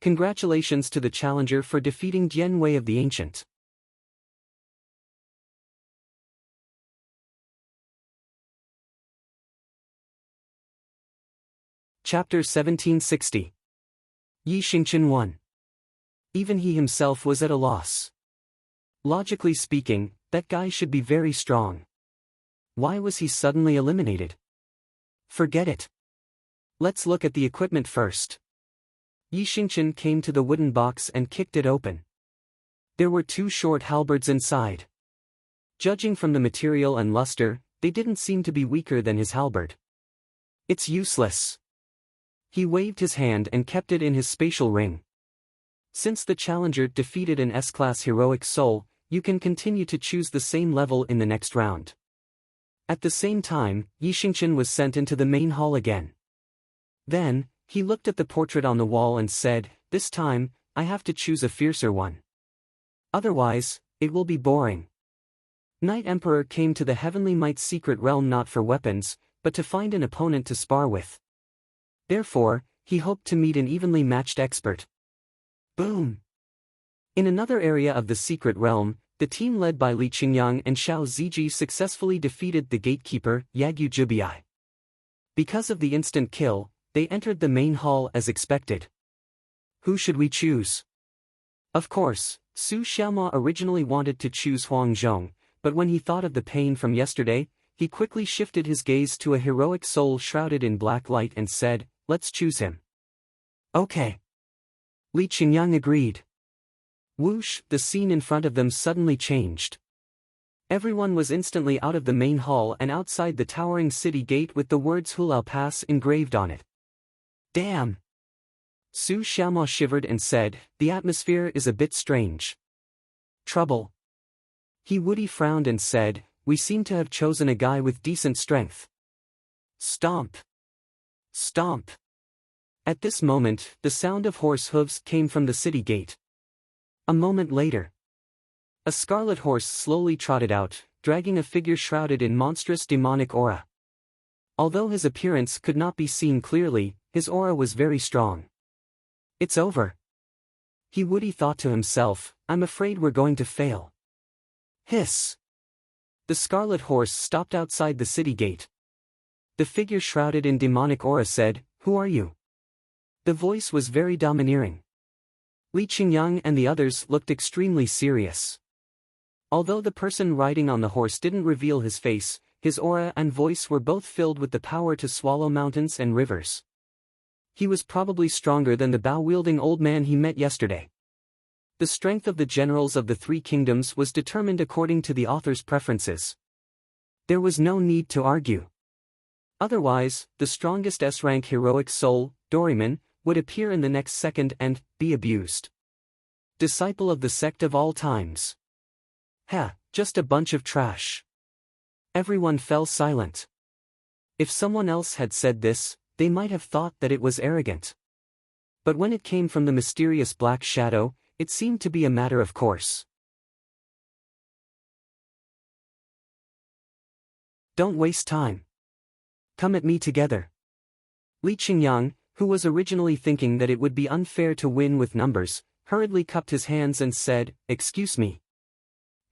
Congratulations to the challenger for defeating Jian Wei of the Ancient. Chapter 1760. Yi Xingqian 1. Even he himself was at a loss. Logically speaking, that guy should be very strong. Why was he suddenly eliminated? Forget it. Let's look at the equipment first. Yi Xingqian came to the wooden box and kicked it open. There were two short halberds inside. Judging from the material and luster, they didn't seem to be weaker than his halberd. It's useless. He waved his hand and kept it in his spatial ring. Since the challenger defeated an S-class heroic soul, you can continue to choose the same level in the next round. At the same time, Yi Xingqian was sent into the main hall again. Then, he looked at the portrait on the wall and said, "This time, I have to choose a fiercer one. Otherwise, it will be boring. Night Emperor came to the Heavenly Might's secret realm not for weapons, but to find an opponent to spar with. Therefore, he hoped to meet an evenly matched expert. Boom! In another area of the secret realm, the team led by Li Qingyang and Xiao Ziji successfully defeated the gatekeeper, Yagyu Jubiai. Because of the instant kill, they entered the main hall as expected. Who should we choose? Of course, Su Xiaoma originally wanted to choose Huang Zhong, but when he thought of the pain from yesterday, he quickly shifted his gaze to a heroic soul shrouded in black light and said, let's choose him. Okay. Li Qingyang agreed. Whoosh, the scene in front of them suddenly changed. Everyone was instantly out of the main hall and outside the towering city gate with the words Hulao Pass engraved on it. Damn! Su Xiaoma shivered and said, the atmosphere is a bit strange. Trouble. He Woody frowned and said, we seem to have chosen a guy with decent strength. Stomp. Stomp. At this moment, the sound of horse hooves came from the city gate. A moment later, a scarlet horse slowly trotted out, dragging a figure shrouded in monstrous demonic aura. Although his appearance could not be seen clearly, his aura was very strong. It's over. He Woody thought to himself, I'm afraid we're going to fail. Hiss. The scarlet horse stopped outside the city gate. The figure shrouded in demonic aura said, who are you? The voice was very domineering. Li Qingyang and the others looked extremely serious. Although the person riding on the horse didn't reveal his face, his aura and voice were both filled with the power to swallow mountains and rivers. He was probably stronger than the bow-wielding old man he met yesterday. The strength of the generals of the three kingdoms was determined according to the author's preferences. There was no need to argue. Otherwise, the strongest S-rank heroic soul, Doryman, would appear in the next second and be abused. Disciple of the sect of all times. Just a bunch of trash. Everyone fell silent. If someone else had said this, they might have thought that it was arrogant. But when it came from the mysterious black shadow, it seemed to be a matter of course. Don't waste time. Come at me together. Li Qingyang, who was originally thinking that it would be unfair to win with numbers, hurriedly cupped his hands and said, excuse me.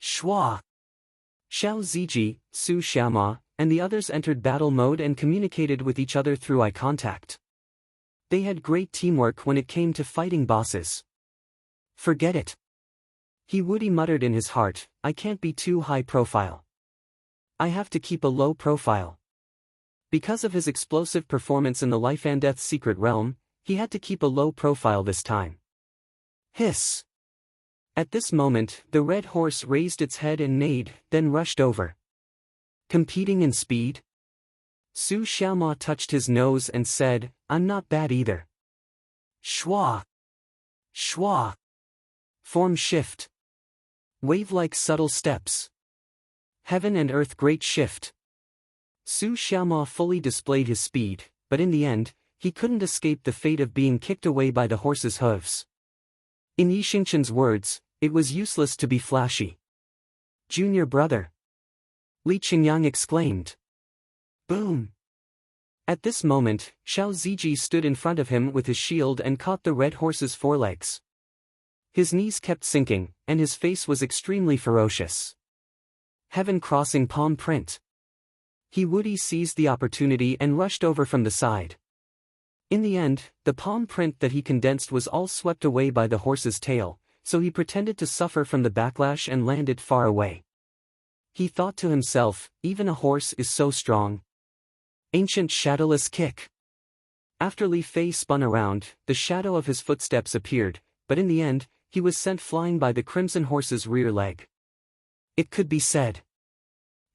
Shwa. Xiao Ziji, Su Xiaoma, and the others entered battle mode and communicated with each other through eye contact. They had great teamwork when it came to fighting bosses. Forget it. He Woody muttered in his heart, I can't be too high profile. I have to keep a low profile. Because of his explosive performance in the life and death secret realm, he had to keep a low profile this time. Hiss. At this moment, the red horse raised its head and neighed, then rushed over. Competing in speed? Su Xiaoma touched his nose and said, I'm not bad either. Shwa. Shwa. Form shift. Wave-like subtle steps. Heaven and earth great shift. Su Xiaoma fully displayed his speed, but in the end, he couldn't escape the fate of being kicked away by the horse's hooves. In Yi Xingchen's words, it was useless to be flashy. Junior brother. Li Qingyang exclaimed. Boom. At this moment, Xiao Ziji stood in front of him with his shield and caught the red horse's forelegs. His knees kept sinking, and his face was extremely ferocious. Heaven-crossing palm print. He Woody seized the opportunity and rushed over from the side. In the end, the palm print that he condensed was all swept away by the horse's tail, so he pretended to suffer from the backlash and landed far away. He thought to himself, even a horse is so strong. Ancient shadowless kick. After Li Fei spun around, the shadow of his footsteps appeared, but in the end, he was sent flying by the crimson horse's rear leg. It could be said.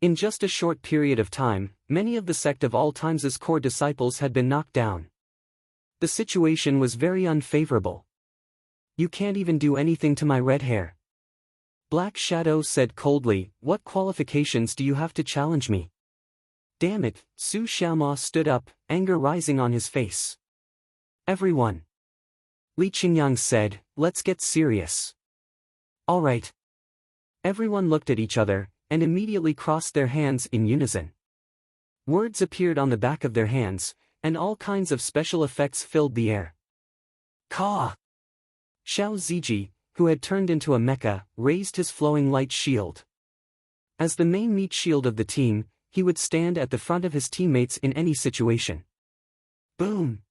In just a short period of time, many of the sect of all times' core disciples had been knocked down. The situation was very unfavorable. You can't even do anything to my red hair. Black Shadow said coldly, what qualifications do you have to challenge me? Damn it, Su Xiaoma stood up, anger rising on his face. Everyone. Li Qingyang said, let's get serious. Alright. Everyone looked at each other, and immediately crossed their hands in unison. Words appeared on the back of their hands, and all kinds of special effects filled the air. Ka! Xiao Ziji, who had turned into a mecha, raised his flowing light shield. As the main meat shield of the team, he would stand at the front of his teammates in any situation. Boom!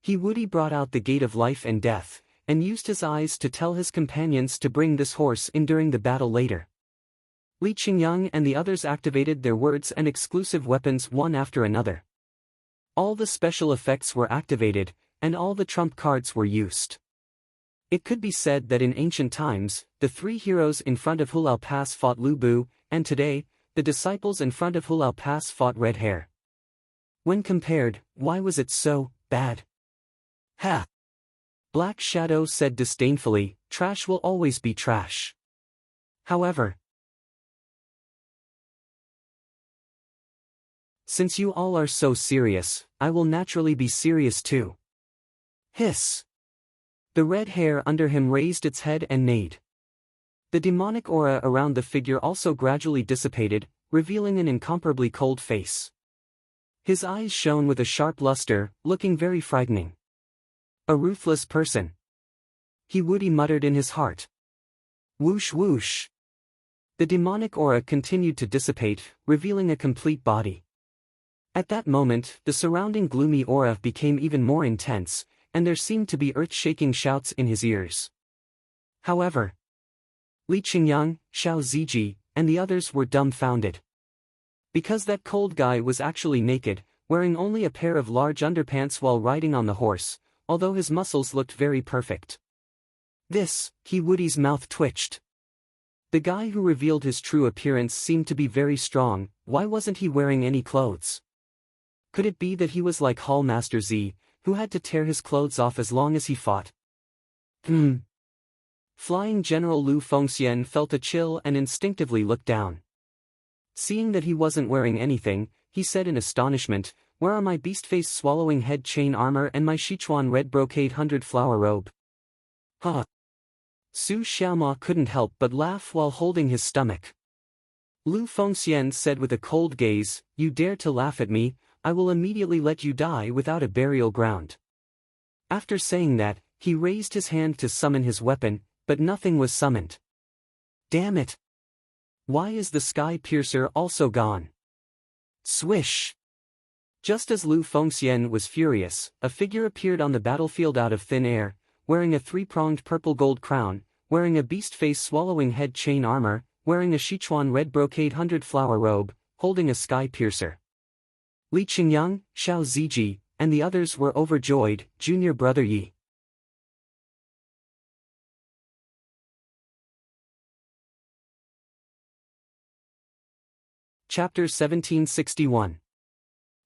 He Woody brought out the gate of life and death, and used his eyes to tell his companions to bring this horse in during the battle later. Li Qingyang and the others activated their words and exclusive weapons one after another. All the special effects were activated, and all the trump cards were used. It could be said that in ancient times, the three heroes in front of Hulao Pass fought Lu Bu, and today, the disciples in front of Hulao Pass fought Red Hair. When compared, why was it so bad? Ha! Black Shadow said disdainfully, trash will always be trash. However, since you all are so serious, I will naturally be serious too. Hiss! The red hair under him raised its head and neighed. The demonic aura around the figure also gradually dissipated, revealing an incomparably cold face. His eyes shone with a sharp luster, looking very frightening. A ruthless person. He Woody muttered in his heart. Whoosh whoosh. The demonic aura continued to dissipate, revealing a complete body. At that moment, the surrounding gloomy aura became even more intense, and there seemed to be earth-shaking shouts in his ears. However, Li Qingyang, Xiao Ziji, and the others were dumbfounded. Because that cold guy was actually naked, wearing only a pair of large underpants while riding on the horse, although his muscles looked very perfect. This, He Woody's mouth twitched. The guy who revealed his true appearance seemed to be very strong. Why wasn't he wearing any clothes? Could it be that he was like Hall Master Z, who had to tear his clothes off as long as he fought? Flying General Lu Fengxian felt a chill and instinctively looked down. Seeing that he wasn't wearing anything, he said in astonishment, "Where are my beast-face swallowing head chain armor and my Sichuan red brocade 100-flower robe?" Huh. Su Xiaoma couldn't help but laugh while holding his stomach. Lu Fengxian said with a cold gaze, "You dare to laugh at me, I will immediately let you die without a burial ground." After saying that, he raised his hand to summon his weapon, but nothing was summoned. Damn it! Why is the sky piercer also gone? Swish! Just as Lu Fengxian was furious, a figure appeared on the battlefield out of thin air, wearing a three-pronged purple gold crown, wearing a beast-face swallowing head chain armor, wearing a Sichuan red brocade 100-flower robe, holding a sky piercer. Li Qingyang, Xiao Ziji, and the others were overjoyed. Junior brother Yi. Chapter 1761.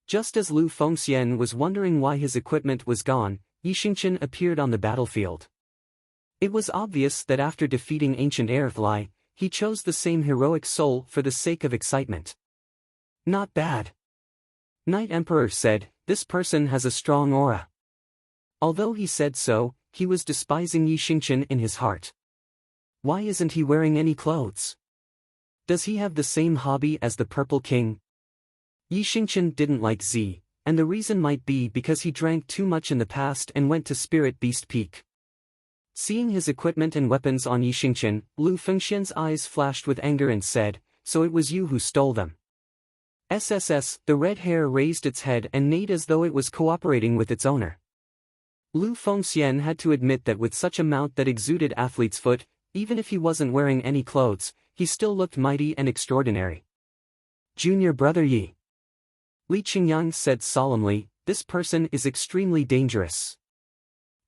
Just as Lu Fengxian was wondering why his equipment was gone, Yi Xingqian appeared on the battlefield. It was obvious that after defeating ancient Earthlai, he chose the same heroic soul for the sake of excitement. Not bad. Knight Emperor said, "This person has a strong aura." Although he said so, he was despising Yi Xingqian in his heart. Why isn't he wearing any clothes? Does he have the same hobby as the Purple King? Yi Xingqian didn't like Z, and the reason might be because he drank too much in the past and went to Spirit Beast Peak. Seeing his equipment and weapons on Yi Xingqian, Lu Fengxian's eyes flashed with anger and said, "So it was you who stole them." SSS, the red hair raised its head and neighed as though it was cooperating with its owner. Lu Fengxian had to admit that with such a mount that exuded athlete's foot, even if he wasn't wearing any clothes, he still looked mighty and extraordinary. Junior brother Yi. Li Qingyang said solemnly, "This person is extremely dangerous."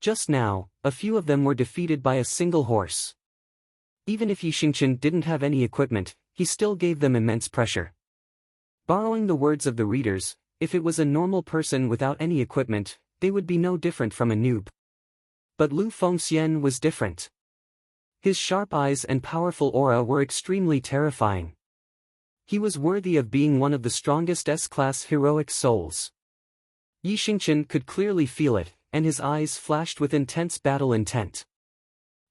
Just now, a few of them were defeated by a single horse. Even if Yi Xingqian didn't have any equipment, he still gave them immense pressure. Borrowing the words of the readers, if it was a normal person without any equipment, they would be no different from a noob. But Lu Fengxian was different. His sharp eyes and powerful aura were extremely terrifying. He was worthy of being one of the strongest S-class heroic souls. Yi Xingqian could clearly feel it, and his eyes flashed with intense battle intent.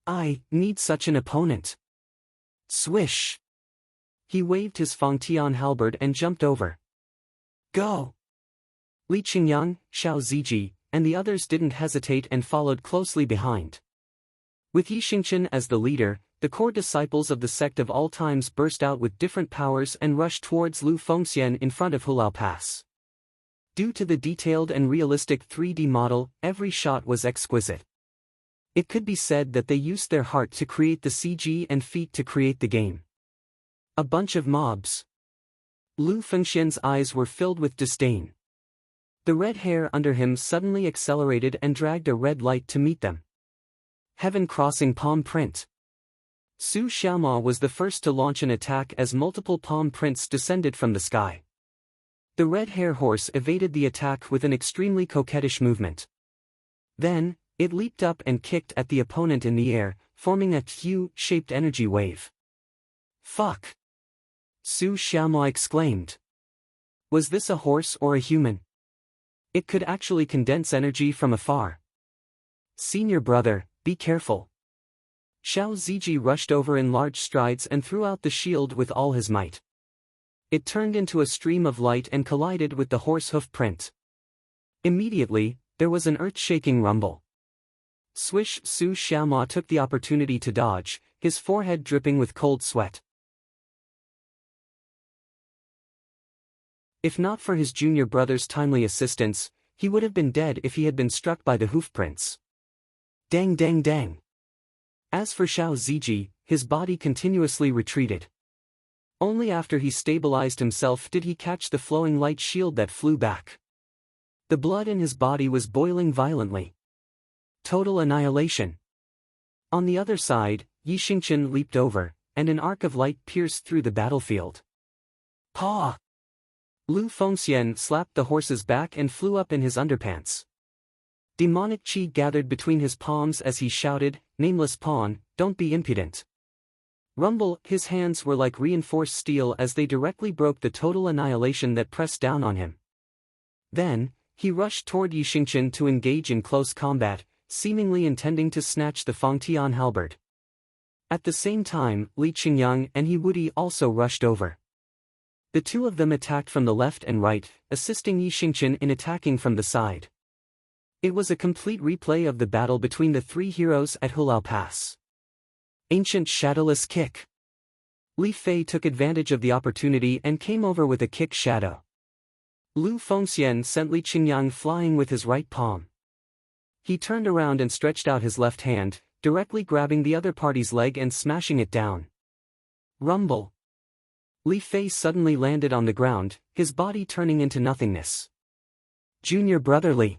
I need such an opponent. Swish! He waved his Fangtian halberd and jumped over. Go! Li Qingyang, Xiao Ziji, and the others didn't hesitate and followed closely behind. With Yi Xingqian as the leader, the core disciples of the sect of all times burst out with different powers and rushed towards Lu Fengxian in front of Hulao Pass. Due to the detailed and realistic 3D model, every shot was exquisite. It could be said that they used their heart to create the CG and feet to create the game. A bunch of mobs. Lu Fengxian's eyes were filled with disdain. The red hair under him suddenly accelerated and dragged a red light to meet them. Heaven-crossing palm print. Su Xiaoma was the first to launch an attack as multiple palm prints descended from the sky. The red hair horse evaded the attack with an extremely coquettish movement. Then, it leaped up and kicked at the opponent in the air, forming a Q-shaped energy wave. Fuck! Su Xiaoma exclaimed. Was this a horse or a human? It could actually condense energy from afar. Senior brother, be careful. Xiao Ziji rushed over in large strides and threw out the shield with all his might. It turned into a stream of light and collided with the horse hoof print. Immediately, there was an earth-shaking rumble. Swish! Su Xiaoma took the opportunity to dodge, his forehead dripping with cold sweat. If not for his junior brother's timely assistance, he would have been dead if he had been struck by the hoof prints. Dang dang dang. As for Xiao Ziji, his body continuously retreated. Only after he stabilized himself did he catch the flowing light shield that flew back. The blood in his body was boiling violently. Total annihilation. On the other side, Yi Xingqian leaped over, and an arc of light pierced through the battlefield. Paw! Lu Fengxian slapped the horse's back and flew up in his underpants. Demonic chi gathered between his palms as he shouted, "Nameless pawn, don't be impudent." Rumble! His hands were like reinforced steel as they directly broke the total annihilation that pressed down on him. Then, he rushed toward Yi Xingqian to engage in close combat, seemingly intending to snatch the Fangtian halberd. At the same time, Li Qingyang and He Wudi also rushed over. The two of them attacked from the left and right, assisting Yi Xingqian in attacking from the side. It was a complete replay of the battle between the three heroes at Hulao Pass. Ancient Shadowless Kick. Li Fei took advantage of the opportunity and came over with a kick shadow. Lu Fengxian sent Li Qingyang flying with his right palm. He turned around and stretched out his left hand, directly grabbing the other party's leg and smashing it down. Rumble! Li Fei suddenly landed on the ground, his body turning into nothingness. Junior brother Li.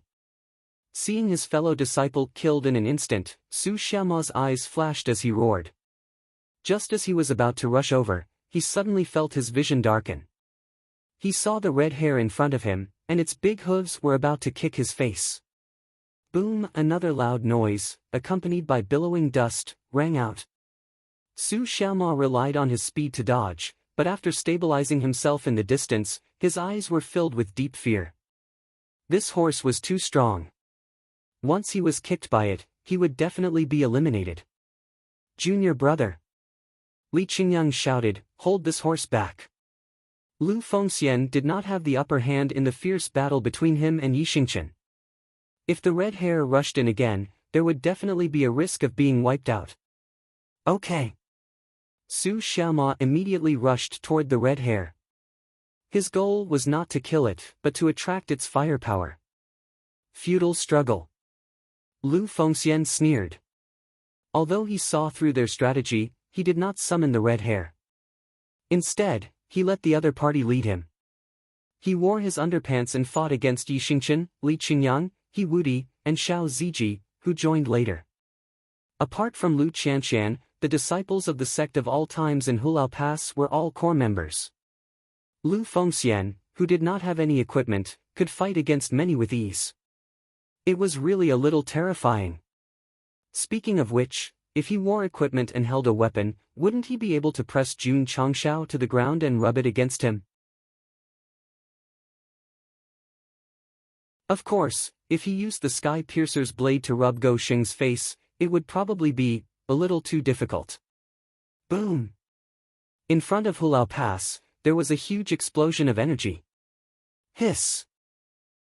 Seeing his fellow disciple killed in an instant, Su Xiaoma's eyes flashed as he roared. Just as he was about to rush over, he suddenly felt his vision darken. He saw the red hair in front of him, and its big hooves were about to kick his face. Boom! Another loud noise, accompanied by billowing dust, rang out. Su Xiaoma relied on his speed to dodge, but after stabilizing himself in the distance, his eyes were filled with deep fear. This horse was too strong. Once he was kicked by it, he would definitely be eliminated. Junior brother! Li Qingyang shouted, hold this horse back. Lu Fengxian did not have the upper hand in the fierce battle between him and Yi Xingqian. If the red hair rushed in again, there would definitely be a risk of being wiped out. Okay. Su Xiaoma immediately rushed toward the red hair. His goal was not to kill it, but to attract its firepower. Feudal struggle. Lu Fengxian sneered. Although he saw through their strategy, he did not summon the red hair. Instead, he let the other party lead him. He wore his underpants and fought against Yi Xingqian, Li Qingyang, He Wudi, and Xiao Ziji, who joined later. Apart from Lu Qianqian, the disciples of the Sect of all times in Hulao Pass were all core members. Lu Fengxian, who did not have any equipment, could fight against many with ease. It was really a little terrifying. Speaking of which, if he wore equipment and held a weapon, wouldn't he be able to press Jun Changshao to the ground and rub it against him? Of course, if he used the Sky Piercer's blade to rub Go Xing's face, it would probably be a little too difficult. Boom! In front of Hulao Pass, there was a huge explosion of energy. Hiss!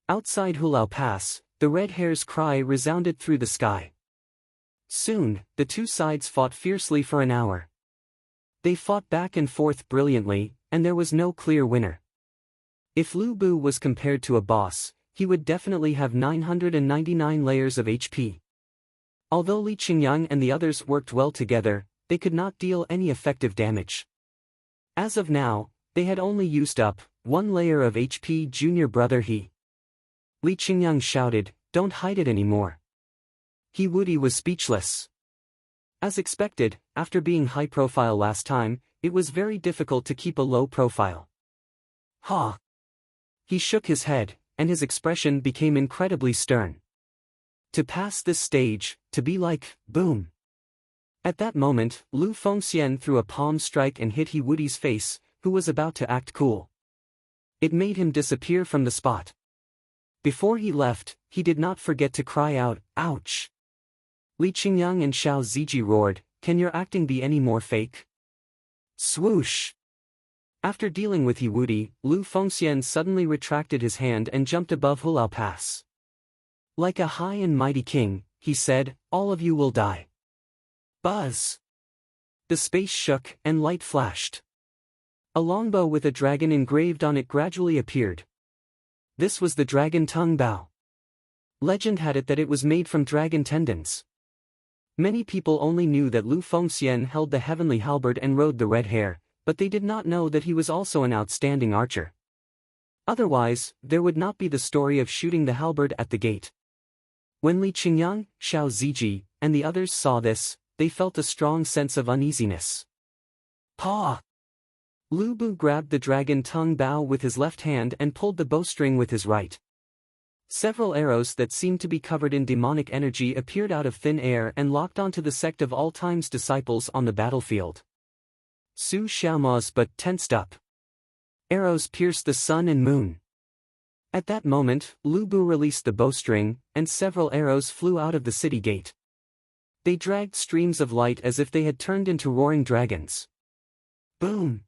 Outside Hulao Pass, the red hare's cry resounded through the sky. Soon, the two sides fought fiercely for an hour. They fought back and forth brilliantly, and there was no clear winner. If Lu Bu was compared to a boss, he would definitely have 999 layers of HP. Although Li Qingyang and the others worked well together, they could not deal any effective damage. As of now, they had only used up 1 layer of HP. Junior brother He. Li Qingyang shouted, "Don't hide it anymore." He Woody was speechless. As expected, after being high profile last time, it was very difficult to keep a low profile. Ha! He shook his head, and his expression became incredibly stern. To pass this stage, to be like, boom. At that moment, Lu Fengxian threw a palm strike and hit He Woody's face, who was about to act cool. It made him disappear from the spot. Before he left, he did not forget to cry out, "Ouch!" Li Qingyang and Xiao Ziji roared, "Can your acting be any more fake?" Swoosh! After dealing with He Woody, Lu Fengxian suddenly retracted his hand and jumped above Hulao Pass. Like a high and mighty king, he said, "All of you will die." Buzz! The space shook, and light flashed. A longbow with a dragon engraved on it gradually appeared. This was the dragon tongue bow. Legend had it that it was made from dragon tendons. Many people only knew that Lu Fengxian held the heavenly halberd and rode the red hare, but they did not know that he was also an outstanding archer. Otherwise, there would not be the story of shooting the halberd at the gate. When Li Qingyang, Xiao Ziji, and the others saw this, they felt a strong sense of uneasiness. Paw! Lu Bu grabbed the dragon tongue bow with his left hand and pulled the bowstring with his right. Several arrows that seemed to be covered in demonic energy appeared out of thin air and locked onto the Sect of All Time's disciples on the battlefield. Su Xiaoma's but tensed up. Arrows pierced the sun and moon. At that moment, Lu Bu released the bowstring, and several arrows flew out of the city gate. They dragged streams of light as if they had turned into roaring dragons. Boom!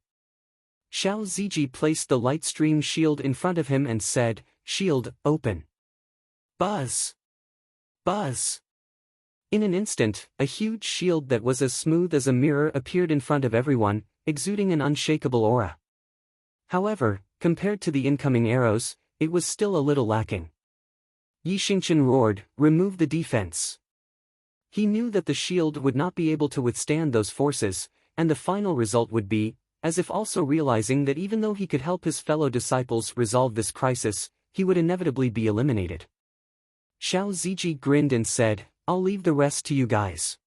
Xiao Ziji placed the light stream shield in front of him and said, "Shield, open." Buzz! Buzz! In an instant, a huge shield that was as smooth as a mirror appeared in front of everyone, exuding an unshakable aura. However, compared to the incoming arrows, it was still a little lacking. Yi Xingqian roared, "Remove the defense." He knew that the shield would not be able to withstand those forces, and the final result would be, as if also realizing that even though he could help his fellow disciples resolve this crisis, he would inevitably be eliminated. Xiao Ziji grinned and said, "I'll leave the rest to you guys."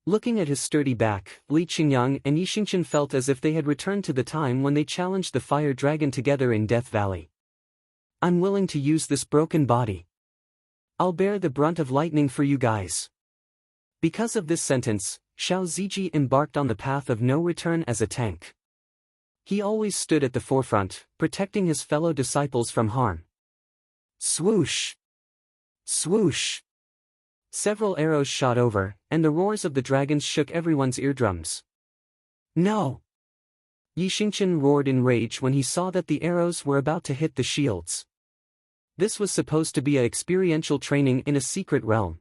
Looking at his sturdy back, Li Qingyang and Yi Xingqian felt as if they had returned to the time when they challenged the fire dragon together in Death Valley. "I'm willing to use this broken body. I'll bear the brunt of lightning for you guys." Because of this sentence, Xiao Ziji embarked on the path of no return as a tank. He always stood at the forefront, protecting his fellow disciples from harm. Swoosh! Swoosh! Several arrows shot over, and the roars of the dragons shook everyone's eardrums. No! Yi Xingqian roared in rage when he saw that the arrows were about to hit the shields. This was supposed to be a experiential training in a secret realm.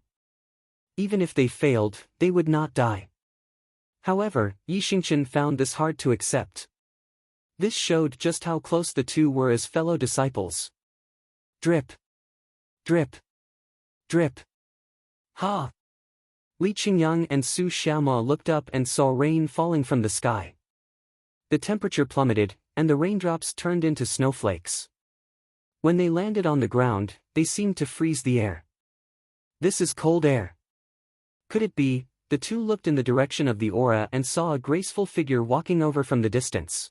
Even if they failed, they would not die. However, Yi Xingqian found this hard to accept. This showed just how close the two were as fellow disciples. Drip. Drip. Drip. Ha! Li Qingyang and Su Xiaoma looked up and saw rain falling from the sky. The temperature plummeted, and the raindrops turned into snowflakes. When they landed on the ground, they seemed to freeze the air. This is cold air. Could it be? The two looked in the direction of the aura and saw a graceful figure walking over from the distance.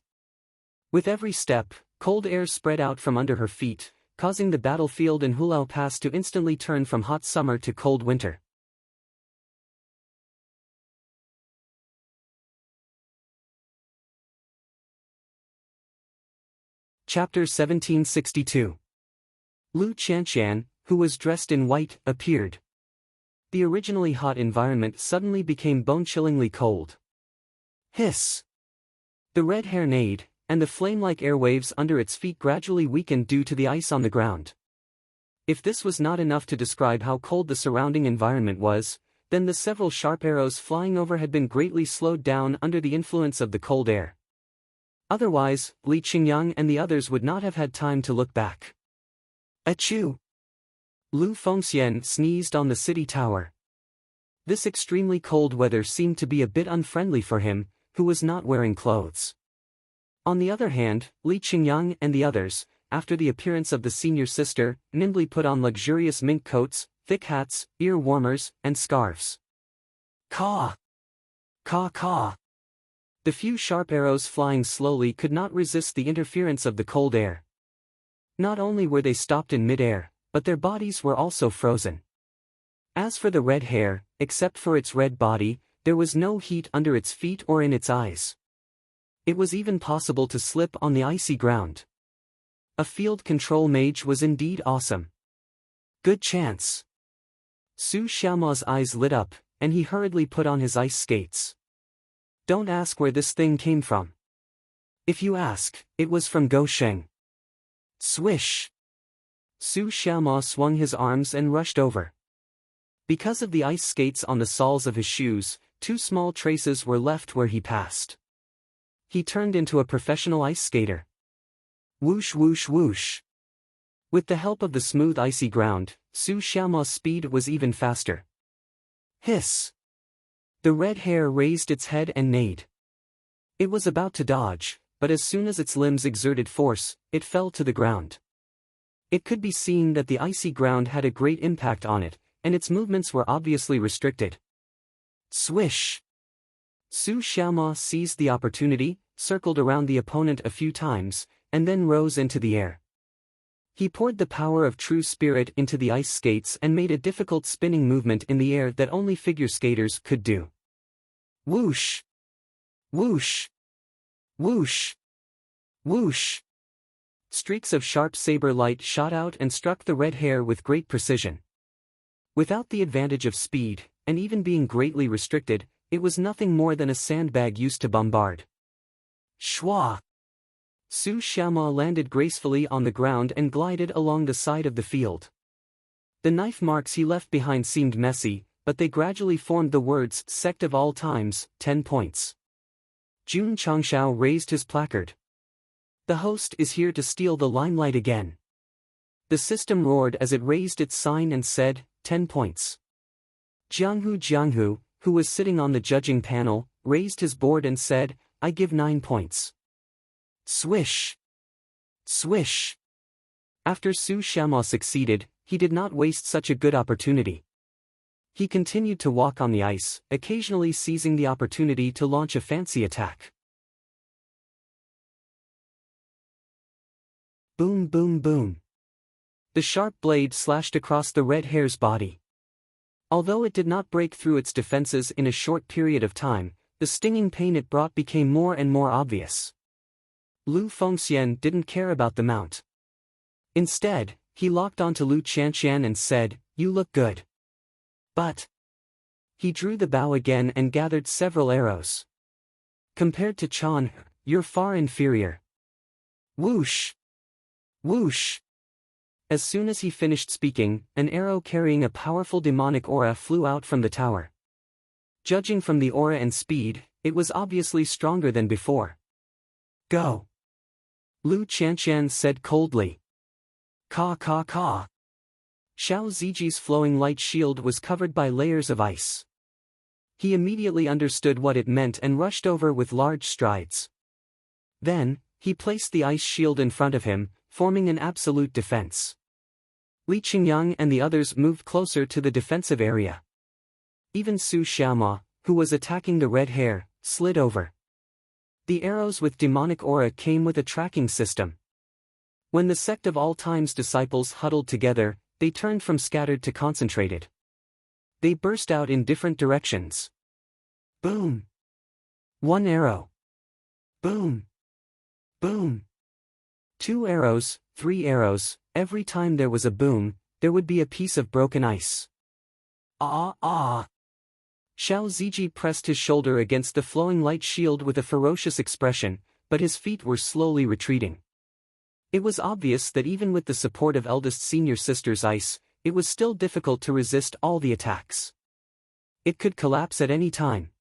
With every step, cold air spread out from under her feet, causing the battlefield and Hulao Pass to instantly turn from hot summer to cold winter. Chapter 1762. Lu Qianxian, who was dressed in white, appeared. The originally hot environment suddenly became bone-chillingly cold. Hiss! The red hare neighed, and the flame-like airwaves under its feet gradually weakened due to the ice on the ground. If this was not enough to describe how cold the surrounding environment was, then the several sharp arrows flying over had been greatly slowed down under the influence of the cold air. Otherwise, Li Qingyang and the others would not have had time to look back. Achoo! Lu Fengxian sneezed on the city tower. This extremely cold weather seemed to be a bit unfriendly for him, who was not wearing clothes. On the other hand, Li Qingyang and the others, after the appearance of the senior sister, nimbly put on luxurious mink coats, thick hats, ear warmers, and scarves. Caw! Caw caw! The few sharp arrows flying slowly could not resist the interference of the cold air. Not only were they stopped in mid-air, but their bodies were also frozen. As for the red hare, except for its red body, there was no heat under its feet or in its eyes. It was even possible to slip on the icy ground. A field control mage was indeed awesome. Good chance. Su Xiaoma's eyes lit up, and he hurriedly put on his ice skates. Don't ask where this thing came from. If you ask, it was from Go Sheng. Swish! Su Xiaoma swung his arms and rushed over. Because of the ice skates on the soles of his shoes, 2 small traces were left where he passed. He turned into a professional ice skater. Whoosh whoosh whoosh. With the help of the smooth icy ground, Su Xiaoma's speed was even faster. Hiss! The red hare raised its head and neighed. It was about to dodge, but as soon as its limbs exerted force, it fell to the ground. It could be seen that the icy ground had a great impact on it, and its movements were obviously restricted. Swish! Su Xiaoma seized the opportunity, circled around the opponent a few times, and then rose into the air. He poured the power of true spirit into the ice skates and made a difficult spinning movement in the air that only figure skaters could do. Whoosh! Whoosh! Whoosh! Whoosh! Streaks of sharp saber light shot out and struck the red hare with great precision. Without the advantage of speed, and even being greatly restricted, it was nothing more than a sandbag used to bombard. Shwa! Su Xiaoma landed gracefully on the ground and glided along the side of the field. The knife marks he left behind seemed messy, but they gradually formed the words "Sect of all times, 10 points." Jun Changshao raised his placard. The host is here to steal the limelight again. The system roared as it raised its sign and said, 10 points. Jianghu, who was sitting on the judging panel, raised his board and said, I give 9 points. Swish! Swish! After Su Xiaoma succeeded, he did not waste such a good opportunity. He continued to walk on the ice, occasionally seizing the opportunity to launch a fancy attack. Boom boom boom. The sharp blade slashed across the red hare's body. Although it did not break through its defenses in a short period of time, the stinging pain it brought became more and more obvious. Lu Fengxian didn't care about the mount. Instead, he locked onto Lu Qianqian and said, You look good. But he drew the bow again and gathered several arrows. Compared to Chan, you're far inferior. Whoosh! Whoosh! As soon as he finished speaking, an arrow carrying a powerful demonic aura flew out from the tower. Judging from the aura and speed, it was obviously stronger than before. Go! Lu Qianqian said coldly. Caw caw caw. Xiao Ziji's flowing light shield was covered by layers of ice. He immediately understood what it meant and rushed over with large strides. Then, he placed the ice shield in front of him, forming an absolute defense. Li Qingyang and the others moved closer to the defensive area. Even Su Xiaoma, who was attacking the red hare, slid over. The arrows with demonic aura came with a tracking system. When the Sect of all times disciples huddled together, they turned from scattered to concentrated. They burst out in different directions. Boom! 1 arrow. Boom! Boom! 2 arrows, 3 arrows. Every time there was a boom, there would be a piece of broken ice. Ah ah! Xiao Ziji pressed his shoulder against the flowing light shield with a ferocious expression, but his feet were slowly retreating. It was obvious that even with the support of eldest senior sister's ice, it was still difficult to resist all the attacks. It could collapse at any time.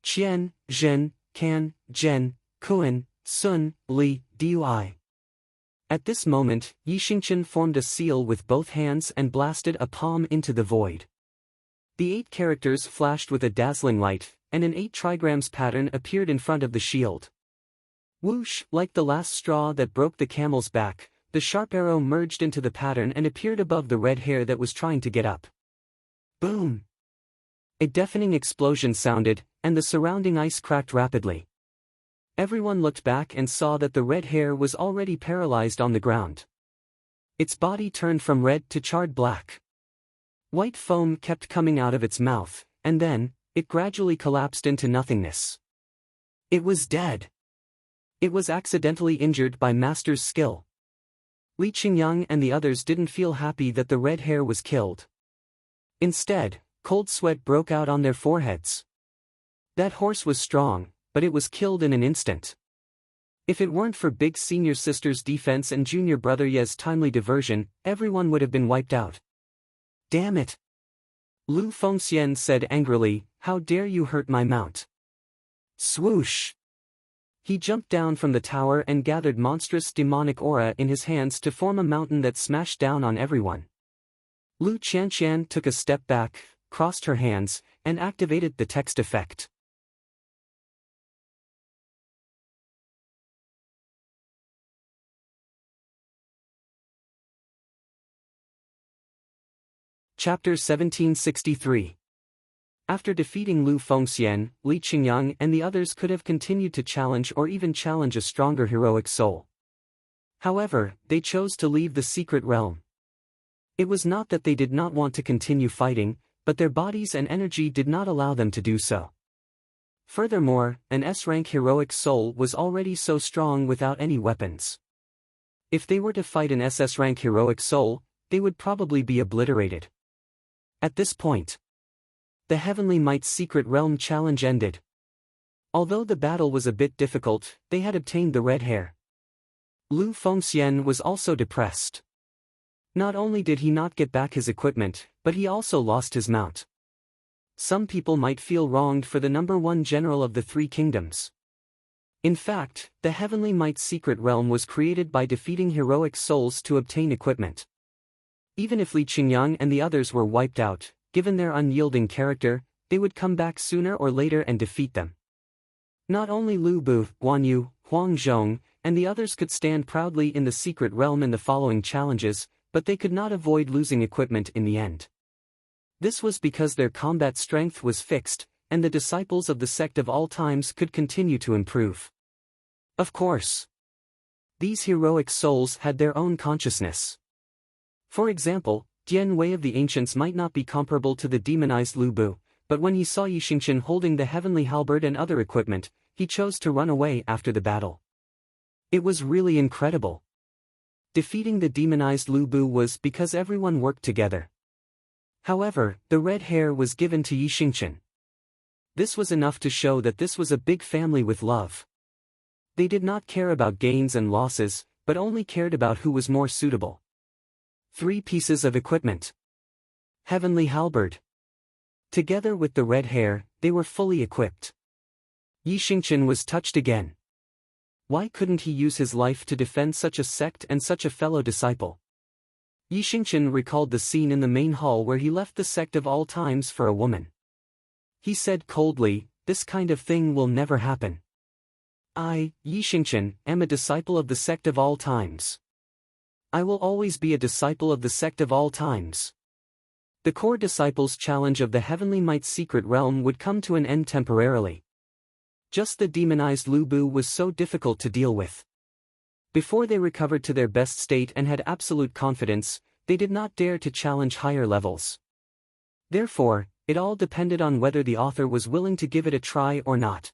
Qian, Zhen, Kan, Zhen, Kuan, Sun, Li, Dui. At this moment, Yi Xingqian formed a seal with both hands and blasted a palm into the void. The 8 characters flashed with a dazzling light, and an 8 trigrams pattern appeared in front of the shield. Whoosh! Like the last straw that broke the camel's back, the sharp arrow merged into the pattern and appeared above the red hair that was trying to get up. Boom! A deafening explosion sounded, and the surrounding ice cracked rapidly. Everyone looked back and saw that the red hair was already paralyzed on the ground. Its body turned from red to charred black. White foam kept coming out of its mouth, and then, it gradually collapsed into nothingness. It was dead. It was accidentally injured by Master's skill. Li Qingyang and the others didn't feel happy that the red hair was killed. Instead, cold sweat broke out on their foreheads. That horse was strong, but it was killed in an instant. If it weren't for big senior sister's defense and junior brother Ye's timely diversion, everyone would have been wiped out. Damn it! Lu Fengxian said angrily, "How dare you hurt my mount?" Swoosh! He jumped down from the tower and gathered monstrous demonic aura in his hands to form a mountain that smashed down on everyone. Lu Qianqian took a step back, crossed her hands, and activated the text effect. Chapter 1763. After defeating Lu Fengxian, Li Qingyang and the others could have continued to challenge or even challenge a stronger heroic soul. However, they chose to leave the secret realm. It was not that they did not want to continue fighting, but their bodies and energy did not allow them to do so. Furthermore, an S-rank heroic soul was already so strong without any weapons. If they were to fight an SS-rank heroic soul, they would probably be obliterated. At this point, the Heavenly Might's secret realm challenge ended. Although the battle was a bit difficult, they had obtained the red hair. Lu Fengxian was also depressed. Not only did he not get back his equipment, but he also lost his mount. Some people might feel wronged for the number 1 general of the 3 kingdoms. In fact, the Heavenly Might's secret realm was created by defeating heroic souls to obtain equipment. Even if Li Qingyang and the others were wiped out, given their unyielding character, they would come back sooner or later and defeat them. Not only Lu Bu, Guan Yu, Huang Zhong, and the others could stand proudly in the secret realm in the following challenges, but they could not avoid losing equipment in the end. This was because their combat strength was fixed, and the disciples of the sect of all times could continue to improve. Of course, these heroic souls had their own consciousness. For example, Dian Wei of the Ancients might not be comparable to the demonized Lu Bu, but when he saw Yi Xingqian holding the heavenly halberd and other equipment, he chose to run away after the battle. It was really incredible. Defeating the demonized Lu Bu was because everyone worked together. However, the red hair was given to Yi Xingqian. This was enough to show that this was a big family with love. They did not care about gains and losses, but only cared about who was more suitable. 3 pieces of equipment. Heavenly halberd. Together with the red hair, they were fully equipped. Yi Xingqian was touched again. Why couldn't he use his life to defend such a sect and such a fellow disciple? Yi Xingqian recalled the scene in the main hall where he left the sect of all times for a woman. He said coldly, "This kind of thing will never happen. I, Yi Xingqian, am a disciple of the sect of all times. I will always be a disciple of the sect of all times." The core disciples' challenge of the Heavenly Might's secret realm would come to an end temporarily. Just the demonized Lu Bu was so difficult to deal with. Before they recovered to their best state and had absolute confidence, they did not dare to challenge higher levels. Therefore, it all depended on whether the author was willing to give it a try or not.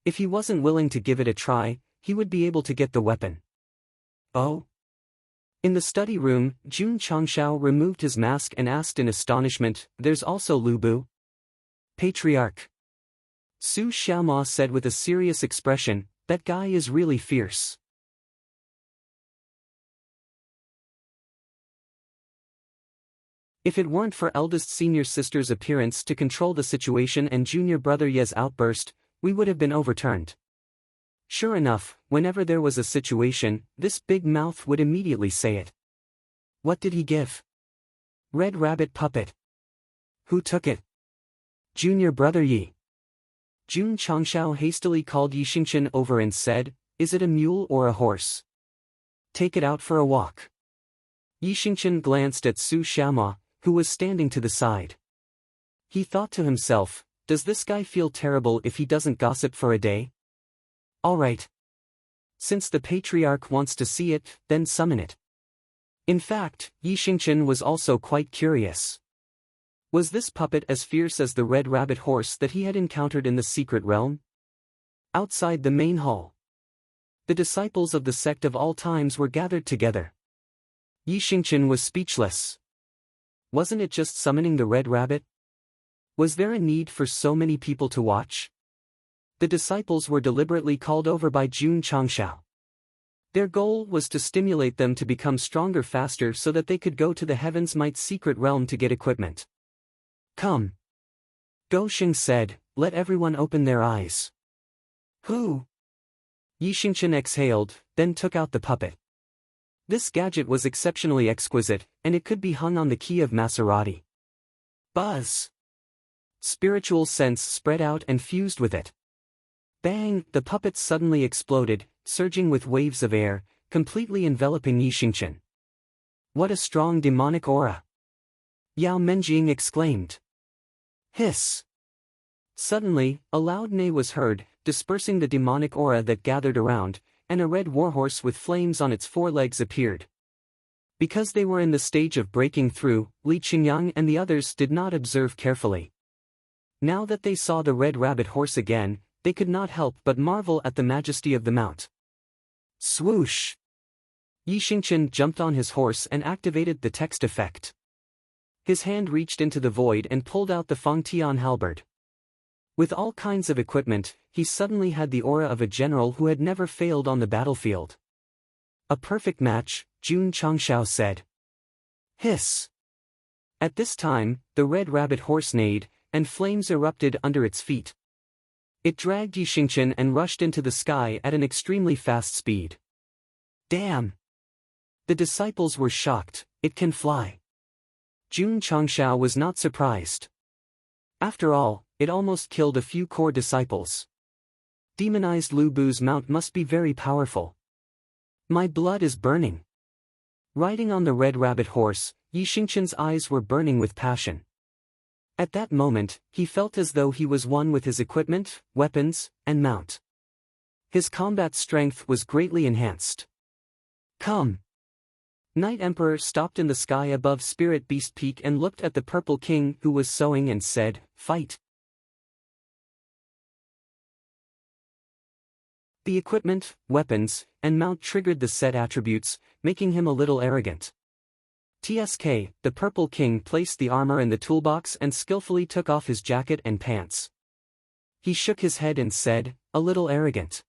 If he wasn't willing to give it a try, he would be able to get the weapon. Oh? In the study room, Jun Changshao removed his mask and asked in astonishment, "There's also Lu Bu?" "Patriarch." Su Xiaoma said with a serious expression, "That guy is really fierce." If it weren't for eldest senior sister's appearance to control the situation and junior brother Ye's outburst, we would have been overturned. Sure enough, whenever there was a situation, this big mouth would immediately say it. What did he give? Red rabbit puppet. Who took it? Junior brother Yi. Jun Changshao hastily called Yi Xingchen over and said, "Is it a mule or a horse? Take it out for a walk." Yi Xingchen glanced at Su Xiaoma, who was standing to the side. He thought to himself, does this guy feel terrible if he doesn't gossip for a day? Alright. Since the patriarch wants to see it, then summon it. In fact, Yi Xingchen was also quite curious. Was this puppet as fierce as the red rabbit horse that he had encountered in the secret realm? Outside the main hall, the disciples of the sect of all times were gathered together. Yi Xingchen was speechless. Wasn't it just summoning the red rabbit? Was there a need for so many people to watch? The disciples were deliberately called over by Jun Changshao. Their goal was to stimulate them to become stronger faster so that they could go to the Heaven's Might secret realm to get equipment. Come. Go Xing said, let everyone open their eyes. Who? Yi Xingchen exhaled, then took out the puppet. This gadget was exceptionally exquisite, and it could be hung on the key of Maserati. Buzz! Spiritual sense spread out and fused with it. Bang! The puppet suddenly exploded, surging with waves of air, completely enveloping Yi Xingchen. What a strong demonic aura! Yao Menjing exclaimed. Hiss! Suddenly, a loud neigh was heard, dispersing the demonic aura that gathered around, and a red warhorse with flames on its forelegs appeared. Because they were in the stage of breaking through, Li Qingyang and the others did not observe carefully. Now that they saw the red rabbit horse again, they could not help but marvel at the majesty of the mount. Swoosh! Yi Xingchen jumped on his horse and activated the text effect. His hand reached into the void and pulled out the Fangtian halberd. With all kinds of equipment, he suddenly had the aura of a general who had never failed on the battlefield. A perfect match, Jun Changshao said. Hiss! At this time, the red rabbit horse neighed, and flames erupted under its feet. It dragged Yi Xingchen and rushed into the sky at an extremely fast speed. Damn! The disciples were shocked, it can fly. Jun Changshao was not surprised. After all, it almost killed a few core disciples. Demonized Lu Bu's mount must be very powerful. My blood is burning. Riding on the red rabbit horse, Yi Xingchen's eyes were burning with passion. At that moment, he felt as though he was one with his equipment, weapons, and mount. His combat strength was greatly enhanced. Come! Night Emperor stopped in the sky above Spirit Beast Peak and looked at the Purple King who was sowing and said, Fight! The equipment, weapons, and mount triggered the set attributes, making him a little arrogant. TSK, the Purple King placed the armor in the toolbox and skillfully took off his jacket and pants. He shook his head and said, a little arrogant.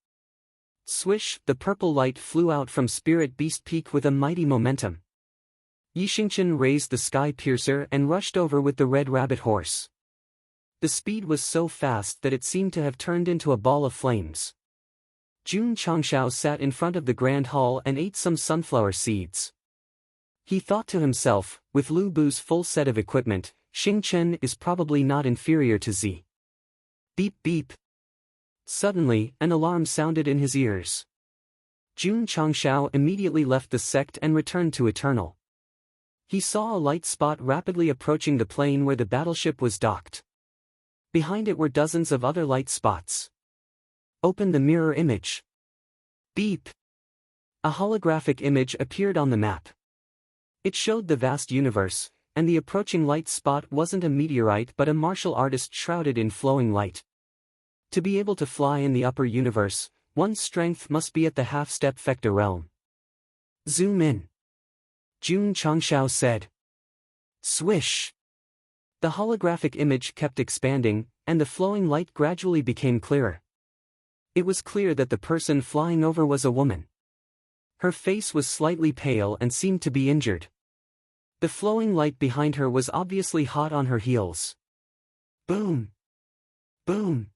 Swish, the purple light flew out from Spirit Beast Peak with a mighty momentum. Yi Xingchen raised the sky piercer and rushed over with the red rabbit horse. The speed was so fast that it seemed to have turned into a ball of flames. Jun Changshao sat in front of the grand hall and ate some sunflower seeds. He thought to himself, with Lu Bu's full set of equipment, Xingchen is probably not inferior to Z. Beep beep. Suddenly, an alarm sounded in his ears. Jun Changshao immediately left the sect and returned to Eternal. He saw a light spot rapidly approaching the plane where the battleship was docked. Behind it were dozens of other light spots. Open the mirror image. Beep. A holographic image appeared on the map. It showed the vast universe, and the approaching light spot wasn't a meteorite but a martial artist shrouded in flowing light. To be able to fly in the upper universe, one's strength must be at the half-step vector realm. Zoom in. Jun Changshao said. Swish! The holographic image kept expanding, and the flowing light gradually became clearer. It was clear that the person flying over was a woman. Her face was slightly pale and seemed to be injured. The flowing light behind her was obviously hot on her heels. Boom! Boom!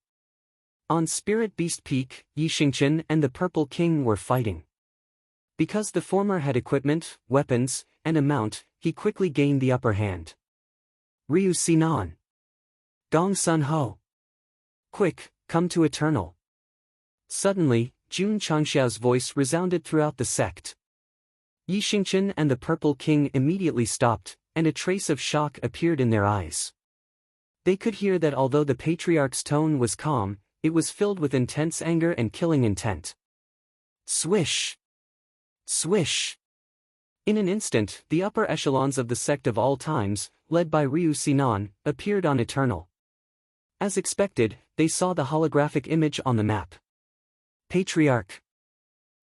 On Spirit Beast Peak, Yi Xingqian and the Purple King were fighting. Because the former had equipment, weapons, and a mount, he quickly gained the upper hand. Ryu Sinan. Gong Sun Ho. Quick, come to Eternal. Suddenly, Jun Changshao's voice resounded throughout the sect. Yi Xingqian and the Purple King immediately stopped, and a trace of shock appeared in their eyes. They could hear that although the patriarch's tone was calm, it was filled with intense anger and killing intent. Swish! Swish! In an instant, the upper echelons of the sect of all times, led by Ryu Sinan, appeared on Eternal. As expected, they saw the holographic image on the map. Patriarch!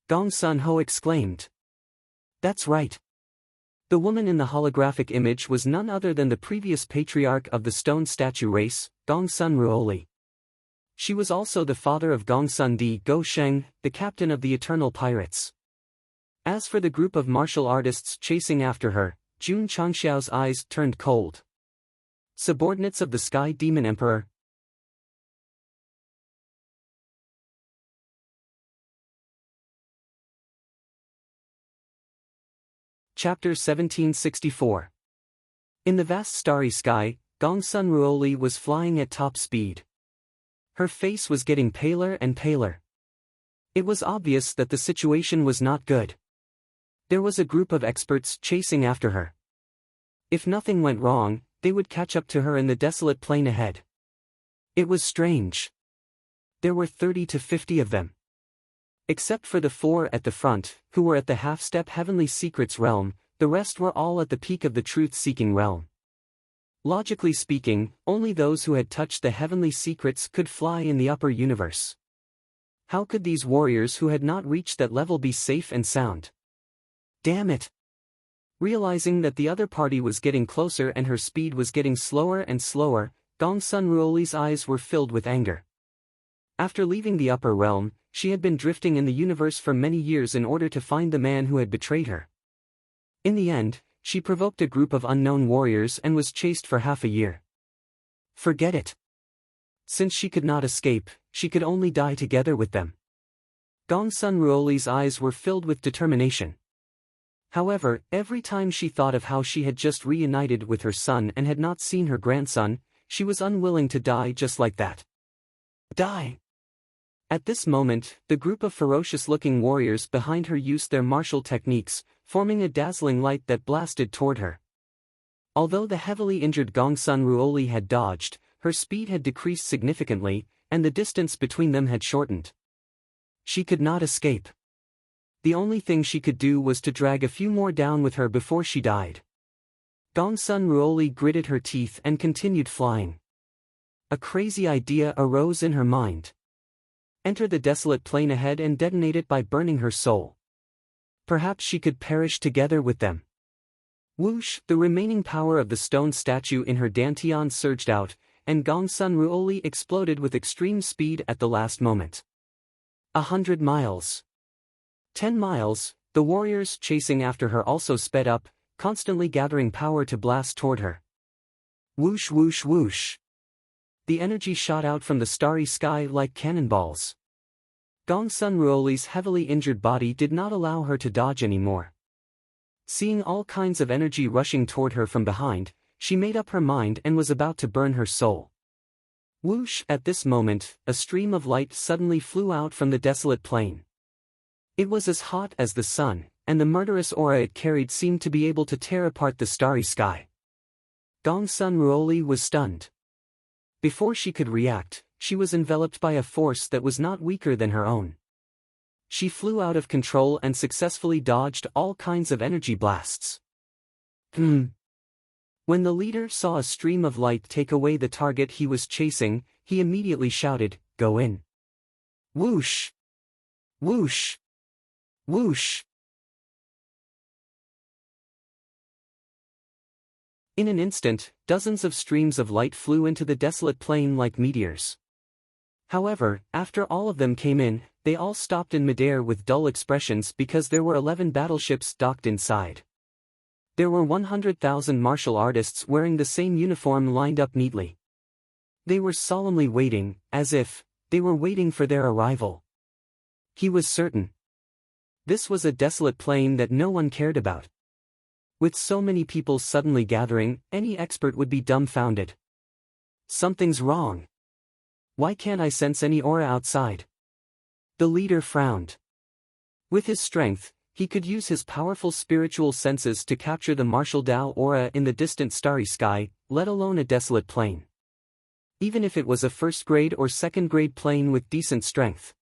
Gong Sun Ho exclaimed. That's right. The woman in the holographic image was none other than the previous patriarch of the stone statue race, Gong Sun Ruoli. She was also the father of Gong Sun Di Go Sheng, the captain of the Eternal Pirates. As for the group of martial artists chasing after her, Jun Changshao's eyes turned cold. Subordinates of the Sky Demon Emperor. Chapter 1764. In the vast starry sky, Gong Sun Ruoli was flying at top speed. Her face was getting paler and paler. It was obvious that the situation was not good. There was a group of experts chasing after her. If nothing went wrong, they would catch up to her in the desolate plain ahead. It was strange. There were 30 to 50 of them. Except for the 4 at the front, who were at the half-step Heavenly Secrets realm, the rest were all at the peak of the truth-seeking realm. Logically speaking, only those who had touched the Heavenly Secrets could fly in the upper universe. How could these warriors who had not reached that level be safe and sound? Damn it! Realizing that the other party was getting closer and her speed was getting slower and slower, Gong Sun Ruoli's eyes were filled with anger. After leaving the upper realm, she had been drifting in the universe for many years in order to find the man who had betrayed her. In the end, she provoked a group of unknown warriors and was chased for half a year. Forget it. Since she could not escape, she could only die together with them. Gong Sun Ruoli's eyes were filled with determination. However, every time she thought of how she had just reunited with her son and had not seen her grandson, she was unwilling to die just like that. Die! At this moment, the group of ferocious-looking warriors behind her used their martial techniques, forming a dazzling light that blasted toward her. Although the heavily injured Gong Sun Ruoli had dodged, her speed had decreased significantly, and the distance between them had shortened. She could not escape. The only thing she could do was to drag a few more down with her before she died. Gong Sun Ruoli gritted her teeth and continued flying. A crazy idea arose in her mind. Enter the desolate plain ahead and detonate it by burning her soul. Perhaps she could perish together with them. Whoosh! The remaining power of the stone statue in her dantian surged out, and Gong Sun Ruoli exploded with extreme speed at the last moment. 100 miles. 10 miles, the warriors chasing after her also sped up, constantly gathering power to blast toward her. Whoosh whoosh whoosh. The energy shot out from the starry sky like cannonballs. Gong Sun Ruoli's heavily injured body did not allow her to dodge anymore. Seeing all kinds of energy rushing toward her from behind, she made up her mind and was about to burn her soul. Whoosh! At this moment, a stream of light suddenly flew out from the desolate plain. It was as hot as the sun, and the murderous aura it carried seemed to be able to tear apart the starry sky. Gong Sun Ruoli was stunned. Before she could react, she was enveloped by a force that was not weaker than her own. She flew out of control and successfully dodged all kinds of energy blasts. When the leader saw a stream of light take away the target he was chasing, he immediately shouted, "Go in!" Whoosh! Whoosh! Whoosh! In an instant, dozens of streams of light flew into the desolate plain like meteors. However, after all of them came in, they all stopped in midair with dull expressions because there were 11 battleships docked inside. There were 100,000 martial artists wearing the same uniform lined up neatly. They were solemnly waiting, as if they were waiting for their arrival. He was certain. This was a desolate plain that no one cared about. With so many people suddenly gathering, any expert would be dumbfounded. Something's wrong. Why can't I sense any aura outside? The leader frowned. With his strength, he could use his powerful spiritual senses to capture the martial Tao aura in the distant starry sky, let alone a desolate plain. Even if it was a first-grade or second-grade plane with decent strength.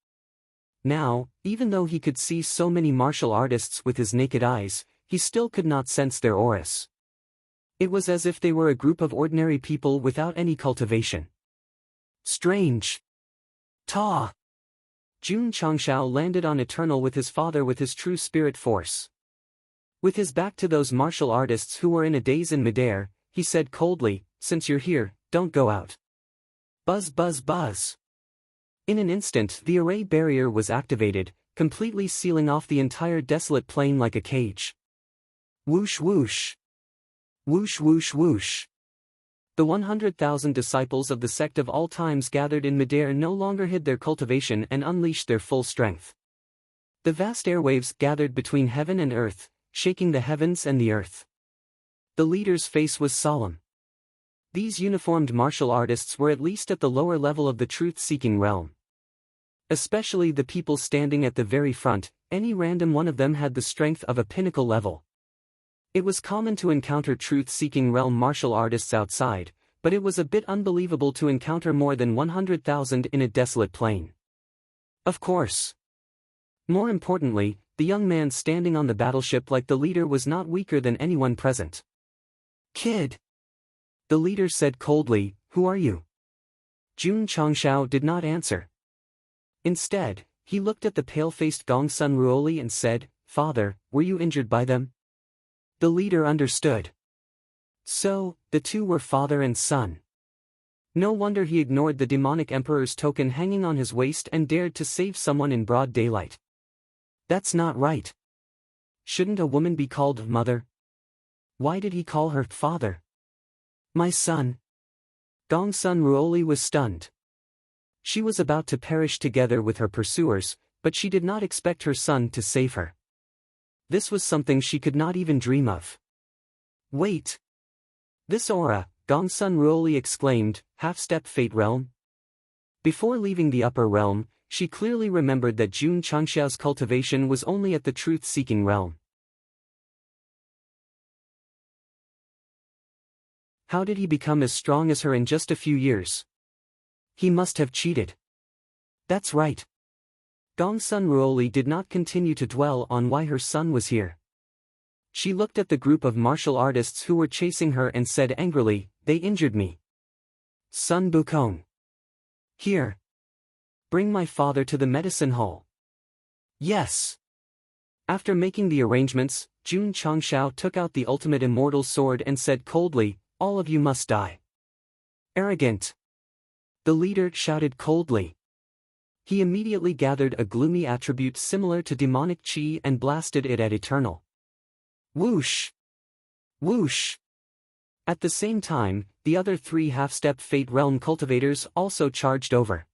Now, even though he could see so many martial artists with his naked eyes, he still could not sense their auras. It was as if they were a group of ordinary people without any cultivation. Strange. Ta! Jun Changshao landed on Eternal with his father with his true spirit force. With his back to those martial artists who were in a daze in midair, he said coldly, "Since you're here, don't go out." Buzz buzz buzz. In an instant the array barrier was activated, completely sealing off the entire desolate plain like a cage. Whoosh whoosh. Whoosh whoosh whoosh. The 100,000 disciples of the sect of all times gathered in midair no longer hid their cultivation and unleashed their full strength. The vast airwaves gathered between heaven and earth, shaking the heavens and the earth. The leader's face was solemn. These uniformed martial artists were at least at the lower level of the truth-seeking realm. Especially the people standing at the very front, any random one of them had the strength of a pinnacle level. It was common to encounter truth-seeking realm martial artists outside, but it was a bit unbelievable to encounter more than 100,000 in a desolate plain. Of course. More importantly, the young man standing on the battleship like the leader was not weaker than anyone present. "Kid," the leader said coldly, "who are you?" Jun Changshao did not answer. Instead, he looked at the pale-faced Gongsun Ruoli and said, "Father, were you injured by them?" The leader understood. So, the two were father and son. No wonder he ignored the demonic emperor's token hanging on his waist and dared to save someone in broad daylight. That's not right. Shouldn't a woman be called mother? Why did he call her father? My son. Gongsun Ruoli was stunned. She was about to perish together with her pursuers, but she did not expect her son to save her. This was something she could not even dream of. Wait. This aura, Gongsun Ruoli exclaimed, half-step fate realm? Before leaving the upper realm, she clearly remembered that Jun Changshao's cultivation was only at the truth-seeking realm. How did he become as strong as her in just a few years? He must have cheated. That's right. Gongsun Ruoli did not continue to dwell on why her son was here. She looked at the group of martial artists who were chasing her and said angrily, "They injured me. Sun Bukong. Here. Bring my father to the medicine hall." Yes. After making the arrangements, Jun Changshao took out the ultimate immortal sword and said coldly, "All of you must die." Arrogant. The leader shouted coldly. He immediately gathered a gloomy attribute similar to demonic chi and blasted it at Eternal. Whoosh! Whoosh! At the same time, the other three half-step Fate Realm cultivators also charged over.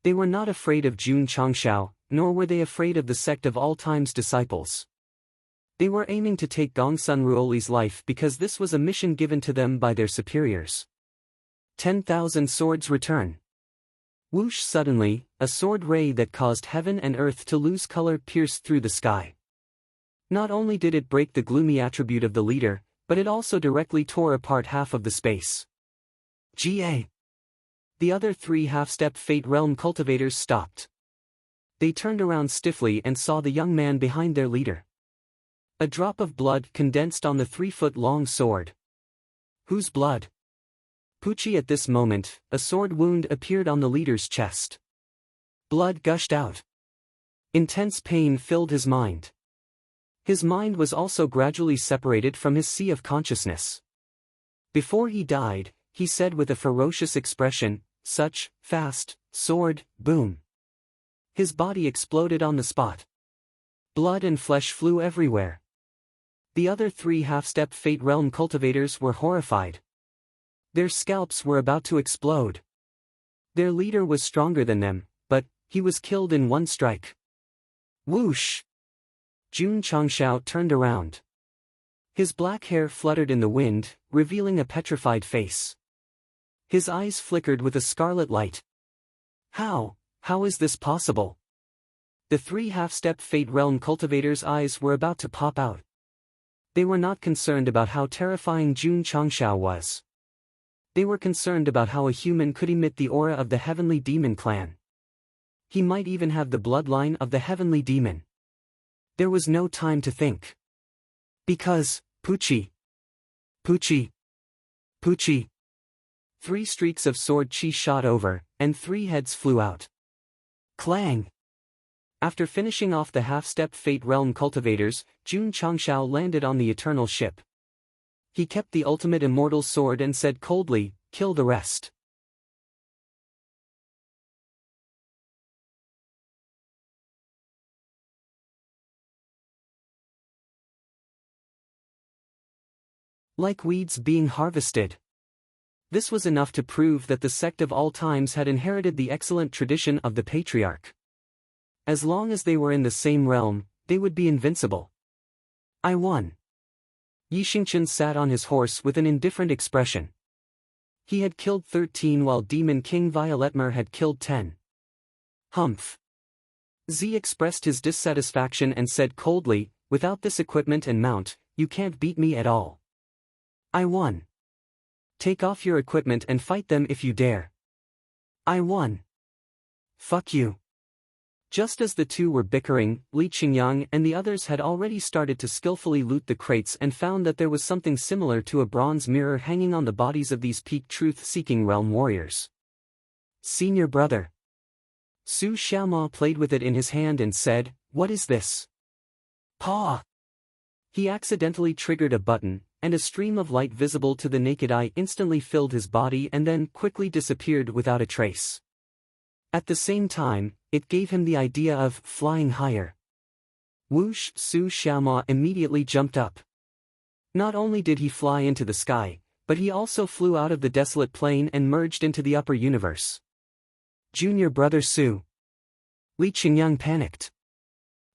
They were not afraid of Jun Changshao, nor were they afraid of the Sect of All Time's disciples. They were aiming to take Gongsun Ruoli's life because this was a mission given to them by their superiors. 10,000 swords return. Whoosh! Suddenly, a sword ray that caused heaven and earth to lose color pierced through the sky. Not only did it break the gloomy attribute of the leader, but it also directly tore apart half of the space. Ga. The other three half-step Fate Realm cultivators stopped. They turned around stiffly and saw the young man behind their leader. A drop of blood condensed on the 3-foot-long sword. Whose blood? Pucci. At this moment, a sword wound appeared on the leader's chest. Blood gushed out. Intense pain filled his mind. His mind was also gradually separated from his sea of consciousness. Before he died, he said with a ferocious expression, "Such, fast, sword, boom." His body exploded on the spot. Blood and flesh flew everywhere. The other 3 half-step Fate Realm cultivators were horrified. Their scalps were about to explode. Their leader was stronger than them, but he was killed in one strike. Whoosh! Jun Changshao turned around. His black hair fluttered in the wind, revealing a petrified face. His eyes flickered with a scarlet light. How is this possible? The 3 half-step Fate Realm cultivators' eyes were about to pop out. They were not concerned about how terrifying Jun Changshao was. They were concerned about how a human could emit the aura of the Heavenly Demon clan. He might even have the bloodline of the Heavenly Demon. There was no time to think. Because, Puchi! 3 streaks of sword chi shot over, and 3 heads flew out. Clang! After finishing off the half-step Fate Realm cultivators, Jun Changshao landed on the Eternal Ship. He kept the ultimate immortal sword and said coldly, "Kill the rest." Like weeds being harvested. This was enough to prove that the sect of all times had inherited the excellent tradition of the patriarch. As long as they were in the same realm, they would be invincible. I won. Yi Xingqian sat on his horse with an indifferent expression. He had killed 13 while Demon King Violetmer had killed 10. Humph. Z expressed his dissatisfaction and said coldly, "Without this equipment and mount, you can't beat me at all. I won. Take off your equipment and fight them if you dare." I won. Fuck you. Just as the two were bickering, Li Qingyang and the others had already started to skillfully loot the crates and found that there was something similar to a bronze mirror hanging on the bodies of these peak truth-seeking realm warriors. Senior brother. Su Xiaoma played with it in his hand and said, "What is this?" Paw! He accidentally triggered a button, and a stream of light visible to the naked eye instantly filled his body and then quickly disappeared without a trace. At the same time, it gave him the idea of flying higher. Whoosh! Su Xiaoma immediately jumped up. Not only did he fly into the sky, but he also flew out of the desolate plain and merged into the upper universe. Junior brother Su. Li Qingyang panicked.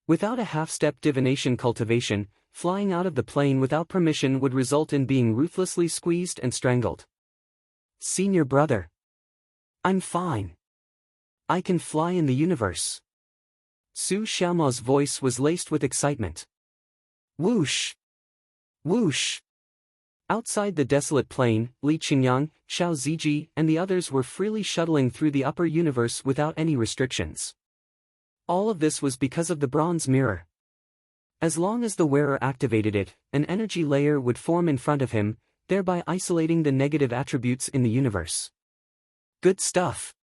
Without a half-step divination cultivation, flying out of the plane without permission would result in being ruthlessly squeezed and strangled. Senior brother. I'm fine. I can fly in the universe. Su Xiaoma's voice was laced with excitement. Whoosh! Whoosh! Outside the desolate plain, Li Qingyang, Xiao Ziji, and the others were freely shuttling through the upper universe without any restrictions. All of this was because of the bronze mirror. As long as the wearer activated it, an energy layer would form in front of him, thereby isolating the negative attributes in the universe. Good stuff.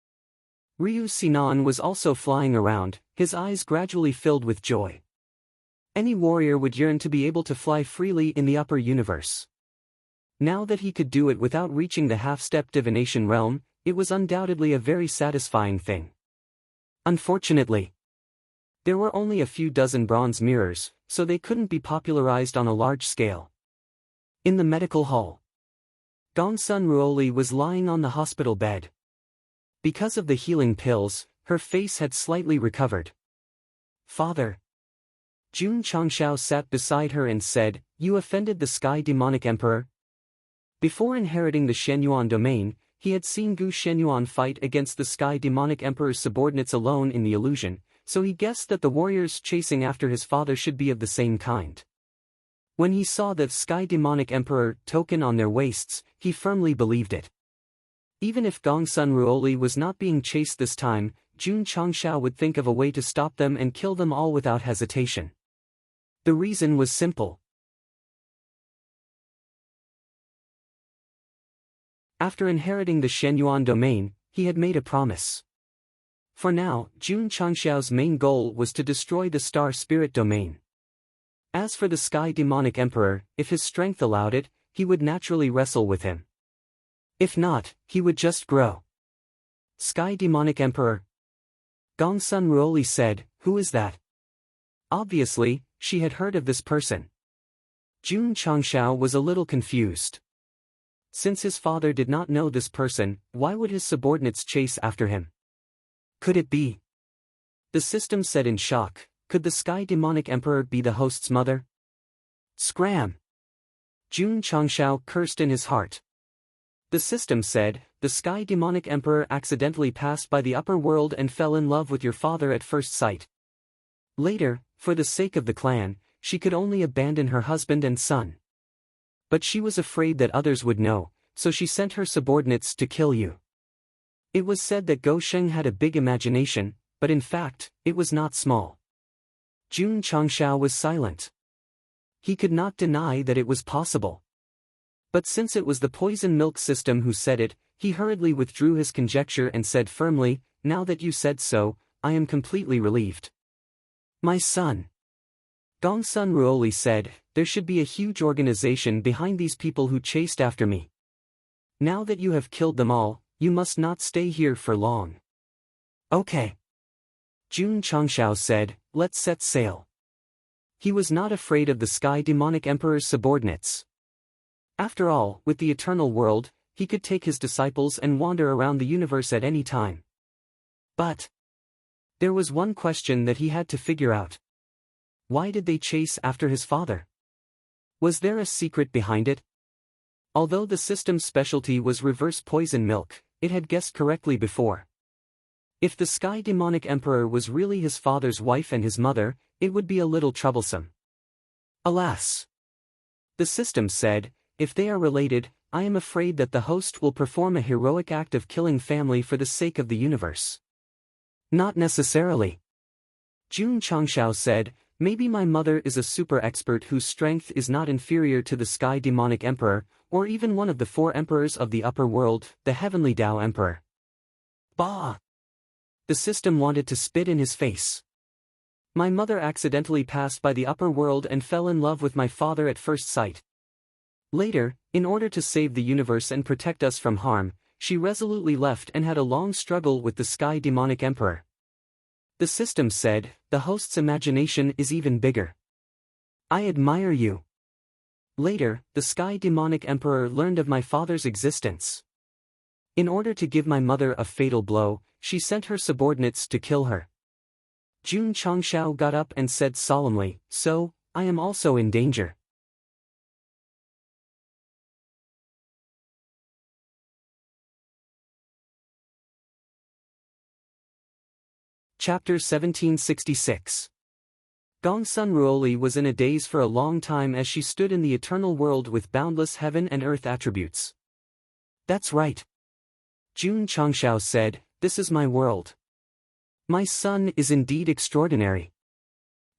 Ryu Sinan was also flying around, his eyes gradually filled with joy. Any warrior would yearn to be able to fly freely in the upper universe. Now that he could do it without reaching the half-step divination realm, it was undoubtedly a very satisfying thing. Unfortunately, there were only a few dozen bronze mirrors, so they couldn't be popularized on a large scale. In the medical hall, Gongsun Ruoli was lying on the hospital bed. Because of the healing pills, her face had slightly recovered. Father. Jun Changshao sat beside her and said, "You offended the Sky Demonic Emperor?" Before inheriting the Shenyuan domain, he had seen Gu Shenyuan fight against the Sky Demonic Emperor's subordinates alone in the illusion, so he guessed that the warriors chasing after his father should be of the same kind. When he saw the Sky Demonic Emperor token on their waists, he firmly believed it. Even if Gongsun Ruoli was not being chased this time, Jun Changshao would think of a way to stop them and kill them all without hesitation. The reason was simple. After inheriting the Shenyuan domain, he had made a promise. For now, Jun Changshao's main goal was to destroy the Star Spirit domain. As for the Sky Demonic Emperor, if his strength allowed it, he would naturally wrestle with him. If not, he would just grow. Sky Demonic Emperor. Gongsun Ruoli said, who is that? Obviously, she had heard of this person. Jun Changshao was a little confused. Since his father did not know this person, why would his subordinates chase after him? Could it be? The system said in shock, could the Sky Demonic Emperor be the host's mother? Scram! Jun Changshao cursed in his heart. The system said, the Sky Demonic Emperor accidentally passed by the upper world and fell in love with your father at first sight. Later, for the sake of the clan, she could only abandon her husband and son. But she was afraid that others would know, so she sent her subordinates to kill you. It was said that Go Sheng had a big imagination, but in fact, it was not small. Jun Changshao was silent. He could not deny that it was possible. But since it was the poison milk system who said it, he hurriedly withdrew his conjecture and said firmly, now that you said so, I am completely relieved. My son. Gongsun Ruoli said, there should be a huge organization behind these people who chased after me. Now that you have killed them all, you must not stay here for long. Okay. Jun Changshao said, let's set sail. He was not afraid of the Sky Demonic Emperor's subordinates. After all, with the eternal world, he could take his disciples and wander around the universe at any time. But there was one question that he had to figure out. Why did they chase after his father? Was there a secret behind it? Although the system's specialty was reverse poison milk, it had guessed correctly before. If the Sky Demonic Emperor was really his father's wife and his mother, it would be a little troublesome. Alas! The system said, if they are related, I am afraid that the host will perform a heroic act of killing family for the sake of the universe. Not necessarily. Jun Changshao said, maybe my mother is a super expert whose strength is not inferior to the Sky Demonic Emperor, or even one of the 4 emperors of the upper world, the Heavenly Tao Emperor. Bah! The system wanted to spit in his face. My mother accidentally passed by the upper world and fell in love with my father at first sight. Later, in order to save the universe and protect us from harm, she resolutely left and had a long struggle with the Sky Demonic Emperor. The system said, the host's imagination is even bigger. I admire you. Later, the Sky Demonic Emperor learned of my father's existence. In order to give my mother a fatal blow, she sent her subordinates to kill her. Jun Changshao got up and said solemnly, so, I am also in danger. Chapter 1766. Gongsun Ruoli was in a daze for a long time as she stood in the eternal world with boundless heaven and earth attributes. That's right. Jun Changshao said, this is my world. My son is indeed extraordinary.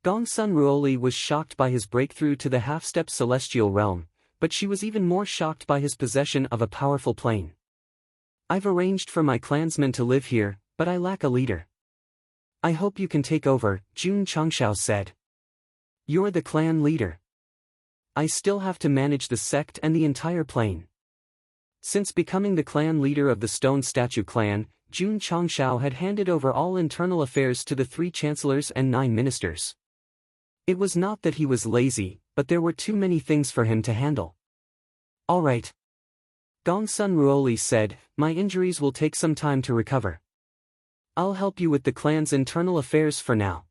Gongsun Ruoli was shocked by his breakthrough to the half-step celestial realm, but she was even more shocked by his possession of a powerful plane. I've arranged for my clansmen to live here, but I lack a leader. I hope you can take over, Jun Changshao said. You're the clan leader. I still have to manage the sect and the entire plane. Since becoming the clan leader of the Stone Statue clan, Jun Changshao had handed over all internal affairs to the 3 chancellors and 9 ministers. It was not that he was lazy, but there were too many things for him to handle. All right. Gongsun Ruoli said, my injuries will take some time to recover. I'll help you with the clan's internal affairs for now.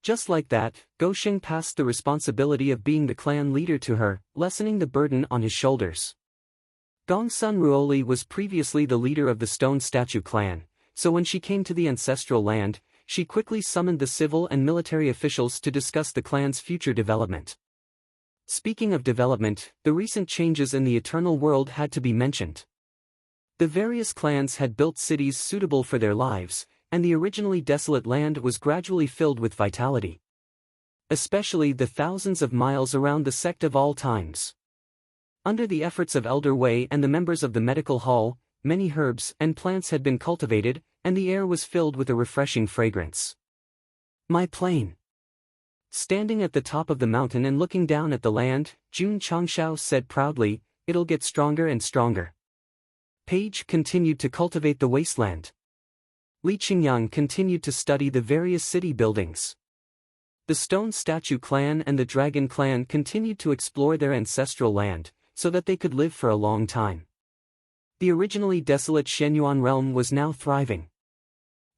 Just like that, Go Sheng passed the responsibility of being the clan leader to her, lessening the burden on his shoulders. Gongsun Ruoli was previously the leader of the Stone Statue clan, so when she came to the ancestral land, she quickly summoned the civil and military officials to discuss the clan's future development. Speaking of development, the recent changes in the eternal world had to be mentioned. The various clans had built cities suitable for their lives, and the originally desolate land was gradually filled with vitality. Especially the thousands of miles around the sect of all times. Under the efforts of Elder Wei and the members of the medical hall, many herbs and plants had been cultivated, and the air was filled with a refreshing fragrance. My plane. Standing at the top of the mountain and looking down at the land, Jun Changshao said proudly, it'll get stronger and stronger. Page continued to cultivate the wasteland. Li Qingyang continued to study the various city buildings. The Stone Statue clan and the Dragon clan continued to explore their ancestral land, so that they could live for a long time. The originally desolate Shenyuan realm was now thriving.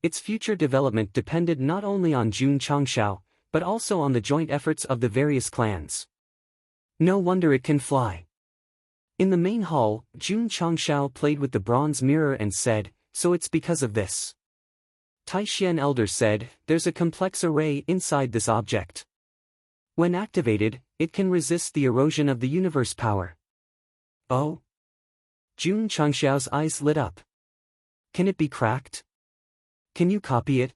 Its future development depended not only on Jun Changshao, but also on the joint efforts of the various clans. No wonder it can fly. In the main hall, Jun Changshao played with the bronze mirror and said, "So it's because of this." Taishian Elder said, "There's a complex array inside this object. When activated, it can resist the erosion of the universe power." Oh? Jun Changshao's eyes lit up. Can it be cracked? Can you copy it?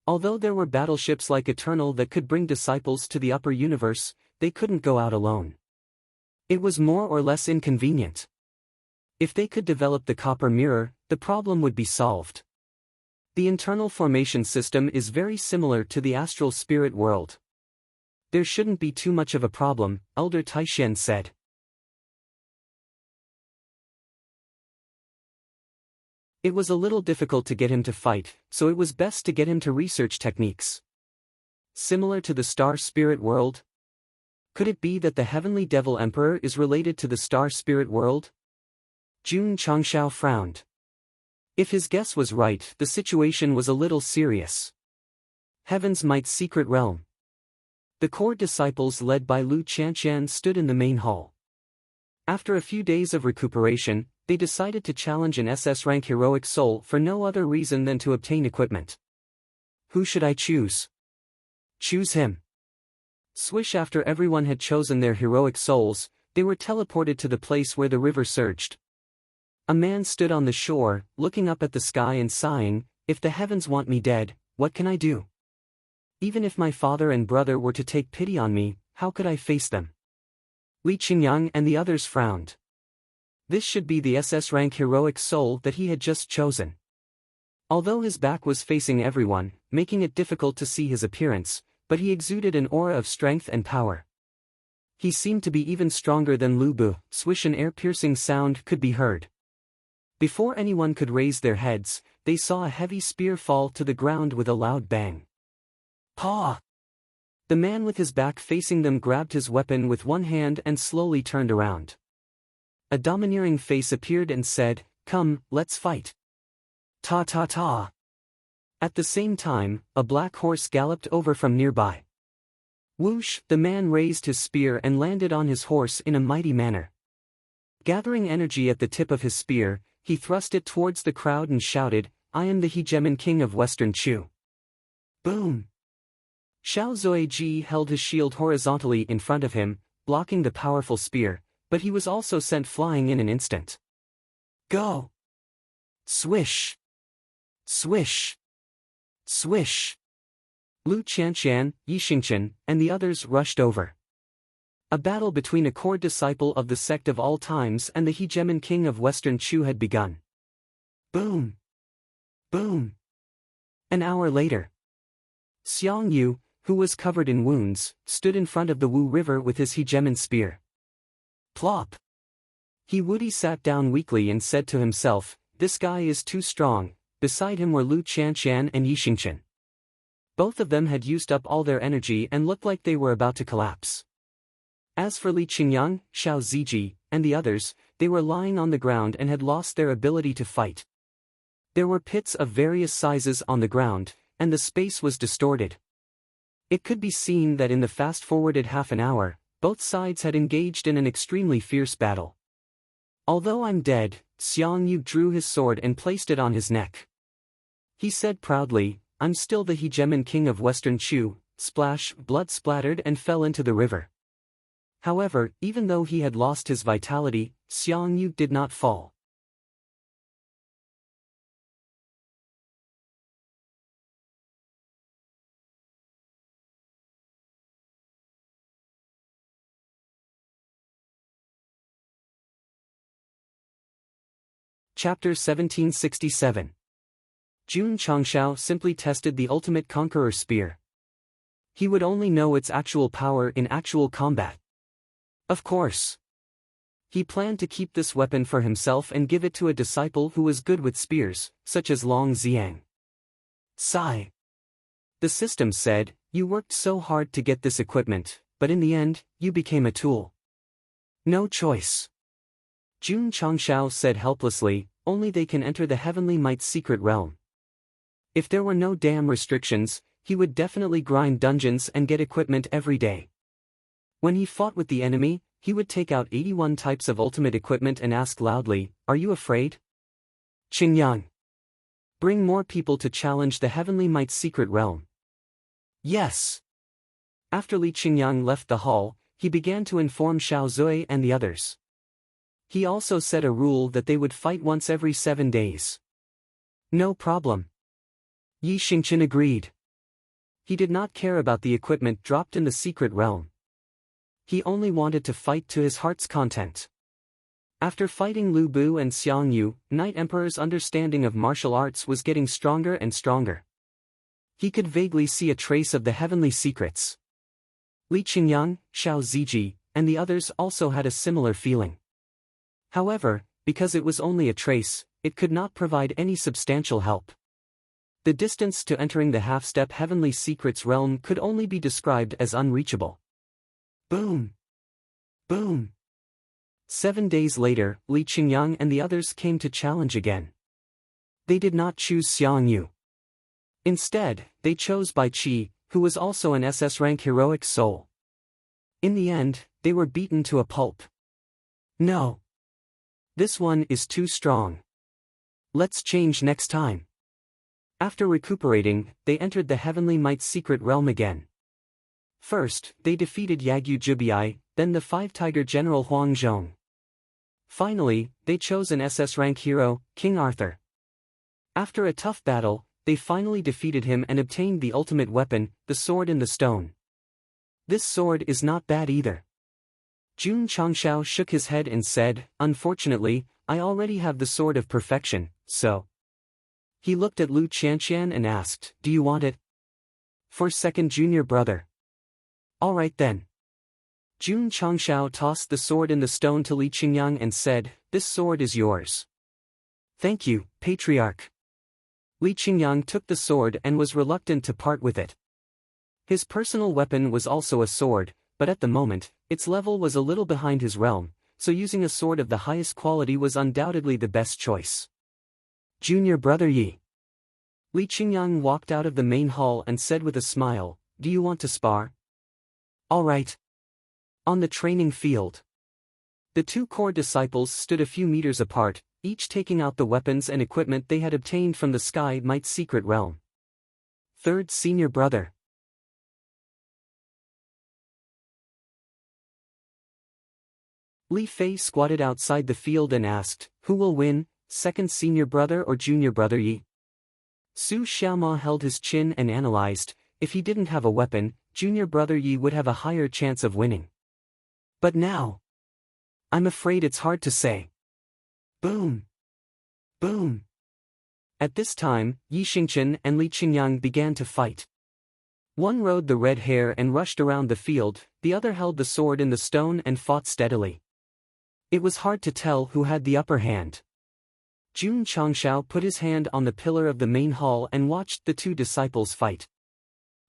Although there were battleships like Eternal that could bring disciples to the upper universe, they couldn't go out alone. It was more or less inconvenient. If they could develop the copper mirror, the problem would be solved. The internal formation system is very similar to the astral spirit world. There shouldn't be too much of a problem, Elder Taishian said. It was a little difficult to get him to fight, so it was best to get him to research techniques. Similar to the star spirit world? Could it be that the heavenly devil emperor is related to the star spirit world? Jun Changshao frowned. If his guess was right, the situation was a little serious. Heaven's Might's secret realm. The core disciples led by Lu Qianqian stood in the main hall. After a few days of recuperation, they decided to challenge an SS-rank heroic soul for no other reason than to obtain equipment. Who should I choose? Choose him. Swish. After everyone had chosen their heroic souls, they were teleported to the place where the river surged. A man stood on the shore, looking up at the sky and sighing, "If the heavens want me dead, what can I do? Even if my father and brother were to take pity on me, how could I face them?" Li Qingyang and the others frowned. This should be the SS-rank heroic soul that he had just chosen. Although his back was facing everyone, making it difficult to see his appearance, but he exuded an aura of strength and power. He seemed to be even stronger than Lu Bu. Swish. An air-piercing sound could be heard. Before anyone could raise their heads, they saw a heavy spear fall to the ground with a loud bang. Paw! The man with his back facing them grabbed his weapon with one hand and slowly turned around. A domineering face appeared and said, "Come, let's fight." Ta ta ta. At the same time, a black horse galloped over from nearby. Whoosh! The man raised his spear and landed on his horse in a mighty manner. Gathering energy at the tip of his spear, he thrust it towards the crowd and shouted, "I am the hegemon king of Western Chu." Boom! Xiao Zuiji held his shield horizontally in front of him, blocking the powerful spear, but he was also sent flying in an instant. Go! Swish! Swish! Swish! Lu Qianqian, Yixingqian, and the others rushed over. A battle between a core disciple of the Sect of all times and the hegemon king of Western Chu had begun. Boom! Boom! An hour later, Xiang Yu, who was covered in wounds, stood in front of the Wu River with his hegemon spear. Plop! He Woody sat down weakly and said to himself, "This guy is too strong." Beside him were Lu Qianqian and Yixingqian. Both of them had used up all their energy and looked like they were about to collapse. As for Li Qingyang, Xiao Ziji, and the others, they were lying on the ground and had lost their ability to fight. There were pits of various sizes on the ground, and the space was distorted. It could be seen that in the fast-forwarded half an hour, both sides had engaged in an extremely fierce battle. "Although I'm dead," Xiang Yu drew his sword and placed it on his neck. He said proudly, "I'm still the hegemon king of Western Chu." Splash! Blood splattered and fell into the river. However, even though he had lost his vitality, Xiang Yu did not fall. Chapter 1767. Jun Changshao simply tested the ultimate conqueror spear. He would only know its actual power in actual combat. Of course. He planned to keep this weapon for himself and give it to a disciple who was good with spears, such as Long Xiang. Sigh. The system said, you worked so hard to get this equipment, but in the end, you became a tool. No choice. Jun Changshao said helplessly, only they can enter the Heavenly Might's secret realm. If there were no damn restrictions, he would definitely grind dungeons and get equipment every day. When he fought with the enemy, he would take out 81 types of ultimate equipment and ask loudly, are you afraid? Qingyang. Bring more people to challenge the Heavenly Might's secret realm. Yes. After Li Qingyang left the hall, he began to inform Xiao Zui and the others. He also set a rule that they would fight once every 7 days. No problem. Yi Xingqian agreed. He did not care about the equipment dropped in the secret realm. He only wanted to fight to his heart's content. After fighting Lu Bu and Xiang Yu, Night Emperor's understanding of martial arts was getting stronger and stronger. He could vaguely see a trace of the heavenly secrets. Li Qingyang, Xiao Ziji, and the others also had a similar feeling. However, because it was only a trace, it could not provide any substantial help. The distance to entering the half-step heavenly secrets realm could only be described as unreachable. Boom! Boom! 7 days later, Li Qingyang and the others came to challenge again. They did not choose Xiang Yu. Instead, they chose Bai Qi, who was also an SS rank heroic soul. In the end, they were beaten to a pulp. No. This one is too strong. Let's change next time. After recuperating, they entered the Heavenly Might's secret realm again. First, they defeated Yagyu Zhibai, then the 5-tiger general Huang Zhong. Finally, they chose an SS rank hero, King Arthur. After a tough battle, they finally defeated him and obtained the ultimate weapon, the sword in the stone. This sword is not bad either. Jun Changshao shook his head and said, unfortunately, I already have the sword of perfection, so. He looked at Lu Qianqian and asked, do you want it? For second junior brother. Alright then. Jun Changshao tossed the sword in the stone to Li Qingyang and said, this sword is yours. Thank you, Patriarch. Li Qingyang took the sword and was reluctant to part with it. His personal weapon was also a sword, but at the moment, its level was a little behind his realm, so using a sword of the highest quality was undoubtedly the best choice. Junior brother Yi. Li Qingyang walked out of the main hall and said with a smile, do you want to spar? Alright. On the training field. The 2 core disciples stood a few meters apart, each taking out the weapons and equipment they had obtained from the Sky Might's secret realm. Third senior brother. Li Fei squatted outside the field and asked, who will win, second senior brother or junior brother Yi? Su Xiaoma held his chin and analyzed, if he didn't have a weapon, junior brother Yi would have a higher chance of winning. But now, I'm afraid it's hard to say. Boom! Boom! At this time, Yi Xingqian and Li Qingyang began to fight. One rode the red hare and rushed around the field, the other held the sword in the stone and fought steadily. It was hard to tell who had the upper hand. Jun Changshao put his hand on the pillar of the main hall and watched the 2 disciples fight.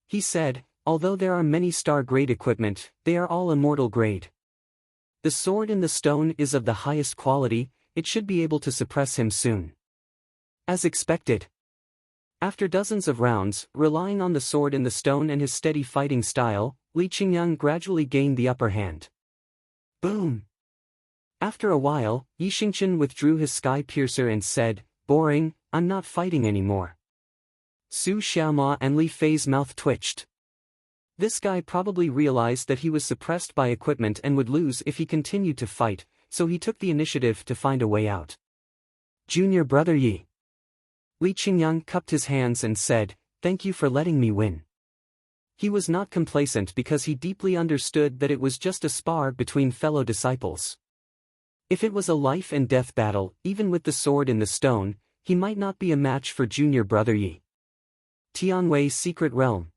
He said, although there are many star-grade equipment, they are all immortal grade. The sword in the stone is of the highest quality, it should be able to suppress him soon. As expected. After dozens of rounds, relying on the sword in the stone and his steady fighting style, Li Qingyang gradually gained the upper hand. Boom! After a while, Yi Xingqian withdrew his sky piercer and said, boring, I'm not fighting anymore. Su Xiaoma and Li Fei's mouth twitched. This guy probably realized that he was suppressed by equipment and would lose if he continued to fight, so he took the initiative to find a way out. Junior brother Yi. Li Qingyang cupped his hands and said, thank you for letting me win. He was not complacent because he deeply understood that it was just a spar between fellow disciples. If it was a life and death battle, even with the sword in the stone, he might not be a match for junior brother Yi. Tianwei's secret realm.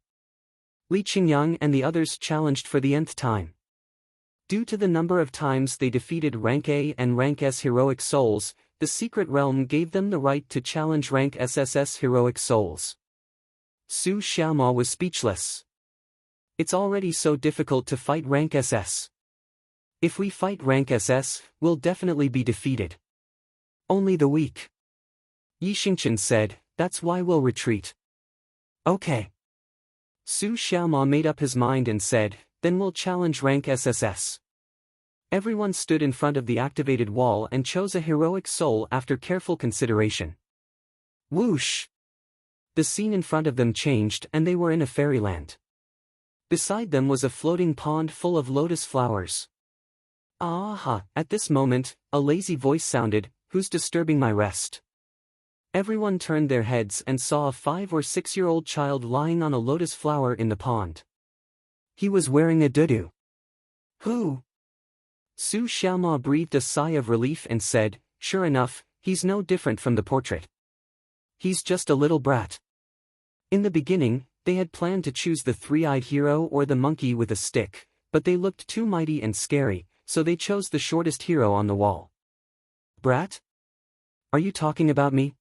Li Qingyang and the others challenged for the nth time. Due to the number of times they defeated Rank A and Rank S heroic souls, the Secret Realm gave them the right to challenge Rank SSS heroic souls. Su Xiaoma was speechless. It's already so difficult to fight Rank SS. If we fight Rank SS, we'll definitely be defeated. Only the weak. Yi Xingqian said, that's why we'll retreat. Okay. Su Xiaoma made up his mind and said, then we'll challenge Rank SSS. Everyone stood in front of the activated wall and chose a heroic soul after careful consideration. Whoosh! The scene in front of them changed and they were in a fairyland. Beside them was a floating pond full of lotus flowers. Aha! At this moment, a lazy voice sounded, who's disturbing my rest? Everyone turned their heads and saw a 5 or 6-year-old child lying on a lotus flower in the pond. He was wearing a dudu. Who? Su Xiaoma breathed a sigh of relief and said, sure enough, he's no different from the portrait. He's just a little brat. In the beginning, they had planned to choose the three-eyed hero or the monkey with a stick, but they looked too mighty and scary, so they chose the shortest hero on the wall. Brat? Are you talking about me?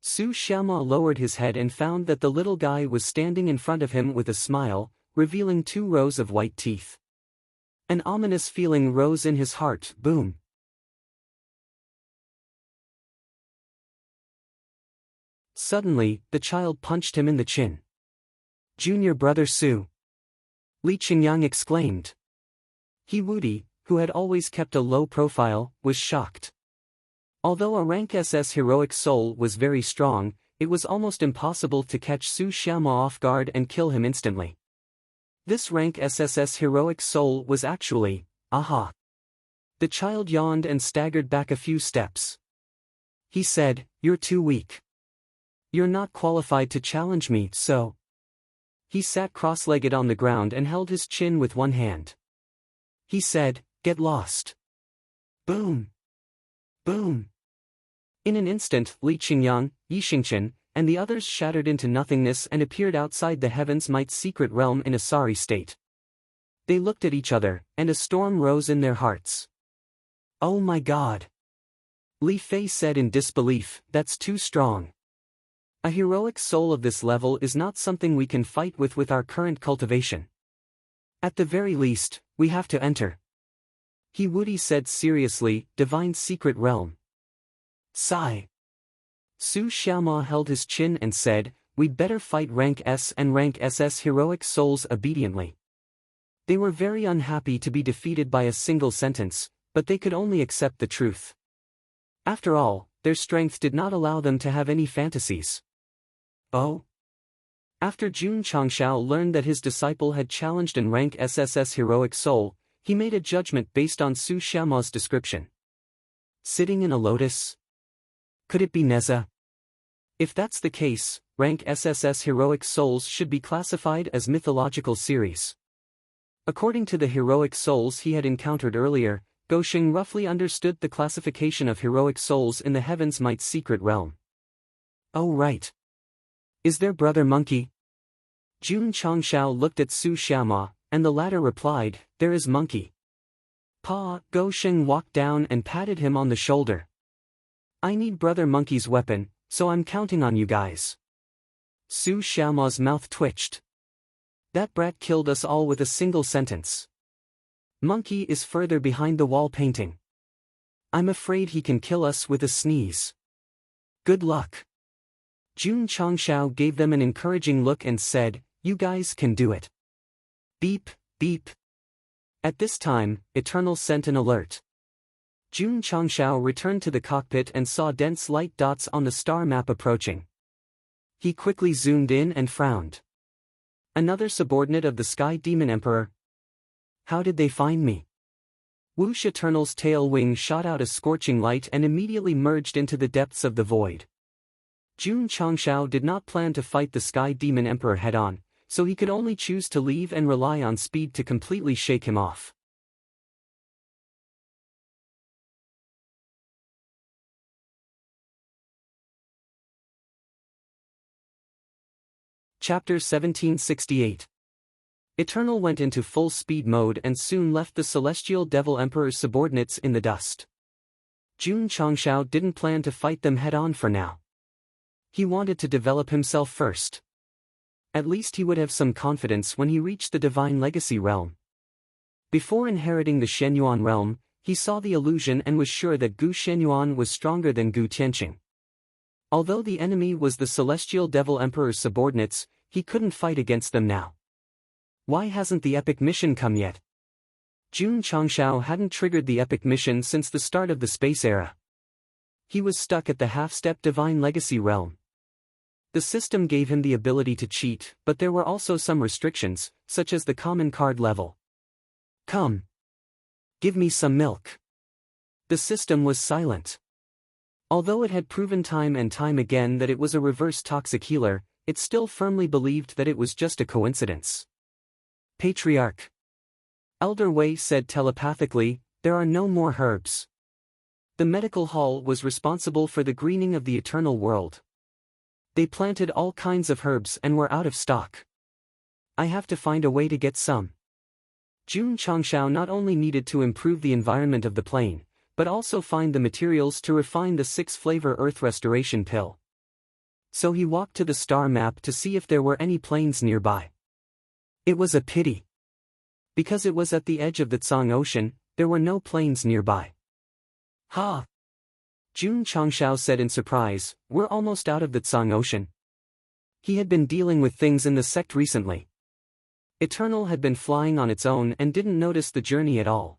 Su Xiaoma lowered his head and found that the little guy was standing in front of him with a smile, revealing 2 rows of white teeth. An ominous feeling rose in his heart, boom. Suddenly, the child punched him in the chin. Junior brother Su. Li Qingyang exclaimed. He Wudi, who had always kept a low profile, was shocked. Although a rank SS heroic soul was very strong, it was almost impossible to catch Su Xiaoma off guard and kill him instantly. This rank SSS heroic soul was actually, aha. The child yawned and staggered back a few steps. He said, you're too weak. You're not qualified to challenge me, so. He sat cross-legged on the ground and held his chin with one hand. He said, get lost. Boom. Boom. In an instant, Li Qingyang, Yi Xingqian, and the others shattered into nothingness and appeared outside the Heaven's Might secret realm in a sorry state. They looked at each other, and a storm rose in their hearts. Oh my God! Li Fei said in disbelief, that's too strong. A heroic soul of this level is not something we can fight with our current cultivation. At the very least, we have to enter. He Wudi said seriously, Divine Secret Realm. Sigh. Su Xiaoma held his chin and said, we'd better fight Rank S and Rank SS heroic souls obediently. They were very unhappy to be defeated by a single sentence, but they could only accept the truth. After all, their strength did not allow them to have any fantasies. Oh? After Jun Changshao learned that his disciple had challenged an Rank SSS heroic soul, he made a judgment based on Su Xiaoma's description. Sitting in a lotus? Could it be Neza? If that's the case, Rank SSS heroic souls should be classified as mythological series. According to the heroic souls he had encountered earlier, Gosheng roughly understood the classification of heroic souls in the Heaven's Might secret realm. Oh right. Is there brother monkey? Jun Changshao looked at Su Xiaoma, and the latter replied, there is monkey. Pa, Gosheng walked down and patted him on the shoulder. I need brother monkey's weapon, so I'm counting on you guys. Su Xiaoma's mouth twitched. That brat killed us all with a single sentence. Monkey is further behind the wall painting. I'm afraid he can kill us with a sneeze. Good luck. Jun Changshao gave them an encouraging look and said, you guys can do it. Beep, beep. At this time, Eternal sent an alert. Jun Changshao returned to the cockpit and saw dense light dots on the star map approaching. He quickly zoomed in and frowned. Another subordinate of the Sky Demon Emperor. How did they find me? Whoosh! Eternal's tail wing shot out a scorching light and immediately merged into the depths of the void. Jun Changshao did not plan to fight the Sky Demon Emperor head-on, so he could only choose to leave and rely on speed to completely shake him off. Chapter 1768. Eternal went into full speed mode and soon left the Celestial Devil Emperor's subordinates in the dust. Jun Changshao didn't plan to fight them head-on for now. He wanted to develop himself first. At least he would have some confidence when he reached the Divine Legacy realm. Before inheriting the Shenyuan realm, he saw the illusion and was sure that Gu Shenyuan was stronger than Gu Tianqing. Although the enemy was the Celestial Devil Emperor's subordinates, he couldn't fight against them now. Why hasn't the epic mission come yet? Jun Changshao hadn't triggered the epic mission since the start of the space era. He was stuck at the half-step Divine Legacy realm. The system gave him the ability to cheat, but there were also some restrictions, such as the common card level. Come. Give me some milk. The system was silent. Although it had proven time and time again that it was a reverse toxic healer, it still firmly believed that it was just a coincidence. Patriarch. Elder Wei said telepathically, there are no more herbs. The medical hall was responsible for the greening of the eternal world. They planted all kinds of herbs and were out of stock. I have to find a way to get some. Jun Changshao not only needed to improve the environment of the plane, but also find the materials to refine the 6-flavor Earth Restoration pill. So he walked to the star map to see if there were any planes nearby. It was a pity. Because it was at the edge of the Tsang Ocean, there were no planes nearby. Ha! Jun Changshao said in surprise, we're almost out of the Tsang Ocean. He had been dealing with things in the sect recently. Eternal had been flying on its own and didn't notice the journey at all.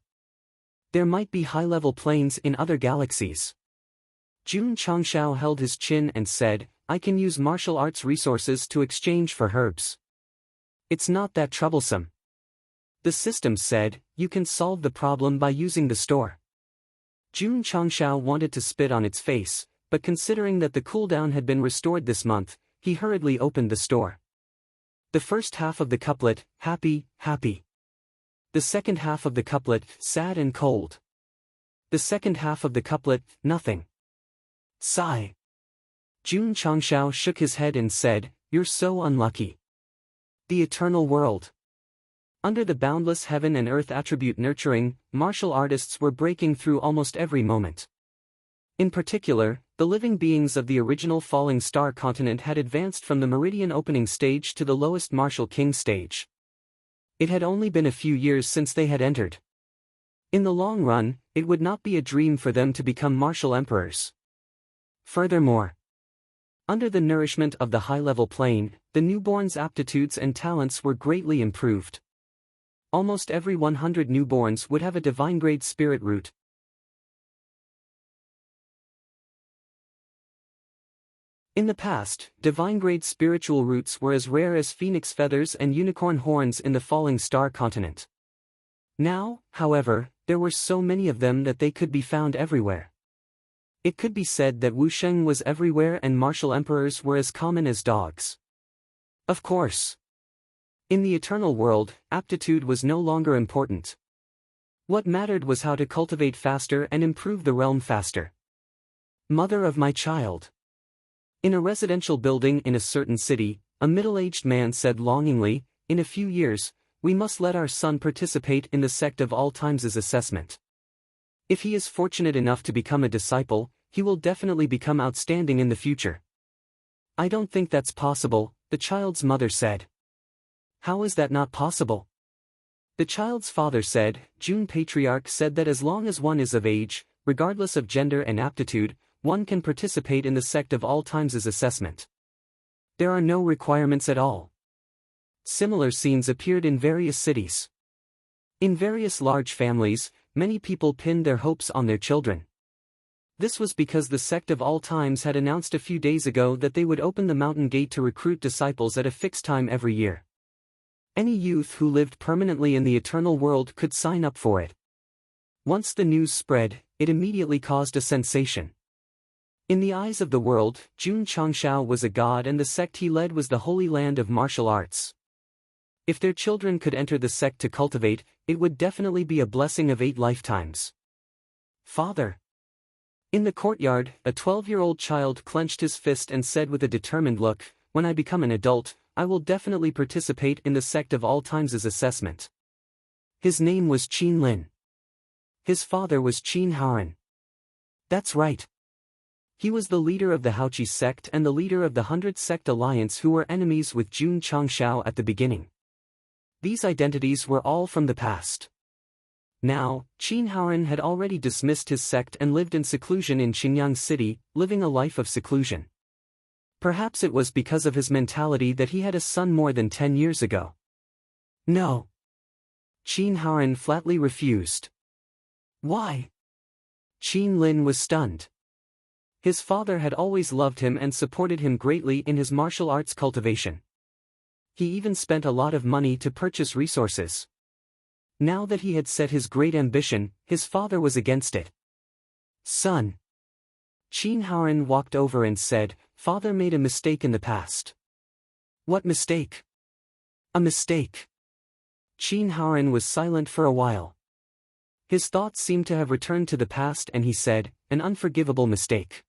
There might be high-level planes in other galaxies. Jun Changshao held his chin and said, I can use martial arts resources to exchange for herbs. It's not that troublesome. The system said, you can solve the problem by using the store. Jun Changshao wanted to spit on its face, but considering that the cooldown had been restored this month, he hurriedly opened the store. The first half of the couplet, happy, happy. The second half of the couplet, sad and cold. The second half of the couplet, nothing. Sigh. Jun Changshao shook his head and said, you're so unlucky. The eternal world. Under the boundless heaven and earth attribute nurturing, martial artists were breaking through almost every moment. In particular, the living beings of the original Falling Star continent had advanced from the Meridian opening stage to the lowest Martial King stage. It had only been a few years since they had entered. In the long run, it would not be a dream for them to become martial emperors. Furthermore, under the nourishment of the high-level plane, the newborns' aptitudes and talents were greatly improved. Almost every 100 newborns would have a divine-grade spirit root. In the past, divine-grade spiritual roots were as rare as phoenix feathers and unicorn horns in the Falling Star continent. Now, however, there were so many of them that they could be found everywhere. It could be said that wusheng was everywhere and martial emperors were as common as dogs. Of course. In the eternal world, aptitude was no longer important. What mattered was how to cultivate faster and improve the realm faster. Mother of my child. In a residential building in a certain city, a middle-aged man said longingly, in a few years, we must let our son participate in the Sect of all Times' assessment. If he is fortunate enough to become a disciple, he will definitely become outstanding in the future. I don't think that's possible, the child's mother said. How is that not possible? The child's father said, Jun Patriarch said that as long as one is of age, regardless of gender and aptitude, one can participate in the Sect of all Times' assessment. There are no requirements at all. Similar scenes appeared in various cities. In various large families, many people pinned their hopes on their children. This was because the Sect of all Times had announced a few days ago that they would open the mountain gate to recruit disciples at a fixed time every year. Any youth who lived permanently in the eternal world could sign up for it. Once the news spread, it immediately caused a sensation. In the eyes of the world, Jun Changshao was a god and the sect he led was the holy land of martial arts. If their children could enter the sect to cultivate, it would definitely be a blessing of 8 lifetimes. Father. In the courtyard, a 12-year-old child clenched his fist and said with a determined look, when I become an adult, I will definitely participate in the Sect of All Times' assessment. His name was Qin Lin. His father was Qin Haoran. That's right. He was the leader of the Haoqi sect and the leader of the 100 Sect Alliance who were enemies with Jun Changshao at the beginning. These identities were all from the past. Now, Qin Haoran had already dismissed his sect and lived in seclusion in Xinjiang City, living a life of seclusion. Perhaps it was because of his mentality that he had a son more than 10 years ago. No. Qin Haoran flatly refused. Why? Qin Lin was stunned. His father had always loved him and supported him greatly in his martial arts cultivation. He even spent a lot of money to purchase resources. Now that he had set his great ambition, his father was against it. Son. Qin Haoran walked over and said, Father made a mistake in the past. What mistake? A mistake. Qin Haoran was silent for a while. His thoughts seemed to have returned to the past and he said, an unforgivable mistake.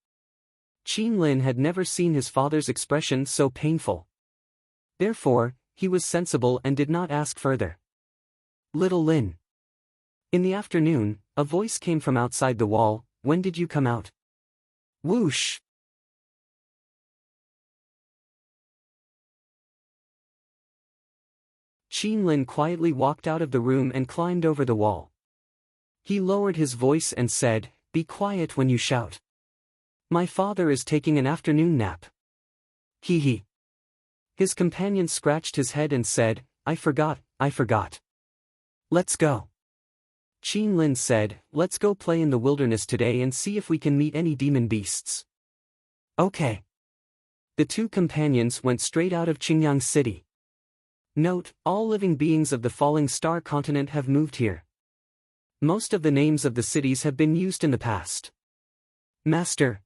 Qin Lin had never seen his father's expression so painful. Therefore, he was sensible and did not ask further. Little Lin. In the afternoon, a voice came from outside the wall, when did you come out? Whoosh! Qin Lin quietly walked out of the room and climbed over the wall. He lowered his voice and said, be quiet when you shout. My father is taking an afternoon nap. Hee hee. His companion scratched his head and said, I forgot. Let's go. Qin Lin said, let's go play in the wilderness today and see if we can meet any demon beasts. Okay. The two companions went straight out of Xinjiang City. Note, all living beings of the falling star continent have moved here. Most of the names of the cities have been used in the past. Master.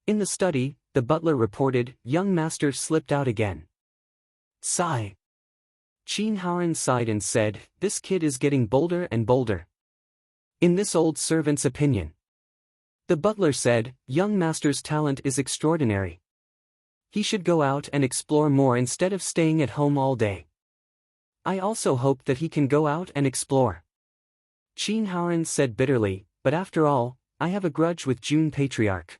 In the study, the butler reported, young master slipped out again. Sigh. Qin Haoran sighed and said, this kid is getting bolder and bolder. In this old servant's opinion. The butler said, young master's talent is extraordinary. He should go out and explore more instead of staying at home all day. I also hope that he can go out and explore. Qin Haoran said bitterly, but after all, I have a grudge with Jun Patriarch.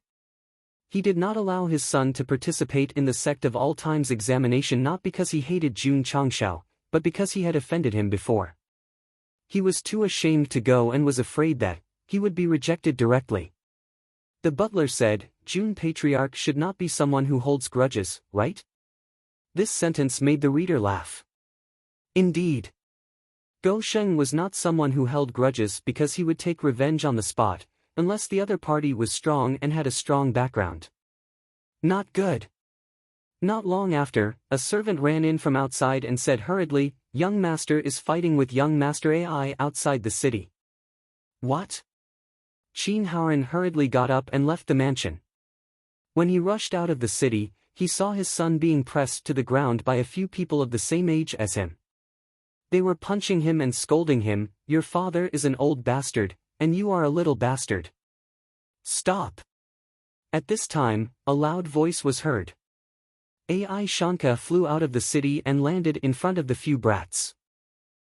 He did not allow his son to participate in the Sect of All Times examination not because he hated Jun Changshao, but because he had offended him before. He was too ashamed to go and was afraid that he would be rejected directly. The butler said, Jun Patriarch should not be someone who holds grudges, right? This sentence made the reader laugh. Indeed. Go Sheng was not someone who held grudges because he would take revenge on the spot, unless the other party was strong and had a strong background. Not good. Not long after, a servant ran in from outside and said hurriedly, young master is fighting with young master AI outside the city. What? Qin Haoran hurriedly got up and left the mansion. When he rushed out of the city, he saw his son being pressed to the ground by a few people of the same age as him. They were punching him and scolding him, your father is an old bastard, and you are a little bastard. Stop. At this time, a loud voice was heard. AI Shanka flew out of the city and landed in front of the few brats.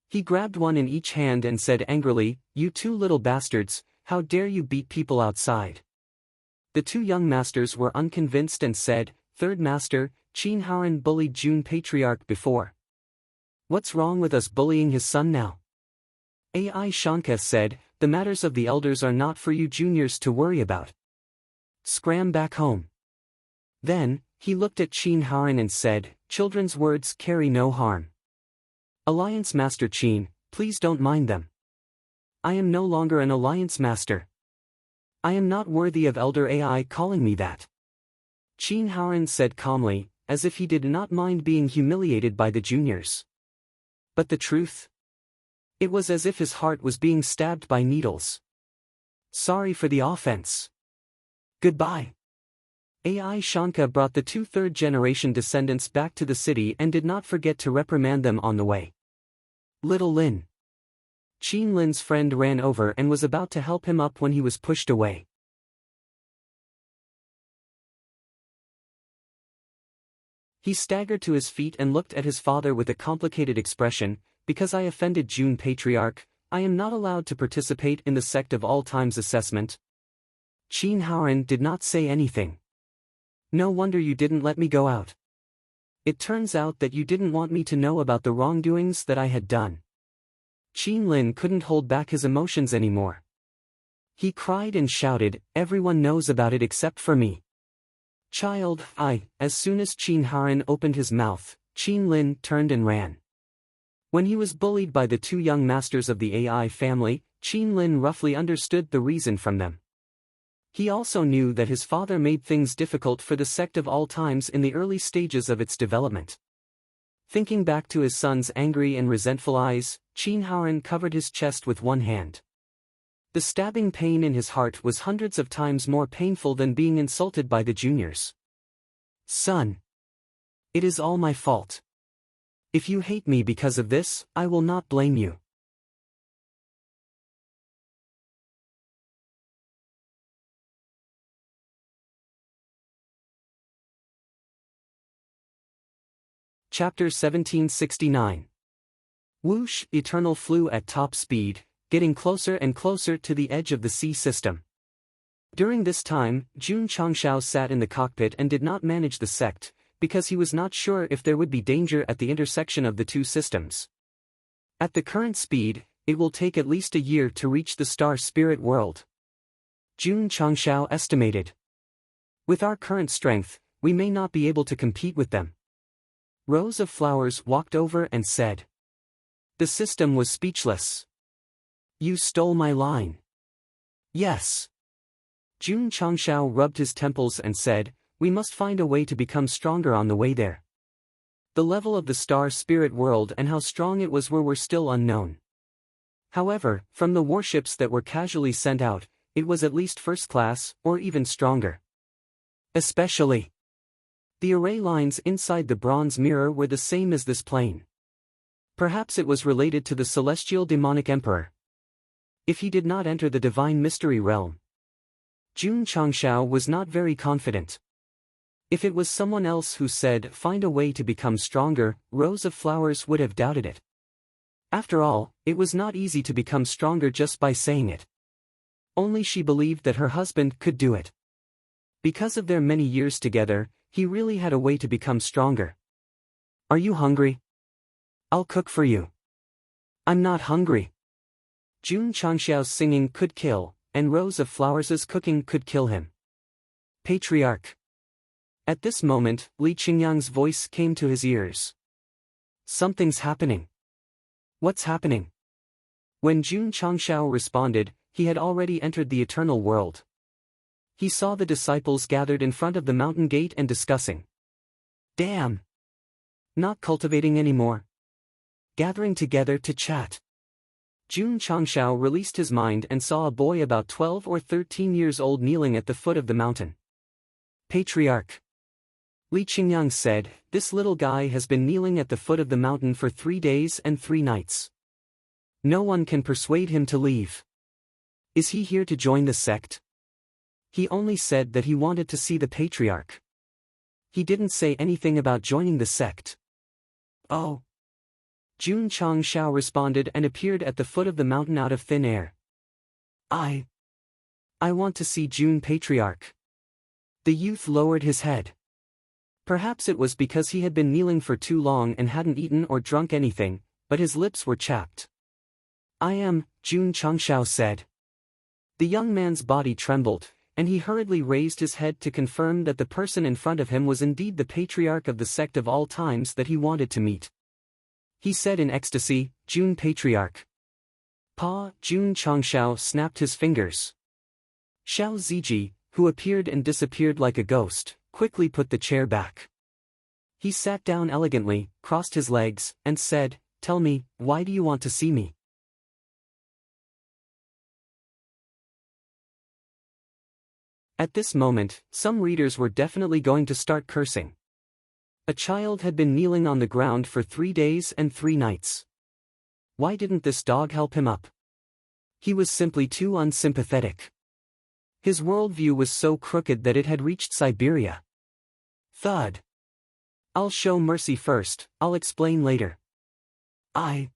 He grabbed one in each hand and said angrily, you two little bastards, how dare you beat people outside? The two young masters were unconvinced and said, third master, Qin Haoran bullied Jun Patriarch before. What's wrong with us bullying his son now? AI Shanka said, the matters of the elders are not for you juniors to worry about. Scram back home. Then, he looked at Qin Haoran and said, children's words carry no harm. Alliance Master Qin, please don't mind them. I am no longer an Alliance Master. I am not worthy of Elder AI calling me that. Qin Haoran said calmly, as if he did not mind being humiliated by the juniors. But the truth? It was as if his heart was being stabbed by needles. Sorry for the offense. Goodbye. AI Shanka brought the two third-generation descendants back to the city and did not forget to reprimand them on the way. Little Lin. Qin Lin's friend ran over and was about to help him up when he was pushed away. He staggered to his feet and looked at his father with a complicated expression. Because I offended June Patriarch, I am not allowed to participate in the Sect of All Times assessment. Qin Haoran did not say anything. No wonder you didn't let me go out. It turns out that you didn't want me to know about the wrongdoings that I had done. Qin Lin couldn't hold back his emotions anymore. He cried and shouted, everyone knows about it except for me. Child, as soon as Qin Haoran opened his mouth, Qin Lin turned and ran. When he was bullied by the two young masters of the AI family, Qin Lin roughly understood the reason from them. He also knew that his father made things difficult for the Sect of All Times in the early stages of its development. Thinking back to his son's angry and resentful eyes, Qin Haoran covered his chest with one hand. The stabbing pain in his heart was hundreds of times more painful than being insulted by the juniors. Son. It is all my fault. If you hate me because of this, I will not blame you. Chapter 1769. Whoosh, Eternal flew at top speed, getting closer and closer to the edge of the sea system. During this time, Jun Changshao sat in the cockpit and did not manage the Sect, because he was not sure if there would be danger at the intersection of the two systems. At the current speed, it will take at least a year to reach the star spirit world. Jun Changshao estimated. With our current strength, we may not be able to compete with them. Rows of Flowers walked over and said. The system was speechless. You stole my line. Yes. Jun Changshao rubbed his temples and said, we must find a way to become stronger on the way there. The level of the star spirit world and how strong it was were still unknown. However, from the warships that were casually sent out, it was at least first class, or even stronger. Especially. The array lines inside the bronze mirror were the same as this plane. Perhaps it was related to the celestial demonic emperor. If he did not enter the divine mystery realm. Jun Changshao was not very confident. If it was someone else who said, find a way to become stronger, Rows of Flowers would have doubted it. After all, it was not easy to become stronger just by saying it. Only she believed that her husband could do it. Because of their many years together, he really had a way to become stronger. Are you hungry? I'll cook for you. I'm not hungry. Jun Changshao's singing could kill, and Rows of Flowers' cooking could kill him. Patriarch. At this moment, Li Qingyang's voice came to his ears. Something's happening. What's happening? When Jun Changshao responded, he had already entered the eternal world. He saw the disciples gathered in front of the mountain gate and discussing. Damn! Not cultivating anymore. Gathering together to chat. Jun Changshao released his mind and saw a boy about 12 or 13 years old kneeling at the foot of the mountain. Patriarch. Li Qingyang said, this little guy has been kneeling at the foot of the mountain for 3 days and 3 nights. No one can persuade him to leave. Is he here to join the sect? He only said that he wanted to see the patriarch. He didn't say anything about joining the sect. Oh. Jun Changshao responded and appeared at the foot of the mountain out of thin air. I want to see Jun Patriarch. The youth lowered his head. Perhaps it was because he had been kneeling for too long and hadn't eaten or drunk anything, but his lips were chapped. I am, Jun Changshao said. The young man's body trembled, and he hurriedly raised his head to confirm that the person in front of him was indeed the patriarch of the sect of all times that he wanted to meet. He said in ecstasy, Jun Patriarch. Pa, Jun Changshao snapped his fingers. Xiao Ziji, who appeared and disappeared like a ghost, quickly put the chair back. He sat down elegantly, crossed his legs, and said, tell me, why do you want to see me? At this moment, some readers were definitely going to start cursing. A child had been kneeling on the ground for 3 days and 3 nights. Why didn't this dog help him up? He was simply too unsympathetic. His worldview was so crooked that it had reached Siberia. Thud. I'll show mercy first, I'll explain later. I.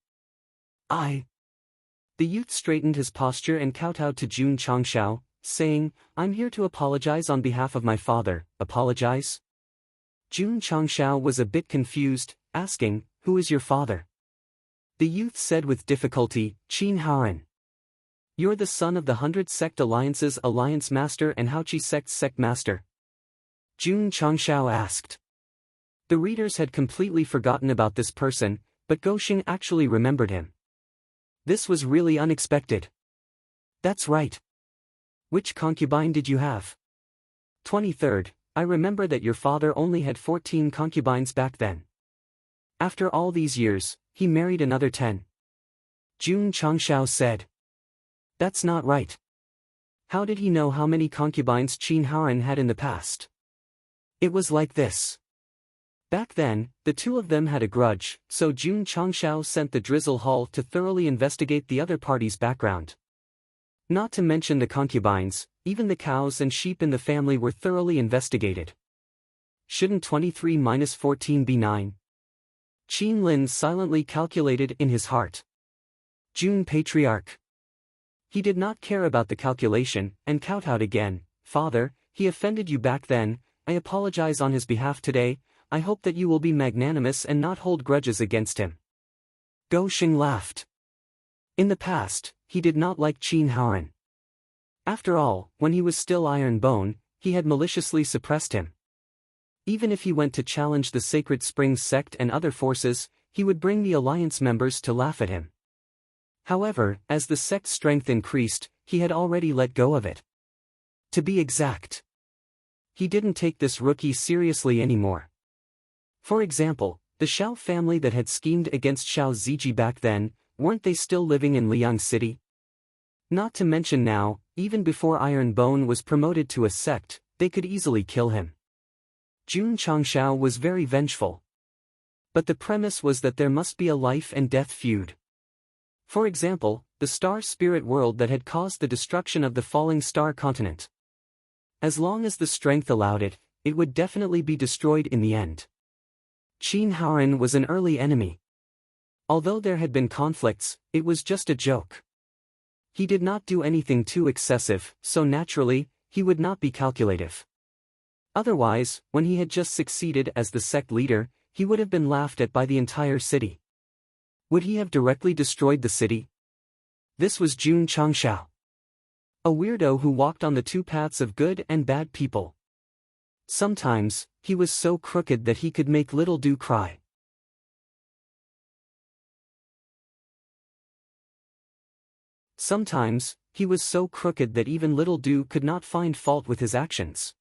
The youth straightened his posture and kowtowed to Jun Changshao, saying, I'm here to apologize on behalf of my father. Apologize? Jun Changshao was a bit confused, asking, who is your father? The youth said with difficulty, Qin Haoran. You're the son of the 100 Sect Alliance's Alliance Master and Haoqi Sect's Sect Master? Jun Changshao asked. The readers had completely forgotten about this person, but Goxing actually remembered him. This was really unexpected. That's right. Which concubine did you have? 23rd, I remember that your father only had 14 concubines back then. After all these years, he married another 10. Jun Changshao said. That's not right. How did he know how many concubines Qin Haoran had in the past? It was like this. Back then, the two of them had a grudge, so Jun Changshao sent the Drizzle Hall to thoroughly investigate the other party's background. Not to mention the concubines, even the cows and sheep in the family were thoroughly investigated. Shouldn't 23 minus 14 be 9? Qin Lin silently calculated in his heart. Jun Patriarch. He did not care about the calculation, and kowtowed again. Father, he offended you back then, I apologize on his behalf today, I hope that you will be magnanimous and not hold grudges against him. Goxing laughed. In the past, he did not like Qin Haoran. After all, when he was still Iron Bone, he had maliciously suppressed him. Even if he went to challenge the Sacred Springs sect and other forces, he would bring the alliance members to laugh at him. However, as the sect's strength increased, he had already let go of it. To be exact, he didn't take this rookie seriously anymore. For example, the Shao family that had schemed against Shao Ziji back then, weren't they still living in Liang City? Not to mention now, even before Iron Bone was promoted to a sect, they could easily kill him. Jun Changshao was very vengeful. But the premise was that there must be a life and death feud. For example, the star spirit world that had caused the destruction of the falling star continent. As long as the strength allowed it, it would definitely be destroyed in the end. Qin Haoran was an early enemy. Although there had been conflicts, it was just a joke. He did not do anything too excessive, so naturally, he would not be calculative. Otherwise, when he had just succeeded as the sect leader, he would have been laughed at by the entire city. Would he have directly destroyed the city? This was Jun Changshao. A weirdo who walked on the two paths of good and bad people. Sometimes, he was so crooked that he could make Little Do cry. Sometimes, he was so crooked that even Little Do could not find fault with his actions.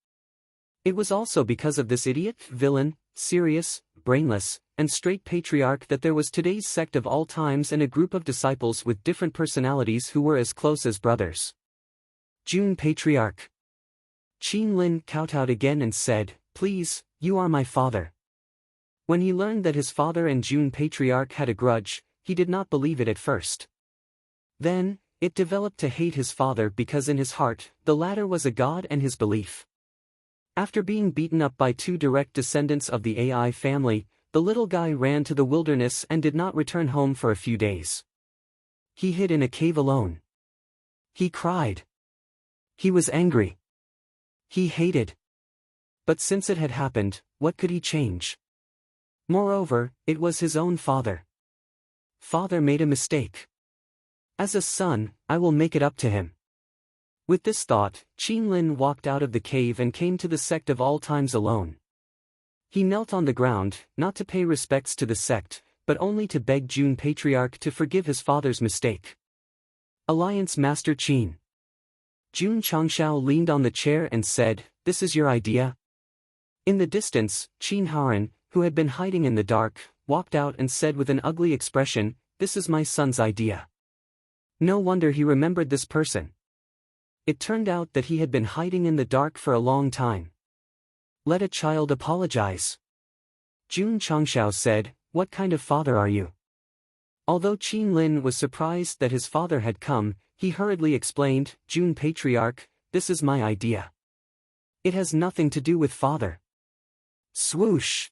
It was also because of this idiot, villain, serious, brainless, and straight patriarch that there was today's sect of all times and a group of disciples with different personalities who were as close as brothers. Jun Patriarch. Qin Lin kowtowed again and said, Please, you are my father. When he learned that his father and Jun Patriarch had a grudge, he did not believe it at first. Then, it developed to hate his father because in his heart, the latter was a god and his belief. After being beaten up by two direct descendants of the AI family, the little guy ran to the wilderness and did not return home for a few days. He hid in a cave alone. He cried. He was angry. He hated. But since it had happened, what could he change? Moreover, it was his own father. Father made a mistake. As a son, I will make it up to him. With this thought, Qin Lin walked out of the cave and came to the sect of all times alone. He knelt on the ground, not to pay respects to the sect, but only to beg Jun Patriarch to forgive his father's mistake. Alliance Master Qin. Jun Changshao leaned on the chair and said, This is your idea? In the distance, Qin Haoran, who had been hiding in the dark, walked out and said with an ugly expression, This is my son's idea. No wonder he remembered this person. It turned out that he had been hiding in the dark for a long time. Let a child apologize. Jun Changshao said, What kind of father are you? Although Qin Lin was surprised that his father had come, he hurriedly explained, Jun Patriarch, this is my idea. It has nothing to do with father. Swoosh!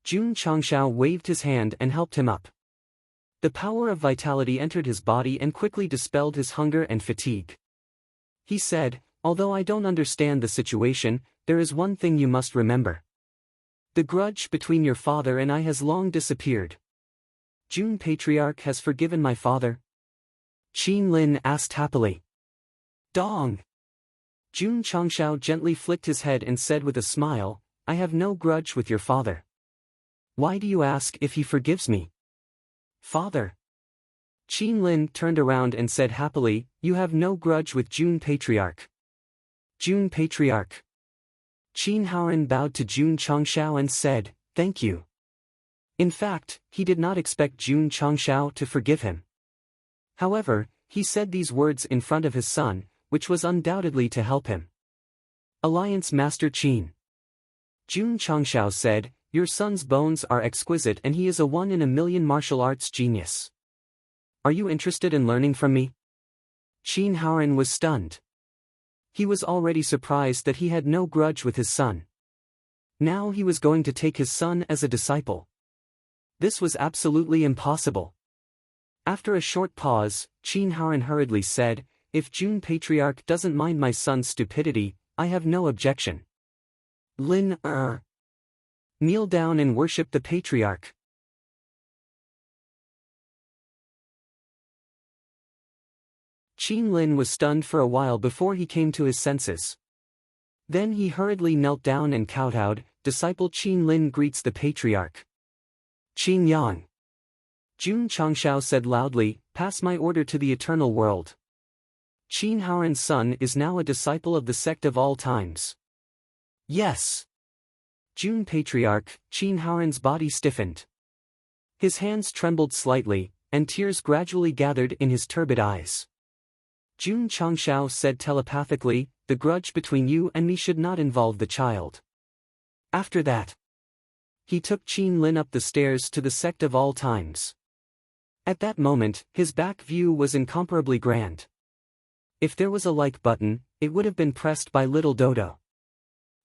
Jun Changshao waved his hand and helped him up. The power of vitality entered his body and quickly dispelled his hunger and fatigue. He said, although I don't understand the situation, there is one thing you must remember. The grudge between your father and I has long disappeared. Jun Patriarch has forgiven my father? Qin Lin asked happily. Dong! Jun Changshao gently flicked his head and said with a smile, I have no grudge with your father. Why do you ask if he forgives me? Father. Qin Lin turned around and said happily, you have no grudge with Jun Patriarch. Jun Patriarch. Qin Haoran bowed to Jun Changshao and said, thank you. In fact, he did not expect Jun Changshao to forgive him. However, he said these words in front of his son, which was undoubtedly to help him. Alliance Master Qin. Jun Changshao said, your son's bones are exquisite and he is a one-in-a-million martial arts genius. Are you interested in learning from me? Qin Haoran was stunned. He was already surprised that he had no grudge with his son. Now he was going to take his son as a disciple. This was absolutely impossible. After a short pause, Qin Haoran hurriedly said, if Jun Patriarch doesn't mind my son's stupidity, I have no objection. Lin, kneel down and worship the Patriarch. Qin Lin was stunned for a while before he came to his senses. Then he hurriedly knelt down and kowtowed, disciple Qin Lin greets the Patriarch. Qin Yang. Jun Changshao said loudly, pass my order to the eternal world. Qin Haoran's son is now a disciple of the Sect of all times. Yes. Jun Patriarch, Qin Haoran's body stiffened. His hands trembled slightly, and tears gradually gathered in his turbid eyes. Jun Changshao said telepathically, the grudge between you and me should not involve the child. After that, he took Qin Lin up the stairs to the Sect of all times. At that moment, his back view was incomparably grand. If there was a like button, it would have been pressed by little Dodo.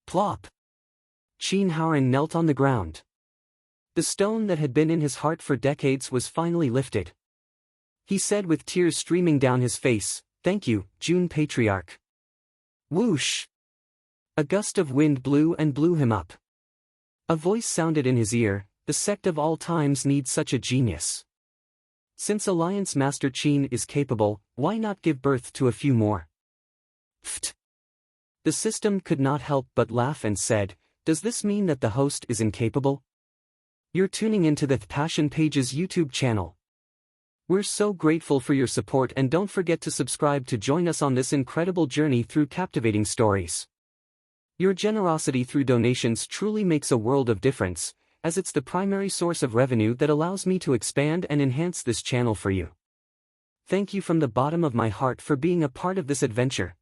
Plop! Qin Haoran knelt on the ground. The stone that had been in his heart for decades was finally lifted. He said with tears streaming down his face, thank you, Jun Patriarch. Whoosh! A gust of wind blew him up. A voice sounded in his ear, the Sect of all times needs such a genius. Since Alliance Master Qin is capable, why not give birth to a few more? Pfft! The system could not help but laugh and said, does this mean that the host is incapable? You're tuning into the Passion Pages YouTube channel. We're so grateful for your support and don't forget to subscribe to join us on this incredible journey through captivating stories. Your generosity through donations truly makes a world of difference, as it's the primary source of revenue that allows me to expand and enhance this channel for you. Thank you from the bottom of my heart for being a part of this adventure.